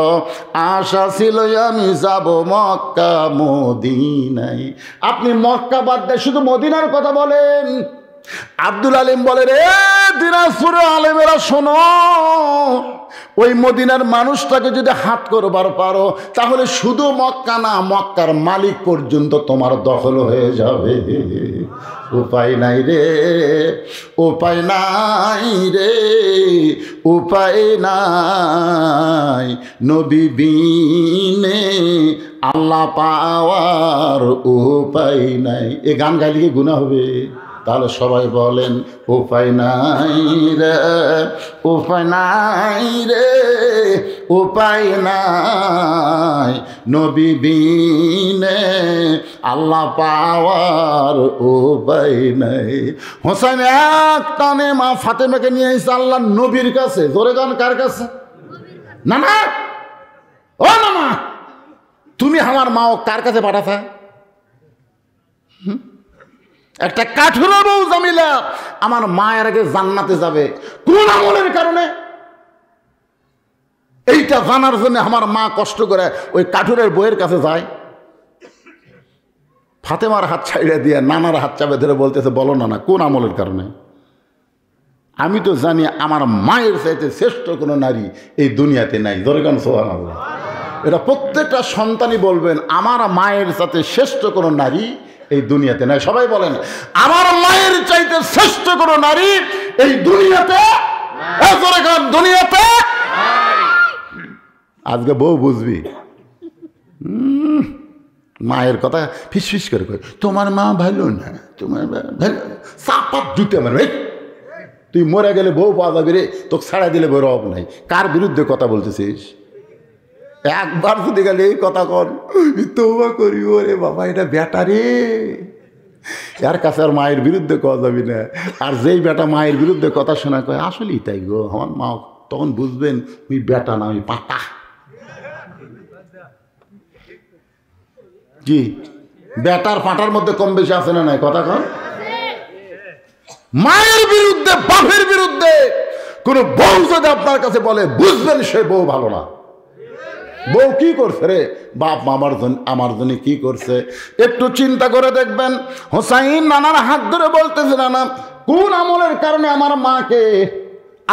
আশা ছিল আমি যাব মক্কা মদিনায়। আপনি মক্কা বাদ দিয়ে শুধু মদিনার কথা বলেন। আব্দুল আলিম বলে রে দিনাজপুরের আলেমেরা শোনো, ওই মদিনার মানুষটাকে যদি হাত করবার পারো তাহলে শুধু মক্কা না, মক্কার মালিক পর্যন্ত তোমার দখল হয়ে যাবে। উপায় নাই রে, উপায় নাই রে, উপায় নাই, নবী বিনে আল্লাহ পাওয়ার উপায় নাই। এ গান গাইলে কি গুনাহ হবে? তাহলে সবাই বলেন উপায় নাই রে, উপায় নাই রে, উপায় নাই, নবী বিনে আল্লাহ পাওয়ার উপায় নাই। হোসেন এক টানে মা ফাতেমাকে নিয়ে এসে আল্লাহ নবীর কাছে। জোরে গান কার কাছে? না না তুমি আমার মাও কার কাছে পাঠাতা? একটা কাঠুরা বউ জামিলা আমার মায়ের আগে জান্নাতে যাবে কোন আমলের কারণে? এইটা জানার জন্য আমার মা কষ্ট করে ওই কাঠুরের বইয়ের কাছে যায়। ফাতেমার হাত ছাইড়ে দিয়ে নানার হাত চাপে ধরে বলতেছে, বলো না কোন আমলের কারণে? আমি তো জানি আমার মায়ের চাইতে শ্রেষ্ঠ কোনো নারী এই দুনিয়াতে নাই। ধরে কেন সুবহানাল্লাহ। এটা প্রত্যেকটা সন্তানই বলবেন, আমার মায়ের সাথে শ্রেষ্ঠ কোনো নারী এই দুনিয়াতে নাই। সবাই বলেন, আমার মায়ের চাইতে শ্রেষ্ঠ কোনো নারী এই দুনিয়াতে দুনিয়াতে। আজকে বউ বুঝবি, মায়ের কথা ফিসফিস করে কই, তোমার মা ভালো না, তোমার ভালো চাপাত জুতে আমার। তুই মরে গেলে বউ পাওয়া যাবে রে, তোকে ছাড়া দিলে বউ রব নাই। কার বিরুদ্ধে কথা বলতেছিস? একবার যদি গেলে এই কথা কর, তোবা করি ওরে বাবা, এটা বেটা রে, এর কাছে আর মায়ের বিরুদ্ধে কথা যাবি না। আর যেই বেটা মায়ের বিরুদ্ধে কথা শোনা কয়, আসলেই তাই গো, আমার মা, তখন বুঝবেন ওই বেটা না, ওই পাতা। কি বেটার পাটার মধ্যে কম বেশি আছে না নাই? কথা কন। মায়ের বিরুদ্ধে, বাপের বিরুদ্ধে কোন বউ যদি আপনার কাছে বলে, বুঝবেন সে বউ ভালো না। বউ কি করছে রে? বাপ আমার জন্য কি করছে? একটু চিন্তা করে দেখবেন। হোসাইন নানার হাত ধরে বলতেছে, নানা কোন আমলের কারণে আমার মাকে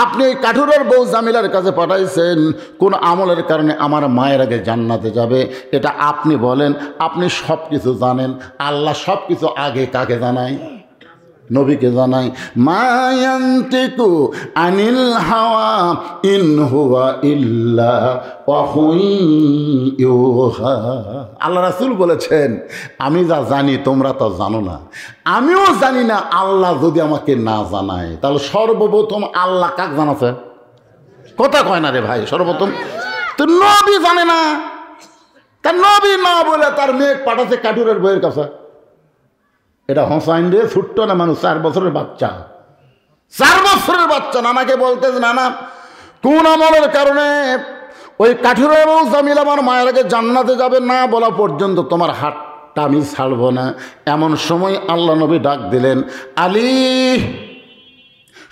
আপনি এই কাঠুরের বউ জামিলার কাছে পাঠাইছেন? কোন আমলের কারণে আমার মায়ের আগে জান্নাতে যাবে? এটা আপনি বলেন। আপনি সব কিছু জানেন। আল্লাহ সব কিছু আগে কাকে জানায়? নবীকে জানাই। মায়ান্তিকু আনিল হাওয়া ইন হুয়া ইল্লা ওয়াহয়ুন ইউহা। আল্লাহ রাসূল বলেছেন, আমি যা জানি তোমরা তো জানো না, আমিও জানি না। আল্লাহ যদি আমাকে না জানায়, তাহলে সর্বপ্রথম আল্লাহ কাক জানাছে? কথা কয় না রে ভাই। সর্বপ্রথম তো নবী জানে না। তার নবী না বলে তার মেয়ে পাঠাচ্ছে কাঠুরের বইয়ের কাছে। এটা হোসাইন রে, ছোট্ট না মানুষ, 4 বছরের বাচ্চা। 4 বছরের বাচ্চা নানাকে বলতেছে, নানা কোন আমলের কারণে ওই কাঠুরের বউ জামিলা আমার মায়ের আগে জান্নাতে যাবে? না বলা পর্যন্ত তোমার হাতটা আমি ছাড়বো না। এমন সময় আল্লাহ নবী ডাক দিলেন, আলী।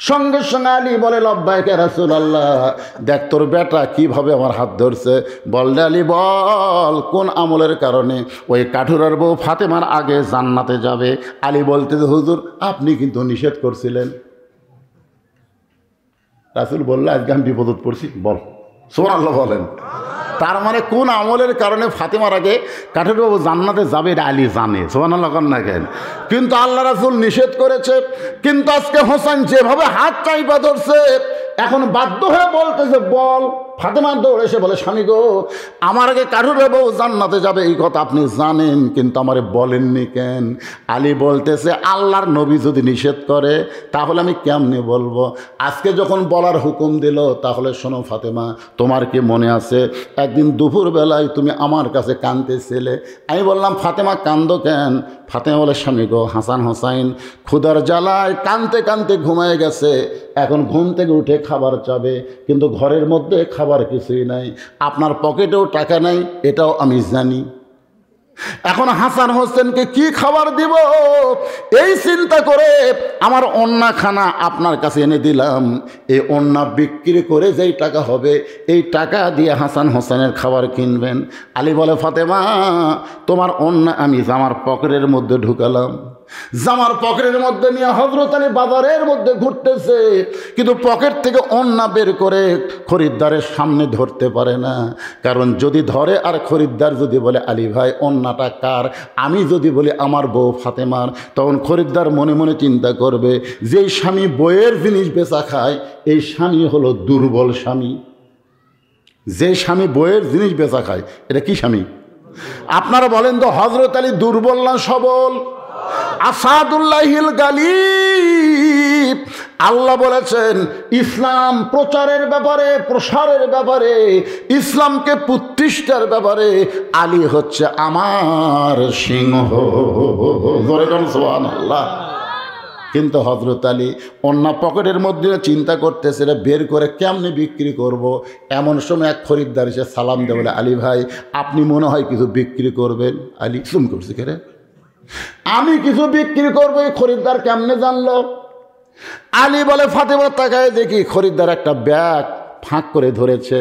সঙ্গে সঙ্গে আলী বলে, লব্বাইক ইয়া রাসূলুল্লাহ। দেখ তোর বেটা কিভাবে আমার হাত ধরছে। বললে, আলী বল কোন আমলের কারণে ওই কাঠুরার বউ ফাতেমার আগে জান্নাতে যাবে? আলী বলতে, হুজুর আপনি কিন্তু নিষেধ করছিলেন। রাসূল বলল, আজকে আমি বিপদত পড়ছি, বল। সুবহানাল্লাহ বলেন। তার মানে কোন আমলের কারণে ফাতেমার আগে কাঠুরের বাবু জান্নাতে যাবে এটা আলী জানে। সুবহানাল্লাহ কন না কেন? কিন্তু আল্লাহ রাসূল নিষেধ করেছে। কিন্তু আজকে হোসেন যেভাবে হাত চাইপা ধরছে, এখন বাধ্য হয়ে বলতেছে, বল। ফাতেমা দৌড়ে এসে বলে, স্বামী গো, আমার আগে কাঠুরের বউ জান্নাতে যাবে এই কথা আপনি জানেন, কিন্তু আমারে বলেননি কেন? আলী বলতেছে, আল্লাহর নবী যদি নিষেধ করে তাহলে আমি কেমনে বলবো? আজকে যখন বলার হুকুম দিল, তাহলে শোনো ফাতেমা, তোমার কি মনে আছে একদিন দুপুরবেলায় তুমি আমার কাছে কাঁদতেছিলে? আমি বললাম, ফাতেমা কান্দো কেন? ফাতেমা বলে, স্বামী গো, হাসান হোসাইন ক্ষুধার জ্বালায় কাঁদতে কাঁদতে ঘুমায় গেছে। এখন ঘুম থেকে উঠে খাবার চাবে, কিন্তু ঘরের মধ্যে খাবার কিছুই নাই, আপনার পকেটেও টাকা নাই, এটাও আমি জানি। এখন হাসান হোসেনকে কি খাবার দিব এই চিন্তা করে আমার ওন্নাখানা আপনার কাছে এনে দিলাম। এই ওন্না বিক্রি করে যেই টাকা হবে, এই টাকা দিয়ে হাসান হোসেনের খাবার কিনবেন। আলী বলে, ফাতেমা তোমার ওন্না আমি জামার পকেটের মধ্যে ঢুকালাম। জামার পকেটের মধ্যে নিয়ে হযরত আলী বাজারের মধ্যে ঘুরতেছে, কিন্তু পকেট থেকে ওন্না বের করে খরিদ্দারের সামনে ধরতে পারে না। কারণ যদি ধরে আর খরিদ্দার যদি বলে, আলী ভাই ওন্নাটা কার? আমি যদি বলি আমার বউ ফাতেমার, তখন খরিদ্দার মনে মনে চিন্তা করবে, যেই স্বামী বইয়ের জিনিস বেচা খায়, এই স্বামী হলো দুর্বল স্বামী। যে স্বামী বইয়ের জিনিস বেচা খায়, এটা কি স্বামী? আপনারা বলেন তো, হযরত আলী দুর্বল না সবল? আসাদুল্লাহিল গালিব। আল্লাহ বলেছেন, ইসলাম প্রচারের ব্যাপারে, প্রসারের ব্যাপারে, ইসলামকে প্রতিষ্ঠার ব্যাপারে আলী হচ্ছে আমার সিংহ। সুবহানাল্লাহ। কিন্তু হযরত আলী অন্য পকেটের মধ্যে চিন্তা করতেছে এটা বের করে কেমনে বিক্রি করব। এমন সময় এক খরিদ্দার এসে সালাম দেয়, বলে আলী ভাই আপনি মনে হয় কিছু বিক্রি করবেন। আলী সুম করছে কেরে, আমি কিছু বিক্রি করবো। এই খরিদ্দার কেমনে জানলো? আলী বলে ফাতেমা তাকায় দেখি খরিদ্দার একটা ব্যাগ ফাঁক করে ধরেছে।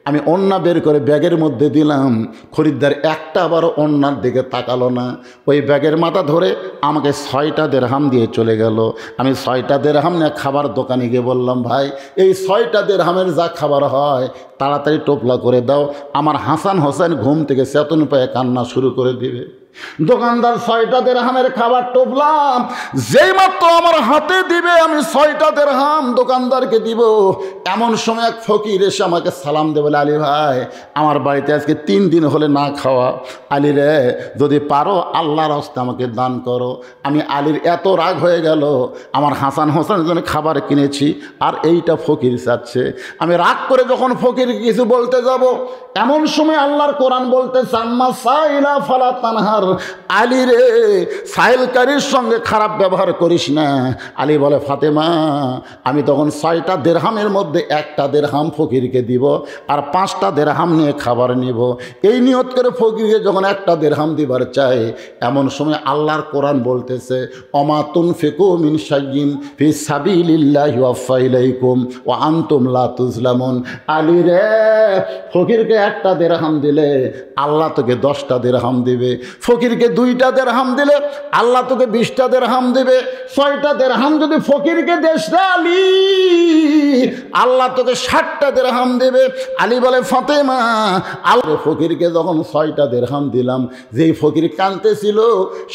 আমি ওন্না বের করে ব্যাগের মধ্যে দিলাম। খরিদ্দার একটা আবারও ওন্নার দিকে তাকালো না। ওই ব্যাগের মাথা ধরে আমাকে 6টা দিরহাম দিয়ে চলে গেল। আমি 6টা দিরহাম নিয়ে খাবার দোকানে গিয়ে বললাম, ভাই এই 6টা দিরহামের যা খাবার হয় তাড়াতাড়ি টোপলা করে দাও, আমার হাসান হোসেন ঘুম থেকে চেতন পেয়ে কান্না শুরু করে দিবে। দোকানদার 6টা দিরহামের খাবার টোপলাম, যেই মাত্র আমার হাতে দিবে আমি 6টা দিরহাম দোকানদারকে দিব। এমন সময় এক ফকির এসে আমাকে সালাম দেবে, বলে আলী ভাই আমার বাড়িতে আজকে 3 দিন হলে না খাওয়া। আলী রে যদি পারো আল্লাহর হস্তে আমাকে দান করো। আমি আলীর এত রাগ হয়ে গেল, আমার হাসান হোসেনের জন্য খাবার কিনেছি আর এইটা ফকির চাচ্ছে। আমি রাগ করে যখন ফকিরকে কিছু বলতে যাব, এমন সময় আল্লাহর কোরআন বলতে সাম্মা সাইলা ফালা তানহার, আলী রে সাইলকারীর সঙ্গে খারাপ ব্যবহার করিস না। আলী বলে ফাতেমা আমি তখন 6টা দিরহামের মধ্যে 1টা দিরহাম ফকিরকে দিব আর 5টা দিরহাম নিয়ে খাবার নিব। এই নিয়ত করে ফকিরকে যখন 1টা দিরহাম দিবার চাই, এমন সময় আল্লাহর কোরআন বলতেছে অমা তুনফিকু মিন শাইইন ফি সাবিলিল্লাহি ওয়াফা ইলাইকুম ওয়া আনতুম লা তুজলামুন। আলী রে ফকিরকে 1টা দিরহাম দিলে আল্লাহ তোকে 10টা দিরহাম দিবে, ফকিরকে 2টা দিরহাম দিলে আল্লাহ তোকে 20টা দিরহাম দিবে। 6টা দিরহাম যদি ফকিরকে দেশ রে আলী, আল্লাহ তোকে 60টা দিরহাম দেবে। আলী বলে ফাতেমা আল্লাহ ফকিরকে যখন 6টা দিরহাম দিলাম, যেই ফকির কাঁদতেছিল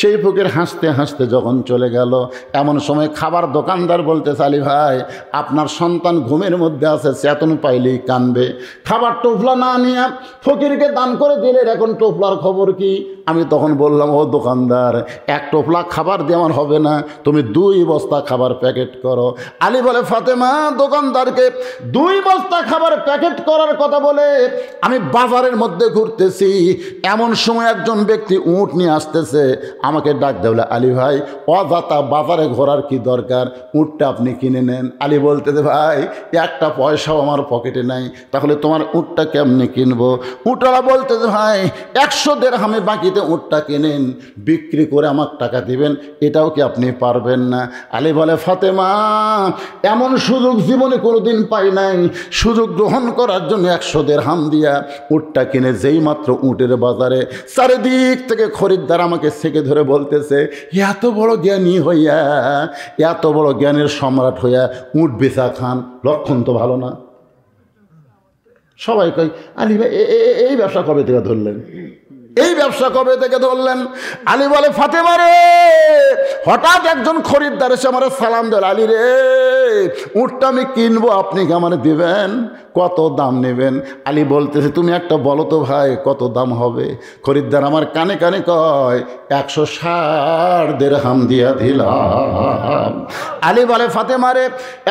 সেই ফকির হাসতে হাসতে যখন চলে গেল, এমন সময় খাবার দোকানদার বলতেছে আলী ভাই আপনার সন্তান ঘুমের মধ্যে আছে, চেতন পাইলেই কানবে। খাবার টোপলা না নিয়ে ফকিরকে দান করে দিলে, এখন টোপলার খবর কি? আমি তখন বললাম ও দোকানদার 1 টোপলা খাবার দিয়ে আমার হবে না, তুমি 2 বস্তা খাবার প্যাকেট করো। আলী বলে ফাতেমা দোকানদারকে 2 বস্তা খাবার প্যাকেট করার কথা বলে আমি বাজারের মধ্যে ঘুরতেছি, এমন সময় একজন ব্যক্তি উট নিয়ে আসতেছে, আমাকে ডাক দেবলে আলী ভাই অযথা বাজারে ঘোরার কি দরকার, উটটা আপনি কিনে নেন। আলী বলতেছে ভাই 1টা পয়সাও আমার পকেটে নাই, তাহলে তোমার উটটা কেমনে কিনবো? উটওয়ালা বলতেছে ভাই 100 দিরহামে বাকিতে উটটা কিনেন, বিক্রি করে আমার টাকা দিবেন, এটাও কি আপনি পারবেন না? আলী বলে ফাতেমা এমন সুযোগ জীবনে কোনোদিন পাই নাই, সুযোগ গ্রহণ করার জন্য 100 দিরহাম দিয়া উটটা কিনে যেই মাত্র উটের বাজারে চারিদিক থেকে খরিদ্দার আমাকে সেকে ধরে বলতেছে এত বড় জ্ঞানী হইয়া, এত বড় জ্ঞানের সম্রাট হইয়া উট বেচা খান, লক্ষণ তো ভালো না। সবাই কই আলী ভাই এই ব্যবসা কবে থেকে ধরলেন, এই ব্যবসা কবে থেকে ধরলেন? আলী বলে ফাতেমা রে হঠাৎ একজন খরিদ্দার এসে আমার সালাম দিল, আলী রে উটটা আমি কিনবো, আপনি কি আমার দিবেন? কত দাম নেবেন? আলী বলতেছে তুমি একটা বলো তো ভাই কত দাম হবে? খরিদ্দার আমার কানে কানে কয় 160 দিরহাম দিয়া দিলাম। আলী বলে ফাতেমা রে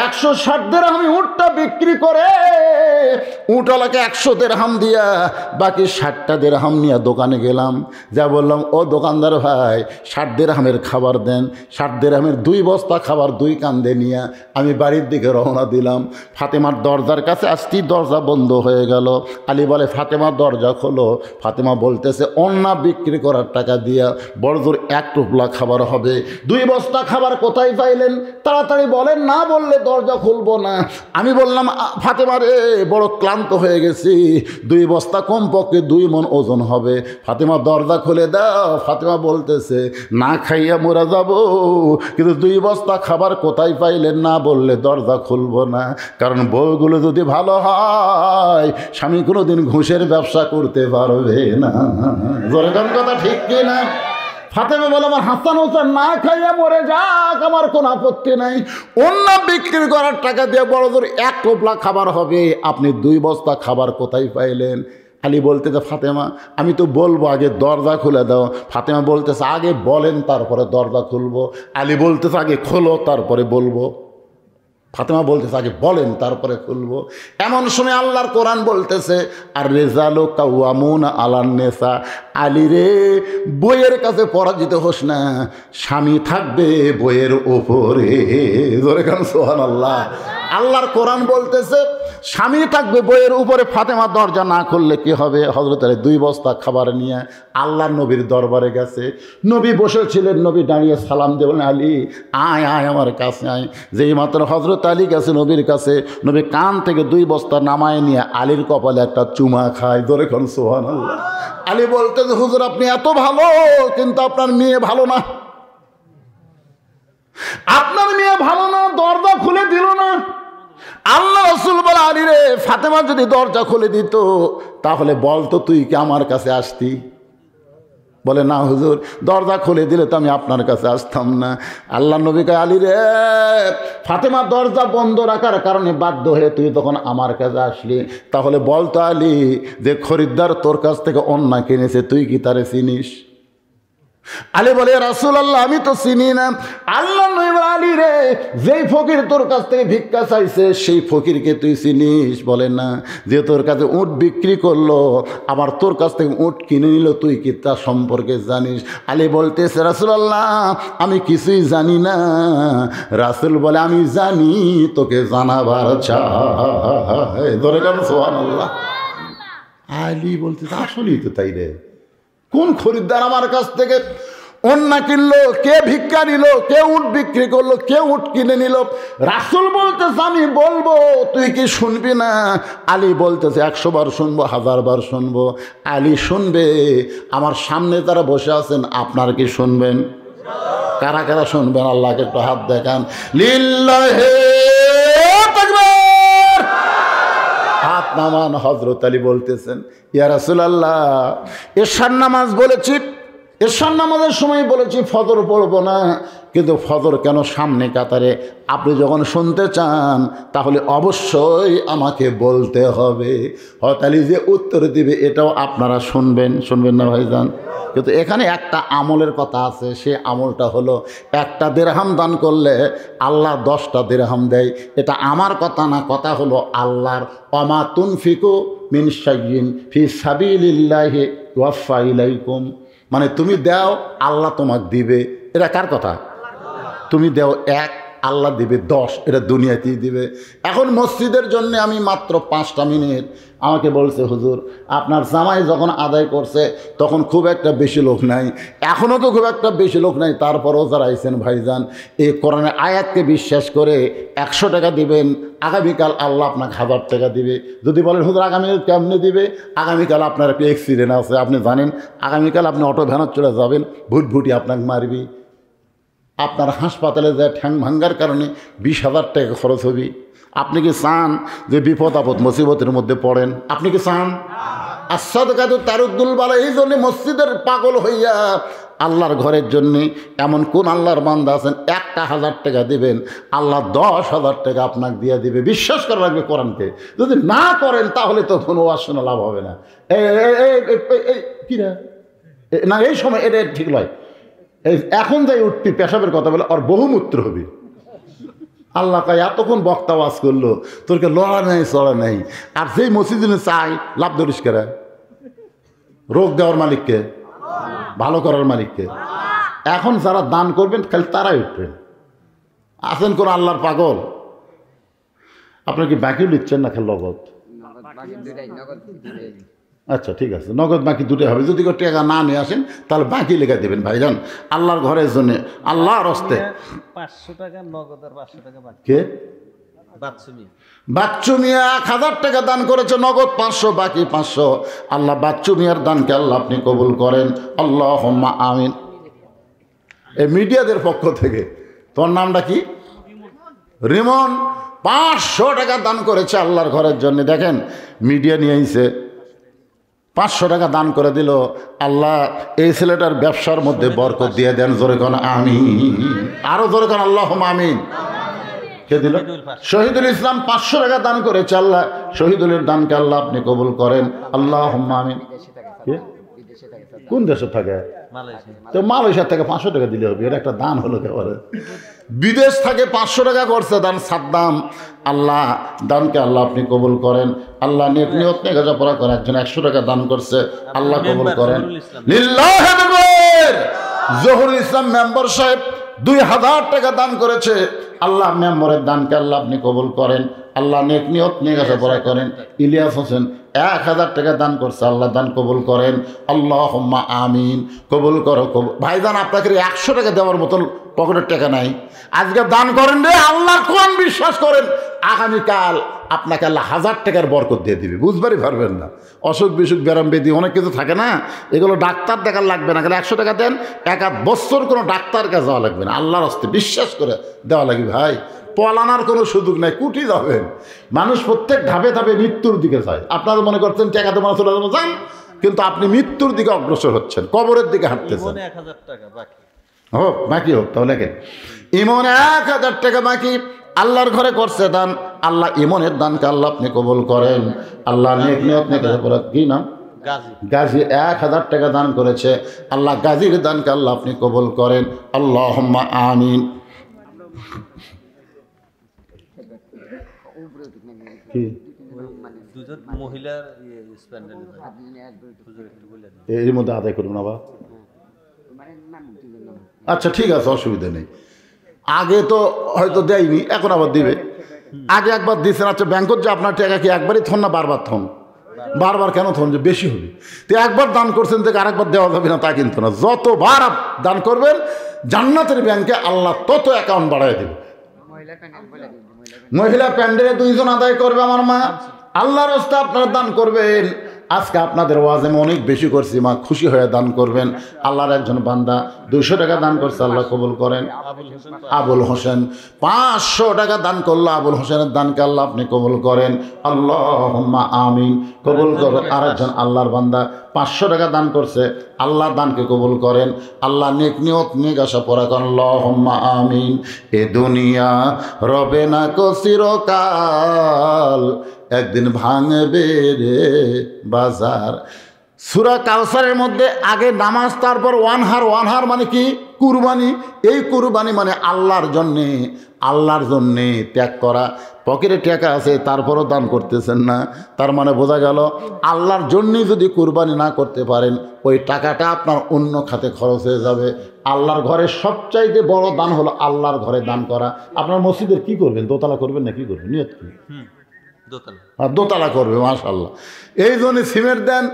160 দিরহামে উটটা বিক্রি করে উটওয়ালাকে 100 দিরহাম দিয়া বাকি 60টা দিরহাম নিয়ে দোকানে গেলাম, যা বললাম ও দোকানদার ভাই 60 দিরহামের খাবার দেন। 60 দিরহামের 2 বস্তা খাবার 2 কান্দে নিয়ে আমি বাড়ির দিকে রওনা দিলাম। ফাতেমার দরজার কাছে আসতেই দরজা বন্ধ হয়ে গেল। আলী বলে ফাতেমা দরজা খোলো। ফাতেমা বলতেছে অন্না বিক্রি করার টাকা দিয়া বড়জোর 1 টোপলা খাবার হবে। 2 বস্তা খাবার কোথায় পাইলেন? তাড়াতাড়ি বলেন, না বললে দরজা খুলবো না। আমি বললাম ফাতেমা রে বড় ক্লান্ত হয়ে গেছি, 2 বস্তা কমপক্ষে 2 মণ ওজন হবে। ফাতেমা দরজা খুলে দাও। ফাতেমা বলতেছে না খাইয়া মোরা যাব, কিন্তু 2 বস্তা খাবার কোথায় পাইলেন না বললে দরজা খুলবো না। কারণ বউগুলো যদি ভালো হয় স্বামী কোনোদিন ঘুষের ব্যবসা করতে পারবে না। জোরে কথা ঠিক কি না? ফাতেমা বলে আমার হাসান হোসেন না খাইয়া মরে যাক, আমার কোনো আপত্তি নাই, অন্য বিক্রি করার টাকা দিয়ে বড় জোর 1 টোপলা খাবার হবে, আপনি 2 বস্তা খাবার কোথায় পাইলেন? আলী বলতেছে ফাতেমা আমি তো বলবো, আগে দরজা খুলে দাও। ফাতেমা বলতেছে আগে বলেন তারপরে দরজা খুলবো। আলী বলতেছে আগে খোলো তারপরে বলবো। ফাতেমা বলতেছে আগে বলেন তারপরে খুলবো। এমন সময় আল্লাহর কোরআন বলতেছে আর রেজালো কাওয়ামুন আলান নেসা, আলী রে বইয়ের কাছে পরাজিত হোস না, স্বামী থাকবে বইয়ের ওপরে। ধরে কেন সুবহানাল্লাহ। আল্লাহর কোরআন বলতেছে স্বামী থাকবে বইয়ের উপরে। ফাতেমা দরজা না খুললে কি হবে? হযরত আলী 2 বস্তা খাবার নিয়ে আল্লাহর নবীর দরবারে গেছে। নবী বসেছিলেন, নবী দাঁড়িয়ে সালাম দেবেন, আলী আয় আয় আমার কাছে আয়। যেই মাত্র হযরত আলী গেছে নবীর কাছে, নবী কান থেকে 2 বস্তা নামায় নিয়ে আলীর কপালে একটা চুমা খায়। ধরে কোন সুবহানাল্লাহ। আলী বলতেছে হুজুর আপনি এত ভালো, কিন্তু আপনার মেয়ে ভালো না, আপনার মেয়ে ভালো না, দরজা খুলে দিল না। আল্লাহ রাসূল বলে আলী রে, ফাতেমা যদি দরজা খুলে দিত তাহলে বলতো তুই কি আমার কাছে আসতি? বলে না হুজুর, দরজা খুলে দিলে তো আমি আপনার কাছে আসতাম না। আল্লাহ নবী কয় আলী রে, ফাতেমা দরজা বন্ধ রাখার কারণে বাধ্য হয়ে তুই তখন আমার কাছে আসলি, তাহলে বলতো আলী যে খরিদ্দার তোর কাছ থেকে অন্না কিনেছে, তুই কি তারে চিনিস? আলী বলে রাসূলুল্লাহ আমি তো চিনি না। আল্লাহ নবী বলে আলী রে, যেই ফকির তোর কাছ থেকে ভিক্ষা চাইছে সেই ফকিরকে তুই চিনিস? বলে না। যে তোর কাছে উট বিক্রি করলো আবার তোর কাছ থেকে উট কিনে নিল, তুই কি তার সম্পর্কে জানিস? আলী বলতেছে রাসূলুল্লাহ আমি কিছুই জানি না। রাসূল বলে আমি জানি, তোকে জানাবার চাই। ধরে কেন সুবহানাল্লাহ। আলী বলতেছে আসলেই তো তাই রে, কোন খরিদ্দার আমার কাছ থেকে অন্না কিনলো, কে ভিক্ষা নিল, কে উট বিক্রি করলো, কে উট কিনে নিল? রাসূল বলতেছে আমি বলবো, তুই কি শুনবি না? আলী বলতেছে 100 বার শুনবো, 1000 বার শুনবো। আলী শুনবে। আমার সামনে যারা বসে আছেন আপনার কি শুনবেন? কারা কারা শুনবেন? আল্লাহকে একটু হাত দেখান। লিল্লাহি তাকবীর। হাত নামান। হযরত আলী বলতেছেন ইয়া রাসূলুল্লাহ এশার নামাজ বলেছি, এশার নামাজের সময় বলেছি ফজর পড়বো না, কিন্তু ফজর কেন সামনে কাতারে? আপনি যখন শুনতে চান তাহলে অবশ্যই আমাকে বলতে হবে। হযরত আলী যে উত্তর দিবে এটাও আপনারা শুনবেন, শুনবেন না ভাইজান? কিন্তু এখানে একটা আমলের কথা আছে, সে আমলটা হলো একটা দিরহাম দান করলে আল্লাহ 10টা দিরহাম দেয়। এটা আমার কথা না, কথা হলো আল্লাহর। ওমা তুনফিকু মিন শাইইন ফি সাবিলিল্লাহি ওয়াফা ইলাইকুম, মানে তুমি দাও আল্লাহ তোমাকে দিবে। এটা কার কথা? তুমি দাও 1, আল্লাহ দিবে 10। এটা দুনিয়াতেই দিবে। এখন মসজিদের জন্য আমি মাত্র 5টা মিনিট, আমাকে বলছে হুজুর আপনার জামাই যখন আদায় করছে তখন খুব একটা বেশি লোক নাই, এখনও তো খুব একটা বেশি লোক নাই, তারপরও যারা আইছেন ভাইজান এই কোরআনের আয়াতকে বিশ্বাস করে 100 টাকা দিবেন, আগামীকাল আল্লাহ আপনাকে 1000 টাকা দিবে। যদি বলেন হুজুর আগামীকাল কেমনে দিবে? আগামীকাল আপনার একটা অ্যাক্সিডেন্ট আছে, আপনি জানেন আগামীকাল আপনি অটো ভ্যানত চলে যাবেন, ভুটভুটি আপনাকে মারবি, আপনার হাসপাতালে যায় ঠ্যাং ভাঙ্গার কারণে 20,000 টাকা খরচ হবে। আপনি কি চান যে বিপদ আপদ মুসিবতের মধ্যে পড়েন? আপনি কি চান? আসাদকাতু তারুদ্দুল বালা। এই জন্যে মসজিদের পাগল হইয়া আল্লাহর ঘরের জন্যে এমন কোন আল্লাহর বান্দা আছেন 1000 টাকা দিবেন, আল্লাহ 10,000 টাকা আপনাকে দিয়ে দিবে। বিশ্বাস করা লাগবে কোরআনকে। যদি না করেন তাহলে তো কোনো ওয়াসনা লাভ হবে না। কিরা না এই সময় এটা ঠিক নয়। এই এখন যাই উঠতি পেশাবের কথা বলে আর বহুমূত্র হবে। আল্লাহ কয় এতক্ষণ বক্তা ওয়াজ করলো, তোরকে লড়া নেই চড়া নেই। আর যেই মসজিদে চাই লাভ ধরিস কেরা? রোগ দেওয়ার মালিককে, ভালো করার মালিককে। এখন যারা দান করবেন খালি তারাই উঠবেন। আছেন কোন আল্লাহর পাগল? আপনার কি বাকিও লিখছেন না খেল নগদ? আচ্ছা ঠিক আছে, নগদ বাকি দুটোই হবে। যদি কেউ টাকা না নিয়ে আসেন তাহলে বাকি লেখা দেবেন ভাইজান আল্লাহর ঘরের জন্য, আল্লাহর হস্তে। 500 টাকা নগদ আর 500 টাকা বাকি। কে? বাচ্চু মিয়া 1000 টাকা দান করেছে, নগদ 500, বাকি 500। আল্লাহ বাচ্চু মিয়ার দানকে আল্লাহ আপনি কবুল করেন, আল্লাহুম্মা আমিন। এই মিডিয়াদের পক্ষ থেকে তোর নামটা কি? রিমন 500 টাকা দান করেছে আল্লাহর ঘরের জন্য। দেখেন মিডিয়া নিয়ে আইছে 500 টাকা দান করে দিল। আল্লাহ এই ছেলেটার ব্যবসার মধ্যে বরকত দিয়ে দেন। জোরে কোন আমিন, আরো জোরে কোন আল্লাহুম্মা আমিন। কে দিল? শহীদুল ইসলাম 500 টাকা দান করেছে। আল্লাহ শহীদুলের দানকে আল্লাহ আপনি কবুল করেন, আল্লাহুম্মা আমিন। কে? কোন দেশে থাকে? মালয়েশিয়া। তো মালয়েশিয়া থেকে 500 টাকা দিলে হবে, এটা একটা দান হলো একেবারে। বিদেশ থেকে 500 টাকা করছে দান সাদ্দাম। আল্লাহ দানকে আল্লাহ আপনি কবুল করেন। আল্লাহ নেক নিয়ত নিয়ে গাজাপড়া করে একজন 100 টাকা দান করছে, আল্লাহ কবুল করেন। লিল্লাহি আকবার। জহুরুল ইসলাম মেম্বার সাহেব 2000 টাকা দান করেছে, আল্লাহ মেম্বরের দানকে আল্লাহ আপনি কবুল করেন। আল্লাহ নেক নিয়ত নিয়ে গাজাপড়া করেন। ইলিয়াস হোসেন 1000 টাকা দান করছে, আল্লাহ দান কবুল করেন। আল্লাহুম্মা আমিন। কবুল করো ভাইজান। আপনাকে 100 টাকা দেওয়ার মতন পকেটের টাকা নাই, আজকে দান করেন রে, আল্লাহর কোন বিশ্বাস করেন, আগামীকাল আপনাকে আল্লাহ 1000 টাকার বরকত দিয়ে দিবে, বুঝবারই পারবেন না। অসুখ বিসুখ ব্যারাম বেদি অনেক কিছু থাকে না, এগুলো ডাক্তার দেখার লাগবে না। 100 টাকা দেন, 1 বছর কোনো ডাক্তার কাছে যাওয়া লাগবে না, আল্লাহর হস্তে বিশ্বাস করে দেওয়া লাগবে। ভাই পলানোর কোনো সুযোগ নাই, কুটি যাবেন। মানুষ প্রত্যেক ধাপে ধাপে মৃত্যুর দিকে যায়। আপনারা মনে করছেন টাকাতে মানুষ যান, কিন্তু আপনি মৃত্যুর দিকে অগ্রসর হচ্ছেন, কবরের দিকে হাঁটতেছেন। 1000 টাকা বাকি হোক বাকি হোক, তাহলে ইমনে 1000 টাকা বাকি, আল্লাহর ঘরে করছে দান। আল্লাহ ইমনের দানকে আল্লাহ আপনি কবুল করেন। আল্লাহ নেক নিয়ত নিয়ে কি নাম গাজী 1000 টাকা দান করেছে, আল্লাহ গাজীর দানকে আল্লাহ আপনি কবুল করেন। আল্লাহুম্মা আমিন। দুজন মহিলার এর মধ্যে আদায় করুন আবার। আচ্ছা ঠিক আছে, অসুবিধা নেই। আগে তো হয়তো দেয়নি, এখন আবার দিবে। আগে একবার দিয়েছেন, আচ্ছা ব্যাংকত যে আপনার টাকা কি একবারই থন না বারবার থন? বারবার কেন থন, যে বেশি হবে। তো একবার দান করছেন থেকে আরেকবার দেওয়া যাবে না তা কিন্তু না। যতবার দান করবেন জান্নাতের ব্যাংকে আল্লাহ তত অ্যাকাউন্ট বাড়ায় দেবে। মহিলা প্যান্ডেলে 2 জন আদায় করবে আমার মা, আল্লাহর রাস্তায় আপনারা দান করবেন। আজকে আপনাদের ওয়াজে আমি অনেক বেশি করছি, মা খুশি হয়ে দান করবেন। আল্লাহর একজন বান্দা 200 টাকা দান করছে, আল্লাহ কবুল করেন। আবুল হোসেন 500 টাকা দান করলো, আবুল হোসেনের দানকে আল্লাহ আপনি কবুল করেন। আল্লাহুম্মা আমিন। কবুল করো। আরেকজন আল্লাহর বান্দা 500 টাকা দান করছে, আল্লাহ দানকে কবুল করেন। আল্লাহ নেক নিয়ত নিয়ে আসা পড়া করেন। আল্লাহুম্মা আমিন। এ দুনিয়া রবে না কো চিরকাল, একদিন ভাঙবে রে বাজার। সূরা কাউসারের মধ্যে আগে নামাজ, তারপর ওয়ানহার মানে কি? কুরবানি। এই কুরবানি মানে আল্লাহর জন্যে, আল্লাহর জন্যে ত্যাগ করা। পকেটে টাকা আছে তারপরও দান করতেছেন না, তার মানে বোঝা গেল আল্লাহর জন্যই যদি কুরবানি না করতে পারেন, ওই টাকাটা আপনার অন্য খাতে খরচ হয়ে যাবে। আল্লাহর ঘরে সবচাইতে বড় দান হলো আল্লাহর ঘরে দান করা। আপনার মসজিদের কি করবেন? দোতলা করবেন না কি করবেন? নিয়ত কি? দোতলা করবে, মাশাআল্লাহ। এই জন্য সিমেন্ট দেন।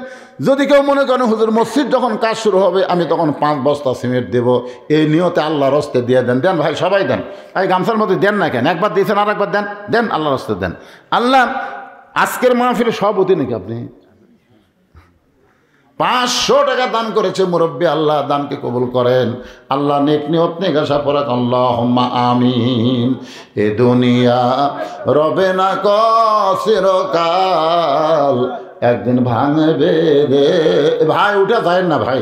যদি কেউ মনে করেন হুজুর মসজিদ যখন কাজ শুরু হবে আমি তখন 5 বস্তা সিমেন্ট দেব, এই নিয়তে আল্লাহর রাস্তে দিয়ে দেন। দেন ভাই, সবাই দেন। এই গামছার মধ্যে দেন না কেন? একবার দিয়েছেন আর একবার দেন, দেন আল্লাহর রাস্তে দেন। আল্লাহ আজকের মাহফিলে সভাপতি নাকি আপনি? 500 টাকা দান করেছে মুরব্বী, আল্লাহ দানকে কবুল করেন। আল্লাহ নেক নিয়ত নিয়ে গাছা পড়া। আল্লাহুম্মা আমিন। এ দুনিয়া রবে না কো চিরকাল, একদিন ভাঙবে রে। ভাই উঠে যায় না ভাই,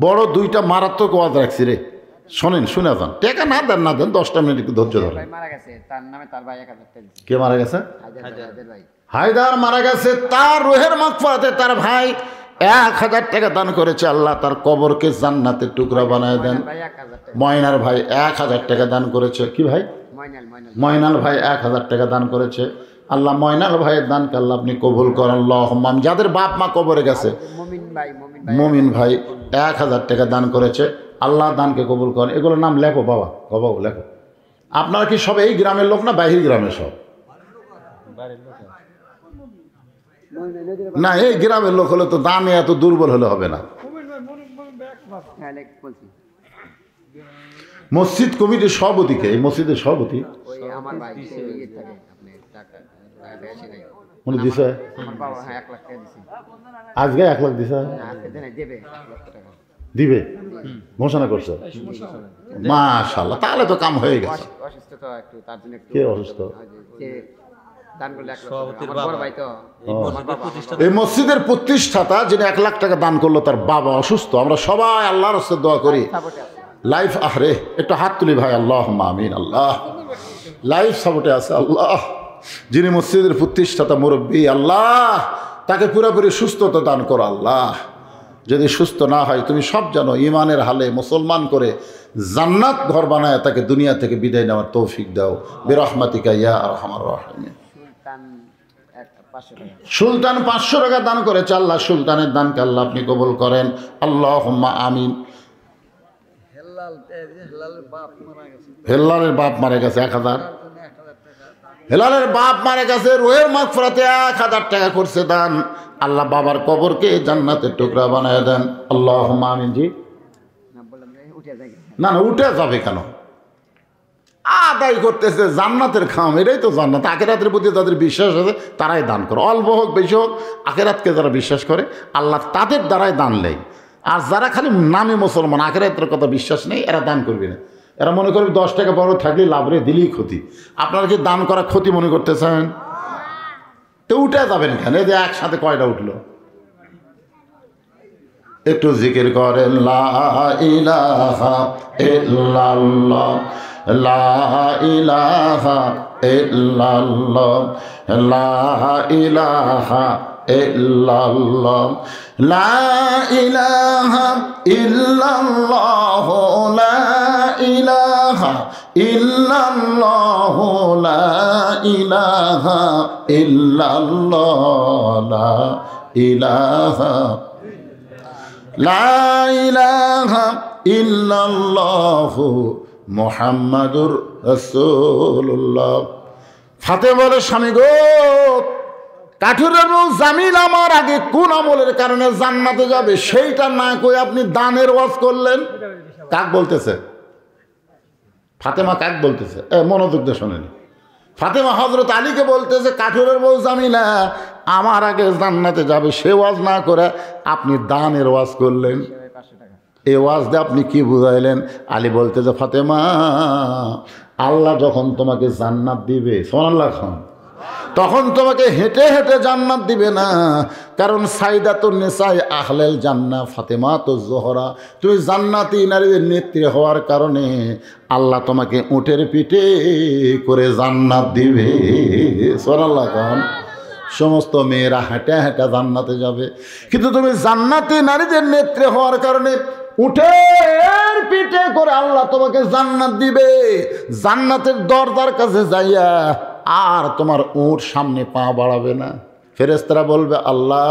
বড় 2টা মারাত্মক ওয়াজ রাখছি রে, শোনেন, শুনে যান। টাকা না দেন, না দেন, 10টা মিনিট একটু ধৈর্য ধরেন। কে মারা গেছে? হায়দার মারা গেছে। তার রুহের মাগফিরাতে তার ভাই 1000 টাকা দান করেছে। আল্লাহ তার কবরকে জান্নাতের টুকরা বানায় দেন। ময়নার ভাই 1000 টাকা দান করেছে। কি ভাই? ময়নাল ভাই 1000 টাকা দান করেছে। আল্লাহ ময়নাল ভাইয়ের দানকে আল্লাহ আপনি কবুল করেন। আল্লাহুম্মা। যাদের বাপ মা কবরে গেছে, মমিন ভাই 1000 টাকা দান করেছে, আল্লাহ দানকে কবুল করেন। এগুলোর নাম লেখো বাবা, বাবা লেখো। আপনারা কি সব এই গ্রামের লোক না বাহির গ্রামের সব? না, এই গ্রামের লোক হলে তো দামে এত দুর্বল হলে হবে না। মসজিদ কমিটির সভাপতিকে, এই মসজিদের সভাপতি উনি দিছে আজকে 1 লাখ দিছে, দিবে ঘোষণা করছে। মাশাআল্লাহ, তাহলে তো কাম হয়ে গেছে। কে অসুস্থ? এই মসজিদের প্রতিষ্ঠাতা যিনি 1 লাখ টাকা দান করলো, তার বাবা অসুস্থ। আমরা সবাই আল্লাহর রাস্তায় দোয়া করি। লাইফ আহরে একটু হাত তুলি ভাই। আল্লাহুম্মা আমিন। আল্লাহ লাইফ সাপোর্টে আছে। আল্লাহ যিনি মসজিদের প্রতিষ্ঠাতা মুরব্বী, আল্লাহ তাকে পুরোপুরি সুস্থতা দান করো। আল্লাহ যদি সুস্থ না হয় তুমি সব জানো, ইমানের হালে মুসলমান করে জান্নাত ঘর বানায় তাকে দুনিয়া থেকে বিদায় নেওয়ার তৌফিক দাও বিরহমাতিকা ইয়া আরহামার রাহিমিন। সুলতান 500 টাকা দান করেছে, আল্লাহ সুলতানের দানকে আল্লাহ আপনি কবুল করেন, আল্লাহুম্মা আমিন। হেলালের বাপ মারা গেছে 1000, হেলালের বাপ মারা গেছে, রুহের মাগফিরাতে 1000 টাকা করছে দান, আল্লাহ বাবার কবরকে জান্নাতের টুকরা বানায় দেন, আল্লাহুম্মা আমিন। জি না না, উঠে যাবে কেন? আদায় করতেছে জান্নাতের খাম, এটাই তো জান্নাত। আখিরাতের প্রতি যাদের বিশ্বাস আছে তারাই দান করে, অল্প হোক বেশি হোক, আখিরাতকে যারা বিশ্বাস করে আল্লাহ তাদের দ্বারাই দান নেই। আর যারা খালি নামে মুসলমান, আখিরাতের কথা বিশ্বাস নেই, এরা দান করবে না। এরা মনে করবে 10 টাকা বড় থাকলে লাভ রে, দিলেই ক্ষতি। আপনারা কি দান করা ক্ষতি মনে করতেছেন? তো উঠে যাবেন কেন? এই যে একসাথে কয়টা উঠলো? একটু জিকির করেন, লা ইলাহা ইল্লাল্লাহ, লা ইলাহা ইল্লাল্লাহ, লা ইলাহা ইল্লাল্লাহ, লা ইলাহা ইল্লাল্লাহ, লা ইলাহা ইল্লাল্লাহ, লা ইলাহা ইল্লাল্লাহ, লা ইলাহা, লা ইলাহা ইল্লাল্লাহ মুহাম্মাদুর রাসূলুল্লাহ। ফাতেমা বলে, স্বামী গো, কাঠুরের বউ জামিল আমার আগে কোন আমলের কারণে জান্নাতে যাবে সেইটা না কই আপনি দানের ওয়াজ করলেন। কাক বলতেছে? ফাতেমা কাক বলতেছে? মনোযোগ দিয়ে শোনেন। ফাতেমা হযরত আলীকে বলতেছে, কাঠুরের বউ জামিলা আমার আগে জান্নাতে যাবে, সে ওয়াজ না করে আপনি দানের ওয়াজ করলেন। এই ওয়াজ দিয়ে আপনি কি বুঝাইলেন? আলী বলতেছে, ফাতেমা আল্লাহ যখন তোমাকে জান্নাত দিবে, সুবহানাল্লাহ খান, তখন তোমাকে হেঁটে হেঁটে জান্নাত দিবে না, কারণ সাইদাতুন নিসাই আহলেল জান্নাহ ফাতেমা তো জোহরা, তুমি জান্নাতি নারীদের নেত্রী হওয়ার কারণে আল্লাহ তোমাকে উটের পিঠে করে জান্নাত দিবে। সুবহানাল্লাহ খান। সমস্ত মেয়েরা হেঁটে হেঁটে জান্নাতে যাবে, কিন্তু তুমি জান্নাতি নারীদের নেত্রী হওয়ার কারণে উটের পিঠে করে আল্লাহ তোমাকে জান্নাত দিবে। জান্নাতের দরজার কাছে যাইয়া আর তোমার উট সামনে পা বাড়াবে না। ফেরেশতারা বলবে, আল্লাহ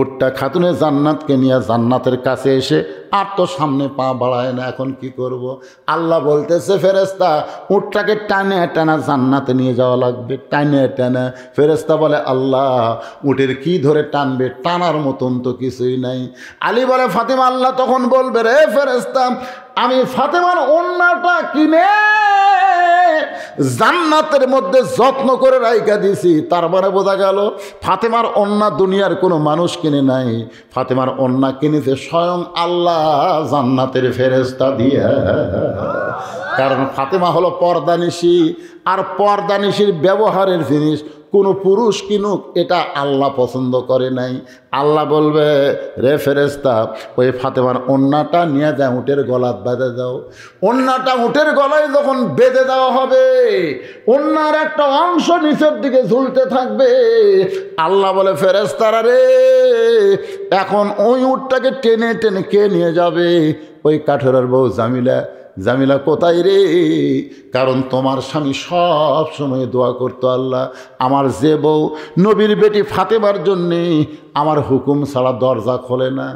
উটটা খাতুনে জান্নাতকে নিয়ে জান্নাতের কাছে এসে আর তো সামনে পা বাড়ায় না, এখন কি করব? আল্লাহ বলতেছে, ফেরেশতা উটটাকে টানে টানা জান্নাতে নিয়ে যাওয়া লাগবে, টানে টানা। ফেরেশতা বলে, আল্লাহ উটের কি ধরে টানবে? টানার মতন তো কিছুই নাই। আলী বলে, ফাতেমা আল্লাহ তখন বলবে, রে ফেরেশতা আমি ফাতেমার ওন্নাটা কিনে জান্নাতের মধ্যে যত্ন করে রাইখা দিছি। তার মানে বোঝা গেল ফাতেমার ওন্না দুনিয়ার কোনো মানুষ কিনে নাই, ফাতেমার ওন্না কিনেছে স্বয়ং আল্লাহ জান্নাতের ফেরেশতা দিয়ে। কারণ ফাতেমা হলো পর্দানিশী, আর পর্দানিশীর ব্যবহারের জিনিস কোনো পুরুষ কিনুক এটা আল্লাহ পছন্দ করে নাই। আল্লাহ বলবে, রে ফেরেশতা ওই ফাতেমার ওন্নাটা নিয়ে যায় উটের গলায় বেঁধে দাও। ওন্নাটা উটের গলায় যখন বেঁধে দেওয়া হবে, ওন্নার একটা অংশ নিচের দিকে ঝুলতে থাকবে। আল্লাহ বলে, ফেরেশতারা রে এখন ওই উটটাকে টেনে টেনে কে নিয়ে যাবে? ওই কাঠুরের বউ জামিলা। জামিলা কোথায় রে? কারণ তোমার স্বামী সব সময় দোয়া করতো, আল্লাহ আমার যে বউ নবীর বেটি ফাতেমার জন্যে আমার হুকুম ছাড়া দরজা খোলে না,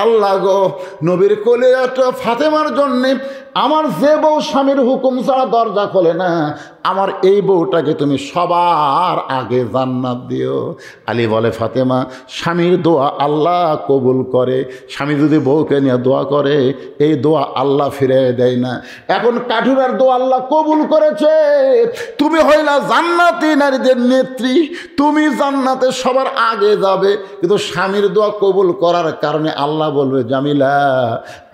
আল্লাহ গো নবীর কোলে একটা ফাতেমার জন্যে আমার যে বউ স্বামীর হুকুম ছাড়া দরজা খোলে না, আমার এই বউটাকে তুমি সবার আগে জান্নাত দিও। আলী বলে, ফাতেমা স্বামীর দোয়া আল্লাহ কবুল করে, স্বামী যদি বউকে নিয়ে দোয়া করে এই দোয়া আল্লাহ ফিরে দেয় না। এখন কাঠুরার দোয়া আল্লাহ কবুল করেছে, তুমি হইলা জান্নাতি নারীদের নেত্রী, তুমি জান্নাতে সবার আগে যাবে, কিন্তু স্বামীর দোয়া কবুল করার কারণে আল্লাহ বলবে, জামিলা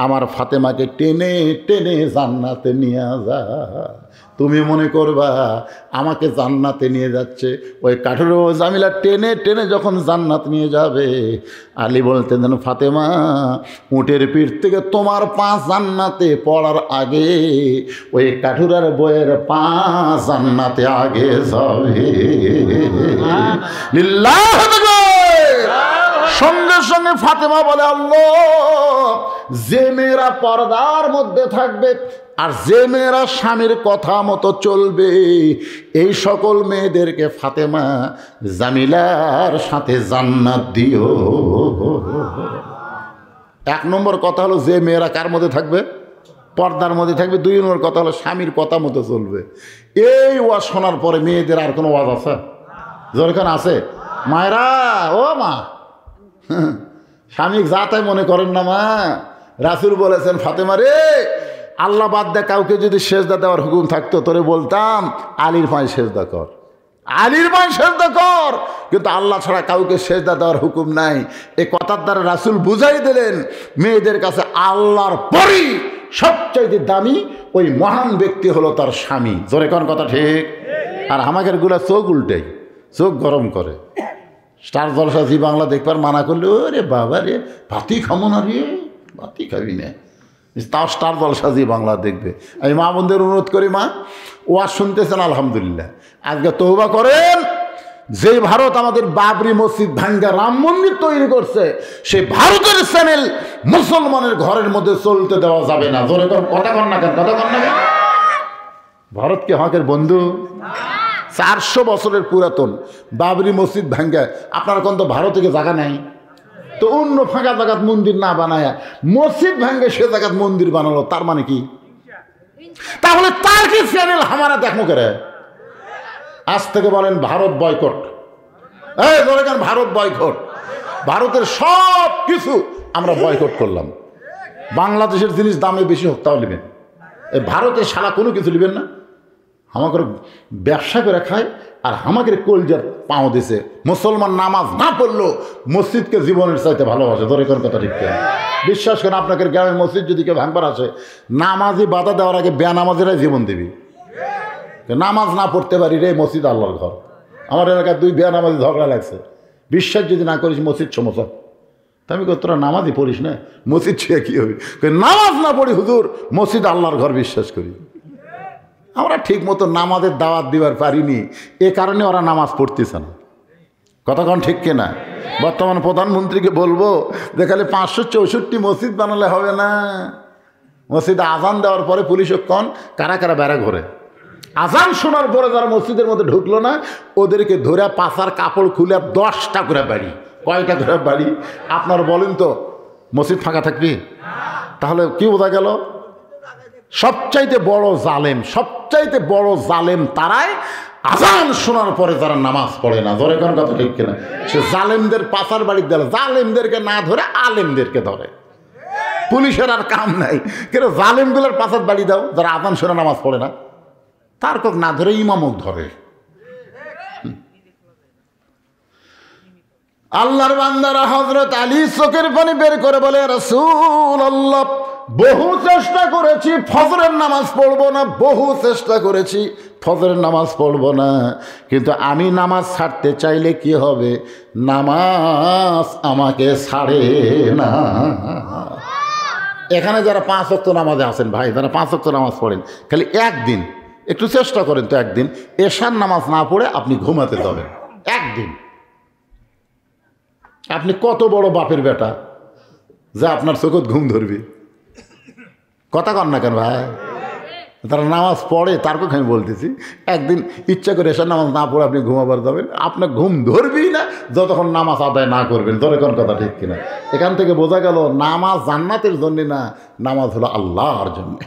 আমার ফাতেমাকে টেনে টেনে জান্নাতে নিয়ে যা। তুমি মনে করবা আমাকে জান্নাতে নিয়ে যাচ্ছে, ওই কাঠুর জামিলা টেনে টেনে যখন জান্নাত নিয়ে যাবে, আলী বলতেন, ফাতেমা উটের পিঠ থেকে তোমার পা জান্নাতে পড়ার আগে ওই কাঠুরার বইয়ের পা জান্নাতে আগে যাবে। লিল্লাহ, সঙ্গে সঙ্গে সঙ্গে ফাতেমা বলে, আল্লাহ, যে মেয়েরা পর্দার মধ্যে থাকবে আর যে মেয়েরা স্বামীর কথা মতো চলবে, এই সকল মেয়েদেরকে ফাতেমা জামিলার সাথে জান্নাত দিও। এক নম্বর কথা হলো যে মেয়েরা কার মধ্যে থাকবে? পর্দার মধ্যে থাকবে। দুই নম্বর কথা হলো স্বামীর কথা মতো চলবে। এই ওয়াজ শোনার পরে মেয়েদের আর কোনো ওয়াজ আছে? যেখানে আছে মায়েরা, ও মা, স্বামী যা তাই মনে করেন না মা। রাসূল বলেছেন, ফাতেমা রে, আল্লাহ বাদ দে কাউকে যদি সেজদা দেওয়ার হুকুম থাকতো তোরে বলতাম আলীর পায়ে সেজদা কর, আলীর পায়ে সেজদা কর, কিন্তু আল্লাহ ছাড়া কাউকে সেজদা দেওয়ার হুকুম নাই। এই কথার দ্বারা রাসূল বুঝাই দিলেন মেয়েদের কাছে আল্লাহর পরই সবচাইতে দামি ওই মহান ব্যক্তি হলো তার স্বামী। জোরে কোন কথা ঠিক? আর আমাদের গুলা চোখ উল্টাই, চোখ গরম করে। স্টার জলসা জি বাংলা দেখবার মানা করলে, ওরে বাবা রে, ভাতি খামো না রে, ভাতি খাবি না, তাও স্টার জলসা জি বাংলা দেখবে। আমি মা বোনদের অনুরোধ করি, মা ওয়াজ শুনতেছেন আলহামদুলিল্লাহ, আজকে তওবা করেন। যে ভারত আমাদের বাবরি মসজিদ ভাঙ্গা রাম মন্দির তৈরি করছে, সেই ভারতের চ্যানেল মুসলমানের ঘরের মধ্যে চলতে দেওয়া যাবে না। জোরে কথা কন না কেন? কথা কন না কেন? ভারত কি হকের বন্ধু? 400 বছরের পুরাতন বাবরি মসজিদ ভাঙ্গা আপনার কোন তো ভারত থেকে জায়গা নাই, তো অন্য ফাঁকা জায়গাত মন্দির না বানায় মসজিদ ভাঙ্গে সে জায়গাত মন্দির বানালো, তার মানে কি? তাহলে তার কি চ্যানেল হামারা দেখো করে? আজ থেকে বলেন ভারত বয়কট, এই বলেন ভারত বয়কট, ভারতের সব কিছু আমরা বয়কট করলাম। বাংলাদেশের জিনিস দামে বেশি হোক তাও নেবেন, এই ভারতের শালা কোনো কিছু নেবেন না। আমাকে ব্যবসা করে খায় আর আমাকে কলজার পাও দিছে। মুসলমান নামাজ না পড়লো মসজিদকে জীবনের চাইতে ভালোবাসে। ধরে কোন কথা ঠিক? বিশ্বাস করেন, আপনাকে গ্রামে মসজিদ যদি কেউ ভাঙবার আসে, নামাজি বাধা দেওয়ার আগে বেনামাজিরাই জীবন দিবি। নামাজ না পড়তে পারি রে, মসজিদ আল্লাহর ঘর। আমার এলাকায় 2 বেনামাজি ঝগড়া লাগছে, বিশ্বাস যদি না করিস মসজিদ সমস্যা। তা আমি তোরা নামাজই পড়িস না, মসজিদ ছুঁয়ে কী হবে? নামাজ না পড়ি হুজুর, মসজিদ আল্লাহর ঘর বিশ্বাস করি। আমরা ঠিক মতো নামাজের দাওয়াত দিবার পারিনি, এ কারণে ওরা নামাজ পড়তেছে না। কতক্ষণ ঠিক কিনা? বর্তমান প্রধানমন্ত্রীকে বলবো যে খালি 564 মসজিদ বানালে হবে না। মসজিদে আজান দেওয়ার পরে পুলিশ কন কারা কারা বেড়া ঘরে, আজান শোনার পরে যারা মসজিদের মধ্যে ঢুকলো না ওদেরকে ধরে পাশার কাপড় খুলে 10টা করে বাড়ি। কয়টা করে বাড়ি আপনার বলেন তো? মসজিদ ফাঁকা থাকবি? তাহলে কি বোঝা গেল? সবচাইতে বড় জালেম, সবচাইতে বড় জালেম তারাই আজান শোনার পরে যারা নামাজ পড়ে না। ধরে কোন কথা ঠিক কিনা? সে জালেমদের পাশার বাড়ির দেয়, জালেমদেরকে না ধরে আলেমদেরকে ধরে। পুলিশের আর কাম নাই, কিন্তু জালেমগুলোর পাশার বাড়ি দাও যারা আজান শোনা নামাজ পড়ে না, তার কক না ধরে ইমামক ধরে। আল্লাহর বান্দারা হযরত আলী চোখের পানি বের করে বলে, রাসূলুল্লাহ, বহু চেষ্টা করেছি ফজরের নামাজ পড়বো না, বহু চেষ্টা করেছি ফজরের নামাজ পড়বো না, কিন্তু আমি নামাজ ছাড়তে চাইলে কি হবে? নামাজ আমাকে ছাড়ে না। এখানে যারা 5 ওয়াক্ত নামাজে আছেন ভাই, যারা 5 ওয়াক্ত নামাজ পড়েন, খালি একদিন একটু চেষ্টা করেন তো, একদিন এশার নামাজ না পড়ে আপনি ঘুমাতে যাবেন। একদিন আপনি কত বড় বাপের বেটা যে আপনার চোখত ঘুম ধরবি? কথা কন না কেন ভাই? তারা নামাজ পড়ে, তার কথা আমি বলতেছি। একদিন ইচ্ছা করে এশার নামাজ না পড়ে আপনি ঘুমাবার যাবেন, আপনার ঘুম ধরবি না যতক্ষণ নামাজ আদায় না করবেন। ধরে কোন কথা ঠিক কিনা? এখান থেকে বোঝা গেল নামাজ জান্নাতের জন্য না, নামাজ হলো আল্লাহর জন্যে।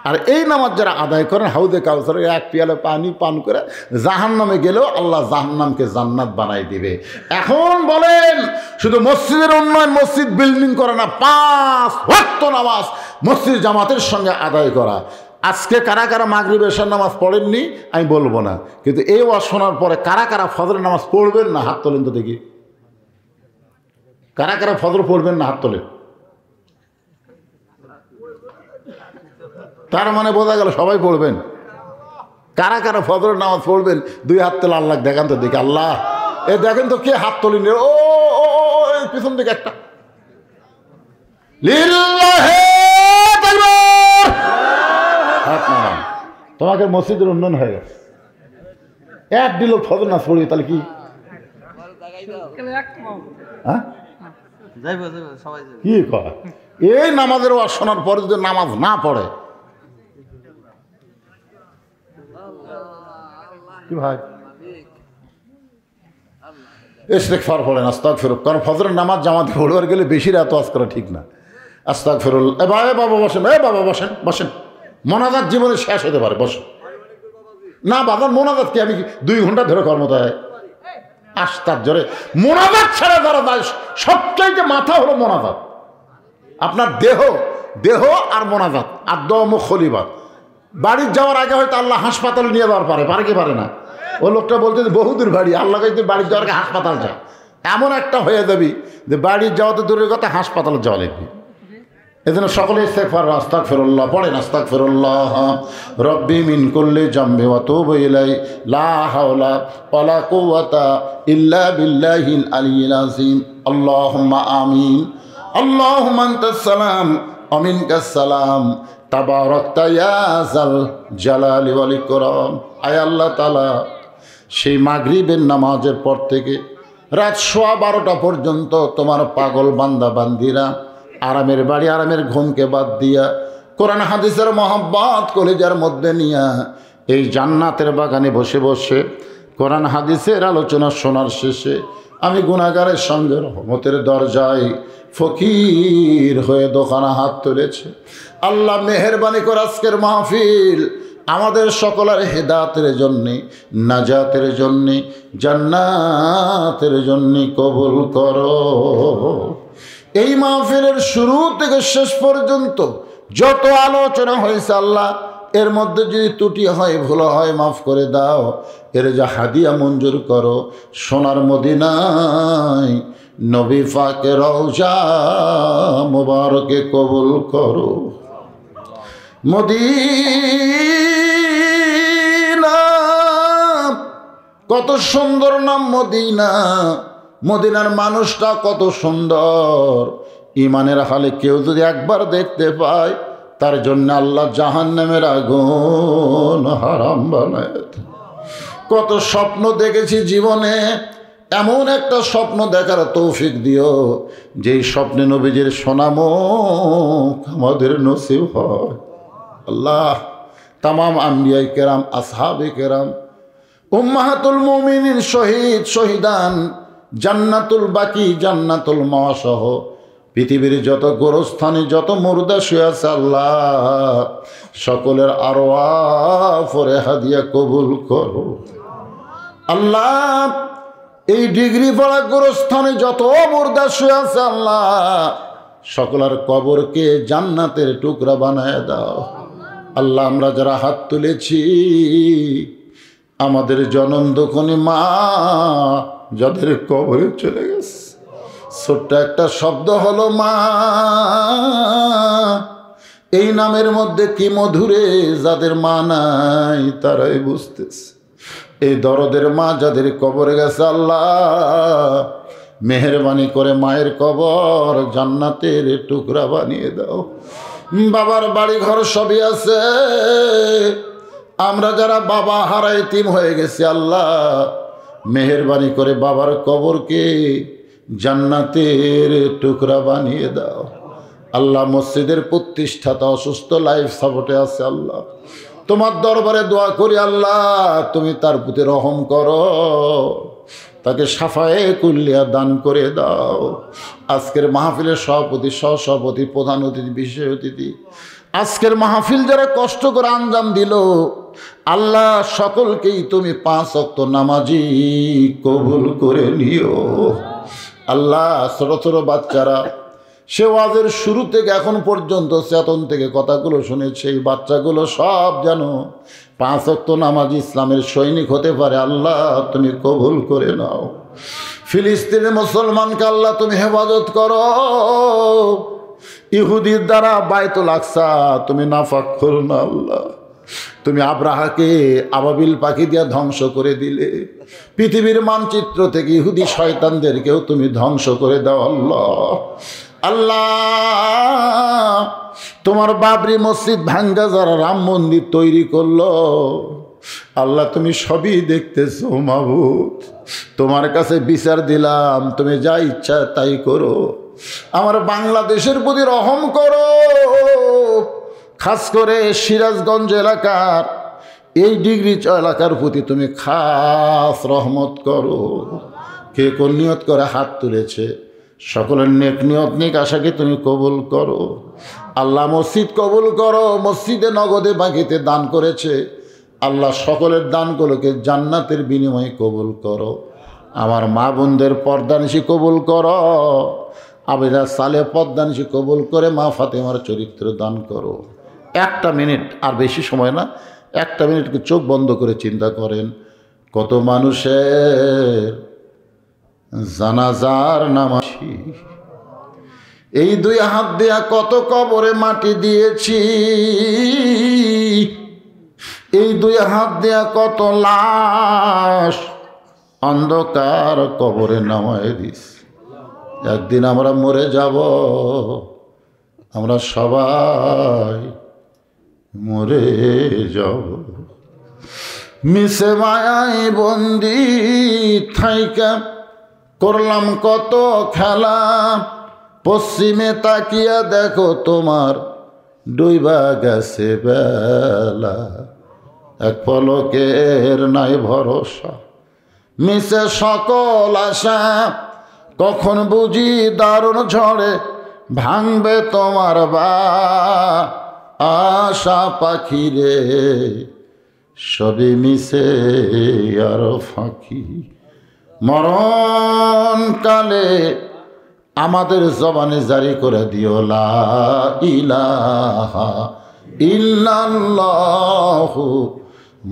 আর এই নামাজ যারা আদায় করেন, হাউদে কাউসারে 1 পিয়ালা পানি পান করে জাহান্নামে গেলেও আল্লাহ জাহান্নামকে জান্নাত বানাই দিবে। এখন বলেন, শুধু মসজিদের উন্নয়ন, মসজিদ বিল্ডিং করা না, 5 ওয়াক্ত নামাজ মসজিদ জামাতের সঙ্গে আদায় করা। আজকে কারা কারা মাগরিব এশার নামাজ পড়েননি আমি বলবো না, কিন্তু এই ওয়াজ শোনার পরে কারা কারা ফজরের নামাজ পড়বেন না হাত তোলেন তো দেখি। কারা কারা ফজর পড়বেন না হাত তোলেন। তার মানে বোঝা গেল সবাই পড়বেন। কারা কারা ফজরের নামাজ পড়বেন 2 হাত তোলা আল্লাহ দেখান তো দেখি। আল্লাহ এ দেখেন তো কে হাত তোলেন? ও পিছন দিকে একটা। তোমাকে মসজিদের উন্নয়ন হয়ে গেছে। 1 দিল ফজর নামাজ পড়ি, তাহলে কি? হ্যাঁ যাইবো যাইবো সবাই যাবে। কি কয় এই নামাজের ওয়াজ শোনার পরে যদি নামাজ না পড়ে কি ভাই ইস্তেগফার পড়েন, আস্তাগফিরুল্লাহ। কারণ ফজরের নামাজ জামাতে পড়বার গেলে বেশি রাত ওয়াজ করা ঠিক না। আস্তাগফিরুল্লাহ। এ বাবা বসেন, বাবা বসেন বসেন। মোনাজাত জীবনে শেষ হতে পারে, বসেন। না বাবা মোনাজাত কি আমি 2 ঘন্টা ধরে কর্মতা হয় আশ্চর্যরে মোনাজাত ছাড়া যারা যায় সবচাইতে মাথা হলো মোনাজাত। আপনার দেহ আর মোনাজাত আর দমুখ খলিবাত। বাড়ির যাওয়ার আগে হয়তো আল্লাহ হাসপাতালে নিয়ে যাওয়ার পারে কি পারে না? ও লোকটা বলতে যে বহুদূর বাড়ি, আল্লাহ কাছে বাড়ির যাওয়ার আগে হাসপাতাল যা, এমন একটা হয়ে যাবি যে বাড়ির যাওয়াতে দূরের কথা হাসপাতালে যাওয়া লাগবে। এজন্য সকলে ইস্তেগফার আস্তাগফিরুল্লাহ পড়েন। আস্তাগফিরুল্লাহ রব্বি মিন কুল্লি জামবি ওয়া তুবু ইলাই লা হাওলা ওয়ালা কুওয়াতা ইল্লা বিল্লাহিল আলিয়্যিল আযীম। আল্লাহুম্মা আমিন। আল্লাহুম্মা আনতাস সালাম ওয়া মিনকাস সালাম তাবারাকতা ইয়া যাল জালালি ওয়াল ইকরাম। আয় আল্লাহ তাআলা, সেই মাগরিবের নামাজের পর থেকে রাত 12:15 পর্যন্ত তোমার পাগল বান্দা বান্দিরা আরামের বাড়ি আরামের ঘুমকে বাদ দিয়া কোরআন হাদিসের মহব্বত কলিজার মধ্যে নিয়া এই জান্নাতের বাগানে বসে বসে কোরআন হাদিসের আলোচনা শোনার শেষে আমি গুনাহগারের সঙ্গে রহমতের দরজায় ফকির হয়ে দোকানে হাত তুলেছে। আল্লাহ মেহেরবানি করে আজকের মাহফিল আমাদের সকলের হেদায়েতের জন্যে, নাজাতের জন্যে, জান্নাতের জন্যে কবুল করো। এই মাহফিলের শুরু থেকে শেষ পর্যন্ত যত আলোচনা হয়েছে আল্লাহ, এর মধ্যে যদি ত্রুটি হয় ভুল হয় মাফ করে দাও। এর যা হাদিয়া মঞ্জুর করো, সোনার মদিনায় নবী পাকের রওজা মুবারকে কবুল করো। মদিনা কত সুন্দর নাম মদিনা, মদিনার মানুষটা কত সুন্দর। ইমানের হালে কেউ যদি একবার দেখতে পায় তার জন্য আল্লাহ জাহান্নামের আগুন হারাম বানায়। কত স্বপ্ন দেখেছি জীবনে, এমন একটা স্বপ্ন দেখার তৌফিক দিও যেই স্বপ্নে নবীজির সোনামুখ আমাদের নসিব হয়। আল্লাহ তামাম আম্বিয়ায়ে কেরাম, আসহাবে কেরাম, উম্মাহাতুল মুমিনিন, শহীদ শহীদান, জান্নাতুল বাকি জান্নাতুল মাওয়া সহ পৃথিবীর যত গোরস্থানে যত মুর্দা শুয়ে আছে আল্লাহ সকলের আরওয়াহ পরে হাদিয়া কবুল করো। আল্লাহ এই ডিগ্রি পড়া গোরস্থানে যত মুর্দা শুয়ে আছে আল্লাহ সকলের কবরকে জান্নাতের টুকরা বানায় দাও। আল্লাহ আমরা যারা হাত তুলেছি আমাদের জনম দুঃখনী মা যাদের কবরে চলে গেছে, ছোট্ট একটা শব্দ হলো মা, এই নামের মধ্যে কি মধুরে, যাদের মা নাই তারাই বুঝতেছে। এই দরদের মা যাদের কবরে গেছে আল্লাহ মেহেরবানি করে মায়ের কবর জান্নাতের টুকরা বানিয়ে দাও। বাবার বাড়ি ঘর সবই আছে, আমরা যারা বাবা হারা এতিম হয়ে গেছি আল্লাহ মেহেরবানি করে বাবার কবরকে জান্নাতের টুকরা বানিয়ে দাও। আল্লাহ মসজিদের প্রতিষ্ঠাতা অসুস্থ, লাইফ সাপোর্টে আছে আল্লাহ তোমার দরবারে দোয়া করি আল্লাহ তুমি তার প্রতি রহম করো, তাকে সাফায়ে কুল্লিয়া দান করে দাও। আজকের মাহফিলের সভাপতি, সহসভাপতি, প্রধান অতিথি, বিশেষ অতিথি, আজকের মাহফিল যারা কষ্ট করে আঞ্জাম দিল আল্লাহ সকলকেই তুমি 5 ওয়াক্ত নামাজি কবুল করে নিও। আল্লাহ ছোট ছোট বাচ্চারা সে ওয়াজের শুরু থেকে এখন পর্যন্ত চেতন থেকে কথাগুলো শুনেছে, এই বাচ্চাগুলো সব যেন 5 ওয়াক্ত নামাজ ইসলামের সৈনিক হতে পারে আল্লাহ তুমি কবুল করে নাও। ফিলিস্তিনের মুসলমানকে আল্লাহ তুমি হেফাজত করো, ইহুদির দ্বারা বাইতুল আকসা তুমি নাফাক করো না আল্লাহ। তুমি আব্রাহাকে আবাবিল পাখি দিয়া ধ্বংস করে দিলে, পৃথিবীর মানচিত্র থেকে ইহুদি শয়তানদেরকেও তুমি ধ্বংস করে দাও আল্লাহ। আল্লাহ তোমার বাবরি মসজিদ ভাঙ্গা যারা রাম মন্দির তৈরি করলো আল্লাহ তুমি সবই দেখতেছো মাবুদ, তোমার কাছে বিচার দিলাম, তুমি যা ইচ্ছা তাই করো। আমার বাংলাদেশের প্রতি রহম করো। খাস করে সিরাজগঞ্জ এলাকার এই ডিগ্রি এলাকার প্রতি তুমি খাস রহমত করো। কে কোন নিয়ত করে হাত তুলেছে, সকলের নেক নিয়ত নেক আশাকে তুমি কবুল করো। আল্লাহ মসজিদ কবুল করো। মসজিদে নগদে বাকিতে দান করেছে, আল্লাহ সকলের দানগুলোকে জান্নাতের বিনিময়ে কবুল করো। আমার মা বোনদের পর্দানিশি কবুল করো। আবিরা সালে পর্দানিশি কবুল করে মা ফাতেমার চরিত্র দান করো। একটা মিনিট, আর বেশি সময় না, একটা মিনিটকে চোখ বন্ধ করে চিন্তা করেন, কত মানুষের জানাজার নামাজি, এই দুই হাত দিয়া কত কবরে মাটি দিয়েছি, এই দুই হাত দিয়া কত লাশ অন্ধকার কবরে নামায় দিস। একদিন আমরা মরে যাব, আমরা সবাই মরে যাব। মিশে মায়াই বন্দি থাইকা করলাম কত খেলা, পশ্চিমে তাকিয়া দেখো তোমার ডুইবা গেছে বেলা। এক পলকের নাই ভরসা, মিশে সকল আশা, কখন বুঝি দারুণ ঝড়ে ভাঙবে তোমার আশা পাখি রে, সবই মিশে আরো ফাঁকি। মরণ কালে আমাদের জবানে জারি করে দিও লা ইলাহা ইল্লাল্লাহু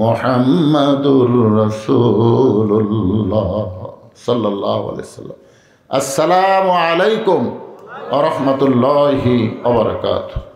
মুহাম্মাদুর রাসূলুল্লাহ সাল্লাল্লাহু আলাইহি ওয়াসাল্লাম। আসসালামু আলাইকুম ওয়া রাহমাতুল্লাহি ওয়া বারাকাতুহু।